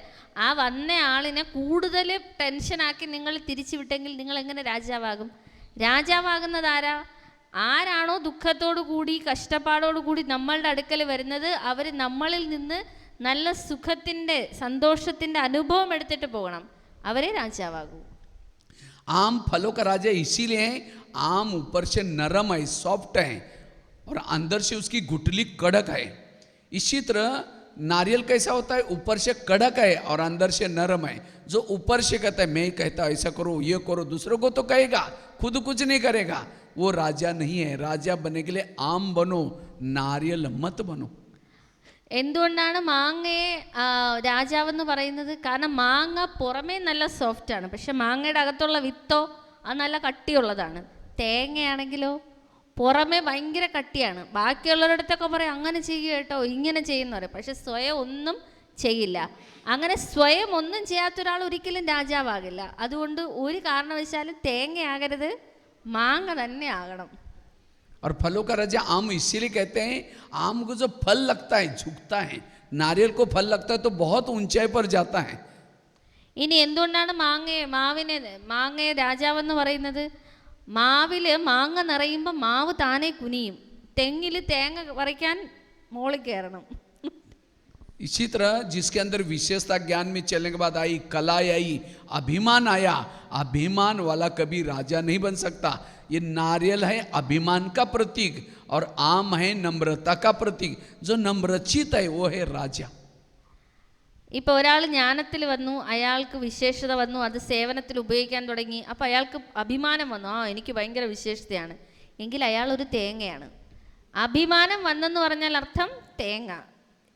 ആ വന്ന ആളിനെ കൂടുതൽ ടെൻഷനാക്കി നിങ്ങൾ തിരിച്ചു വിട്ടെങ്കിൽ നിങ്ങൾ എങ്ങനെ രാജാവാകും? രാജാവാകുന്നത് ആരാണോ ദുഃഖത്തോടു കൂടി കഷ്ടപ്പാടോടു കൂടി നമ്മളുടെ അടുക്കൽ വരുന്നത്, അവർ നമ്മളിൽ നിന്ന് നല്ല സുഖത്തിൻ്റെ സന്തോഷത്തിൻ്റെ അനുഭവം എടുത്തിട്ട് പോകണം, അവരെ രാജാവാകൂ. आम फलों का राजा इसीलिए है, आम ऊपर से नरम है, सॉफ्ट है और अंदर से उसकी गुठली कड़क है. इसी तरह नारियल कैसा होता है, ऊपर से कड़क है और अंदर से नरम है. जो ऊपर से कहता है मैं कहता हूँ ऐसा करो ये करो, दूसरों को तो कहेगा, खुद कुछ नहीं करेगा, वो राजा नहीं है. राजा बनने के लिए आम बनो, नारियल मत बनो. എന്തുകൊണ്ടാണ് മാങ്ങയെ രാജാവെന്ന് പറയുന്നത്? കാരണം മാങ്ങ പുറമേ നല്ല സോഫ്റ്റാണ്, പക്ഷെ മാങ്ങയുടെ അകത്തുള്ള വിത്തോ അത് നല്ല കട്ടിയുള്ളതാണ്. തേങ്ങയാണെങ്കിലോ പുറമേ ഭയങ്കര കട്ടിയാണ്. ബാക്കിയുള്ളവരടുത്തൊക്കെ പറയും അങ്ങനെ ചെയ്യുക കേട്ടോ, ഇങ്ങനെ ചെയ്യുന്ന പറയും, പക്ഷെ സ്വയം ഒന്നും ചെയ്യില്ല. അങ്ങനെ സ്വയം ഒന്നും ചെയ്യാത്ത ഒരാൾ ഒരിക്കലും രാജാവാകില്ല. അതുകൊണ്ട് ഒരു കാരണവശാലും തേങ്ങയാകരുത്, മാങ്ങ തന്നെ ആകണം. और फलों का राजा आम इसीलिए कहते हैं, आम को जो फल लगता है झुकता है, नारियल को फल लगता है तो बहुत ऊंचाई पर जाता है. ഇനി എന്തുകൊണ്ടാണ് മാങ്ങയെ രാജാവെന്ന് പറയുന്നത്? മാവിൽ മാങ്ങ നിറയുമ്പോൾ മാവ് താനെ കുനിയും, തെങ്ങിൽ തേങ്ങ പറിക്കാൻ മോളിൽ കയറണം. इसी तरह जिसके अंदर विशेषता ज्ञान में चलने के बाद आई, कला आई, अभिमान आया, अभिमान वाला कभी राजा नहीं बन सकता. ये नारियल है अभिमान का प्रतीक और आम है नम्रता का प्रतीक. जो नम्रचित है वो है राजा. ഇപ്പോൾ ഒരാൾ ജ്ഞാനത്തിൽ വന്നു, അയാൾക്ക് വിശേഷത വന്നു, അത് സേവനത്തിൽ ഉപയോഗിക്കാൻ തുടങ്ങി, അപ്പോൾ അയാൾക്ക് അഭിമാനം വന്നു, എനിക്ക് ഭയങ്കര വിശേഷതയാണ്, എങ്കിൽ അയാൾ ഒരു തേങ്ങയാണ്. അഭിമാനം വന്നെന്ന് പറഞ്ഞാൽ അർത്ഥം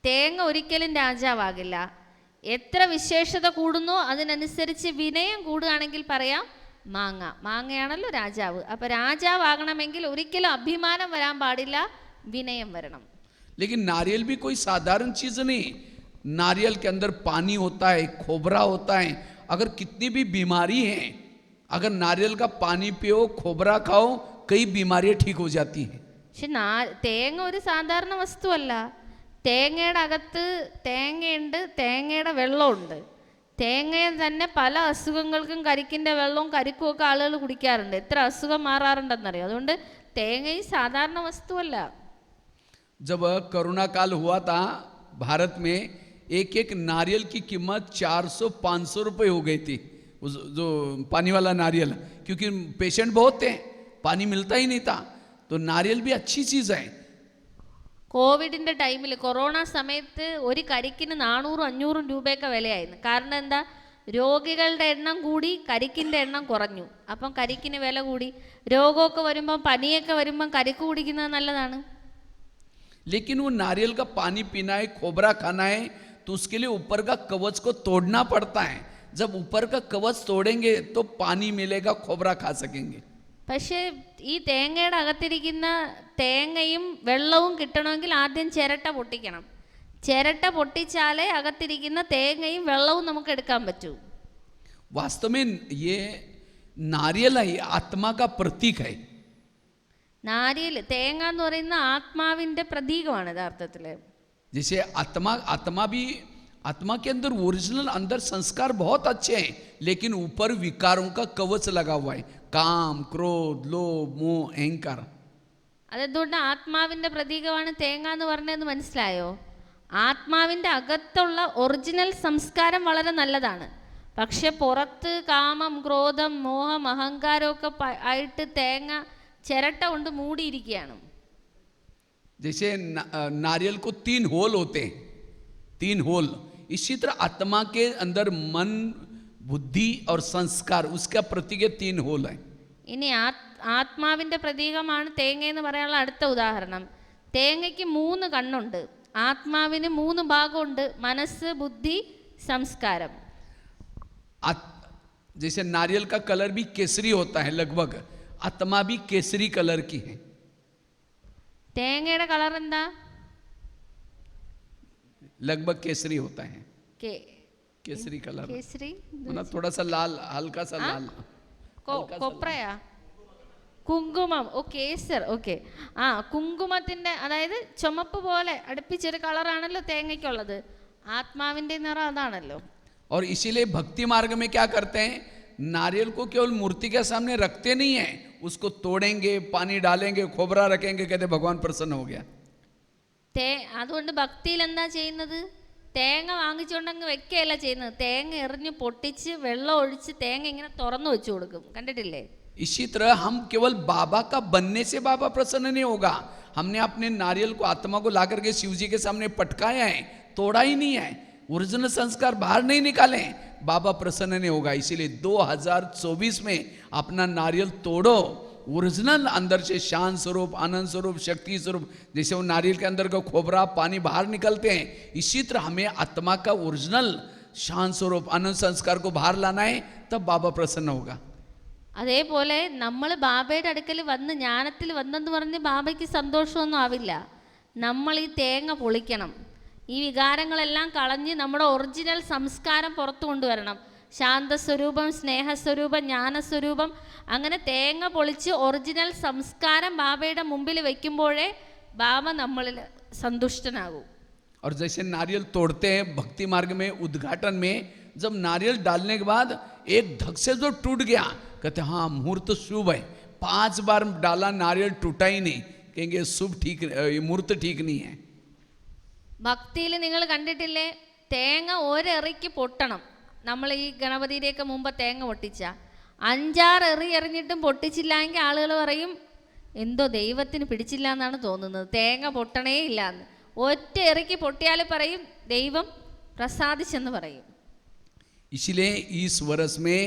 തേങ്ങ ഒരിക്കലും രാജാവാകില്ല. എത്ര വിശേഷത കൂടുന്നോ അതിനനുസരിച്ച് വിനയം കൂടുകയാണെങ്കിൽ പറയാം മാങ്ങയാണല്ലോ രാജാവ്. അപ്പോൾ രാജാവാകണമെങ്കിൽ ഒരിക്കലും അഭിമാനം വരാൻ പാടില്ല, വിനയം വരണം. लेकिन नारियल भी कोई साधारण चीज नहीं. नारियल के अंदर पानी होता है, खोबरा होता है. अगर कितनी भी बीमारी है, अगर नारियल का पानी पियो, खोबरा खाओ, कई बीमारियां ठीक हो जाती हैं. പക്ഷെ തേങ്ങ ഒരു സാധാരണ വസ്തുവല്ല. തേങ്ങയുടെ അകത്ത് തേങ്ങയുണ്ട്, തേങ്ങയുടെ വെള്ളമുണ്ട്. തേങ്ങയെ തന്നെ പല അസുഖങ്ങൾക്കും കരിക്കിൻ്റെ വെള്ളവും കരിക്കും ഒക്കെ ആളുകൾ കുടിക്കാറുണ്ട്. എത്ര അസുഖം മാറാറുണ്ടെന്നറിയോ? അതുകൊണ്ട് തേങ്ങയും സാധാരണ വസ്തുവല്ല. जब कोरोना काल हुआ था भारत में, एक नारियल की कीमत 400-500 रुपये हो गई थी, जो पानी वाला नारियल, क्योंकि पेशेंट बहुत थे, पानी मिलता ही नहीं था. तो नारियल भी अच्छी चीज़ है. കോവിഡിൻ്റെ ടൈമിൽ കൊറോണ സമയത്ത് ഒരു കരിക്കിന് 400-500 രൂപയൊക്കെ വിലയായിരുന്നു. കാരണം എന്താ? രോഗികളുടെ എണ്ണം കൂടി, കരിക്കിൻ്റെ എണ്ണം കുറഞ്ഞു. അപ്പം കരിക്കിന് വില കൂടി. രോഗമൊക്കെ വരുമ്പം, പനിയൊക്കെ വരുമ്പം കരിക്ക് കുടിക്കുന്നത് നല്ലതാണ്. लेकिन वो नारियल का पानी पीना है, खोबरा खाना है, तो उसके लिए ऊपर का कवच को तोड़ना पड़ता है. जब ऊपर का कवच तोड़ेंगे तो पानी मिलेगा, खोबरा खा सकेंगे. പക്ഷേ ഈ തേങ്ങയുടെ അകത്തിരിക്കുന്ന തേങ്ങയും വെള്ളവും കിട്ടണമെങ്കിൽ ആദ്യം ചിരട്ട പൊട്ടിക്കണം. ചിരട്ട പൊട്ടിച്ചാലേ അകത്തിരിക്കുന്ന തേങ്ങയും വെള്ളവും നമുക്ക് എടുക്കാൻ പറ്റൂ. वास्तव में ये नारियल है, आत्मा का प्रतीक है. നാരിയൽ, തേങ്ങ എന്ന് പറയുന്ന ആത്മാവിൻ്റെ പ്രതീകമാണ് യഥാർത്ഥത്തിൽ. जैसे आत्मा के अंदर ओरिजिनल अंदर संस्कार बहुत अच्छे हैं, लेकिन ऊपर विकारों का कवच लगा हुआ है, काम, क्रोध, लोभ, मोह, अहंकार. അതെന്തുകൊണ്ട് ആത്മാവിൻ്റെ പ്രതീകമാണ് തേങ്ങ എന്ന് പറഞ്ഞതെന്ന് മനസ്സിലായോ? ആത്മാവിൻ്റെ അകത്തുള്ള ഒറിജിനൽ സംസ്കാരം വളരെ നല്ലതാണ്. പക്ഷെ പുറത്ത് കാമം, ക്രോധം, മോഹം, അഹങ്കാരമൊക്കെ ആയിട്ട് തേങ്ങ ചിരട്ട കൊണ്ട് മൂടിയിരിക്കുകയാണ്. जैसे नारियल को 3 होल होते हैं, 3 होल। इसी तरह आत्मा के अंदर मन, बुद्धि और संस्कार, उसका प्रतीक 3 होल है। ഇനി ആത്മാവിൻ്റെ പ്രതീകമാണ് തേങ്ങ എന്ന് പറയാനുള്ള അടുത്ത ഉദാഹരണം. തേങ്ങയ്ക്ക് 3 കണ്ണുണ്ട്, ആത്മാവിന് 3 ഭാഗമുണ്ട്, മനസ്സ്, ബുദ്ധി, സംസ്കാരം. जैसे नारियल का कलर भी केसरी होता है लगभग, आत्मा भी केसरी कलर की है. തേങ്ങയുടെ കളർ എന്താ? लगभग केसरी होता है, കേ- केसरी कलर, കേസരി मतलब थोड़ा सा लाल, हल्का सा लाल. കൊപ്രയാ, കുങ്കുമം. ഓ കേസർ, ഓക്കെ. ആ കുങ്കുമത്തിൻ്റെ, അതായത് ചുമപ്പ് പോലെ അടുപ്പിച്ചൊരു കളറാണല്ലോ തേങ്ങയ്ക്കുള്ളത്. ആത്മാവിൻ്റെ നിറം അതാണല്ലോ. और इसीलिए भक्ति मार्ग में क्या करते हैं, नारियल को केवल मूर्ति के सामने रखते नहीं है, उसको तोड़ेंगे, पानी डालेंगे, खोबरा रखेंगे, कहते भगवान प्रसन्न हो गया. അതുകൊണ്ട് ഭക്തിയിൽ എന്താ ചെയ്യുന്നത്? തേങ്ങ വാങ്ങിച്ചുകൊണ്ടങ്ങ് വെക്കുകയല്ല ചെയ്യുന്നത്, തേങ്ങ എറിഞ്ഞ് പൊട്ടിച്ച് വെള്ളം ഒഴിച്ച് തേങ്ങ ഇങ്ങനെ തുറന്നു വെച്ചു കൊടുക്കും. കണ്ടിട്ടില്ലേ? इसी तरह हम केवल बाबा का बनने से बाबा प्रसन्न नहीं होगा. हमने अपने नारियल को, आत्मा को लाकर के शिव जी के सामने पटकाया है, तोड़ा ही नहीं है, ओरिजिनल संस्कार बाहर नहीं निकाले, बाबा प्रसन्न नहीं होगा. इसीलिए 2024 में अपना नारियल तोड़ो, ओरिजिनल अंदर से शांत स्वरूप, आनंद स्वरूप, शक्ति स्वरूप. जैसे वो नारियल के अंदर का खोबरा पानी बाहर निकलते हैं, इसी तरह हमें आत्मा का ओरिजिनल शांत स्वरूप, आनंद संस्कार को बाहर लाना है, तब बाबा प्रसन्न होगा. അതേപോലെ നമ്മൾ ബാബയുടെ അടുക്കൽ വന്ന് ജ്ഞാനത്തിൽ വന്നെന്ന് പറഞ്ഞ് ബാബയ്ക്ക് സന്തോഷമൊന്നും ആവില്ല. നമ്മൾ ഈ തേങ്ങ പൊളിക്കണം, ഈ വികാരങ്ങളെല്ലാം കളഞ്ഞ് നമ്മുടെ ഒറിജിനൽ സംസ്കാരം പുറത്തു കൊണ്ടുവരണം. ശാന്തസ്വരൂപം, സ്നേഹസ്വരൂപം, ജ്ഞാനസ്വരൂപം, അങ്ങനെ തേങ്ങ പൊളിച്ച് ഒറിജിനൽ സംസ്കാരം ബാബയുടെ മുമ്പിൽ വയ്ക്കുമ്പോഴേ ബാബ നമ്മളിൽ സന്തുഷ്ടനാകൂ. और जैसे नारियल तोड़ते हैं भक्ति मार्ग में, उद्घाटन में, जब नारियल डालने के बाद एक धक से जो टूट गया, कहते हाँ मुहूर्त शुभ है. 5 बार डाला, नारियल टूटा ही नहीं, कहेंगे शुभ ठीक, मुहूर्त ठीक नहीं है. ഭക്തിയിൽ നിങ്ങൾ കണ്ടിട്ടില്ലേ, തേങ്ങ ഒരെറിക്ക് പൊട്ടണം. നമ്മൾ ഈ ഗണപതിയുടെയൊക്കെ മുമ്പ് തേങ്ങ പൊട്ടിച്ച 5-6 എറി എറിഞ്ഞിട്ടും പൊട്ടിച്ചില്ല എങ്കിൽ ആളുകൾ പറയും എന്തോ ദൈവത്തിന് പിടിച്ചില്ല എന്നാണ് തോന്നുന്നത്, തേങ്ങ പൊട്ടണേ ഇല്ല എന്ന്. ഒറ്റ എറിക്ക് പൊട്ടിയാൽ പറയും ദൈവം പ്രസാദിച്ചെന്ന് പറയും. इसलिए इस वर्ष में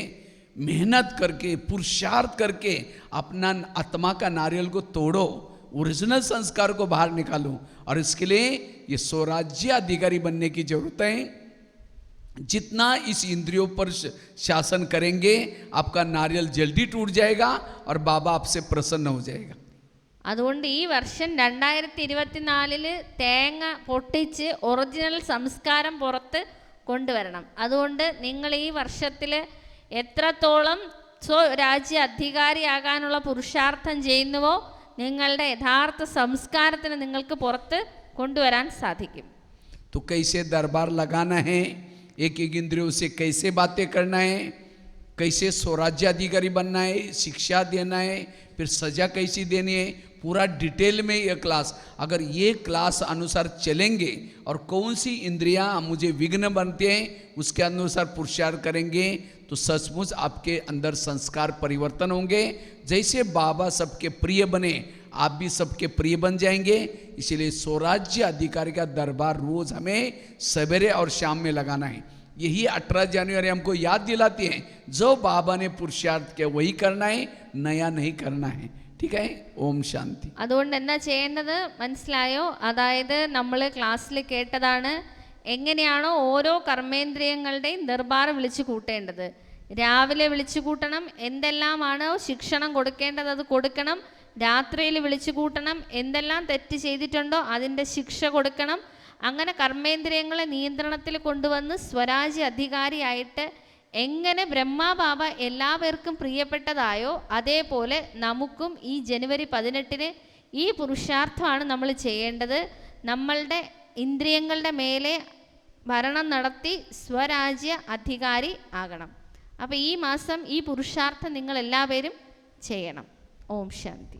मेहनत करके, पुरुषार्थ करके अपना आत्मा का नारियल को तोड़ो, ओरिजिनल संस्कार को बाहर निकालो. और इसके लिए ये स्वराज्य अधिकारी बनने की जरूरत है. जितना इस इंद्रियों पर शासन करेंगे, आपका नारियल जल्दी टूट जाएगा और बाबा आपसे प्रसन्न हो जाएगा. അതുകൊണ്ട് ഈ വർഷം 2024 തേങ്ങ പൊട്ടിച്ച് ഒറിജിനൽ സംസ്കാരം പുറത്ത് കൊണ്ടുവരണം. അതുകൊണ്ട് നിങ്ങൾ ഈ വർഷത്തിൽ എത്രത്തോളം സ്വരാജ്യ അധികാരിയാകാനുള്ള പുരുഷാർത്ഥം ചെയ്യുന്നുവോ, നിങ്ങളുടെ യഥാർത്ഥ സംസ്കാരത്തിന് നിങ്ങൾക്ക് പുറത്ത് കൊണ്ടുവരാൻ സാധിക്കും. तो कैसे दरबार लगाना है, एक एक इंद्रियों से कैसे बातें करना है, कैसे स्वराज्य अधिकारी बनना है, शिक्षा देना है, फिर सजा कैसी देनी है, पूरा डिटेल में यह क्लास. अगर ये क्लास अनुसार चलेंगे और कौन सी इंद्रियां मुझे विघ्न बनते हैं, उसके अनुसार पुरुषार्थ करेंगे, तो सचमुच आपके अंदर संस्कार परिवर्तन होंगे. जैसे बाबा सबके प्रिय बने, आप भी सबके प्रिय बन जाएंगे. इसीलिए स्वराज्य अधिकारी का दरबार रोज हमें सवेरे और शाम में लगाना है. यही 18 जनवरी हमको याद दिलाती है, जो बाबा ने पुरुषार्थ किया वही करना है, नया नहीं करना है. ठीक है, ओम शांति. അതുകൊണ്ട് എന്താ ചെയ്യേണ്ടത് മനസ്സിലായോ? അതായത് നമ്മൾ ക്ലാസ്സിൽ കേട്ടതാണ്, എങ്ങനെയാണോ ഓരോ കർമ്മേന്ദ്രിയങ്ങളുടെയും ദർബാർ വിളിച്ചു കൂട്ടേണ്ടത്. രാവിലെ വിളിച്ചു കൂട്ടണം, എന്തെല്ലാമാണോ ശിക്ഷണം കൊടുക്കേണ്ടത് അത് കൊടുക്കണം. രാത്രിയിൽ വിളിച്ചു കൂട്ടണം, എന്തെല്ലാം തെറ്റ് ചെയ്തിട്ടുണ്ടോ അതിൻ്റെ ശിക്ഷ കൊടുക്കണം. അങ്ങനെ കർമ്മേന്ദ്രിയങ്ങളെ നിയന്ത്രണത്തിൽ കൊണ്ടുവന്ന് സ്വരാജ്യ അധികാരിയായിട്ട് എങ്ങനെ ബ്രഹ്മാബാബ എല്ലാവർക്കും പ്രിയപ്പെട്ടതായോ അതേപോലെ നമുക്കും ഈ ജനുവരി 18 ഈ പുരുഷാർത്ഥമാണ് നമ്മൾ ചെയ്യേണ്ടത്. നമ്മളുടെ ഇന്ദ്രിയങ്ങളുടെ മേലെ ഭരണം നടത്തി സ്വരാജ്യ അധികാരി ആകണം. അപ്പോൾ ഈ മാസം ഈ പുരുഷാർത്ഥം നിങ്ങൾ എല്ലാവരും ചെയ്യണം. ഓം ശാന്തി.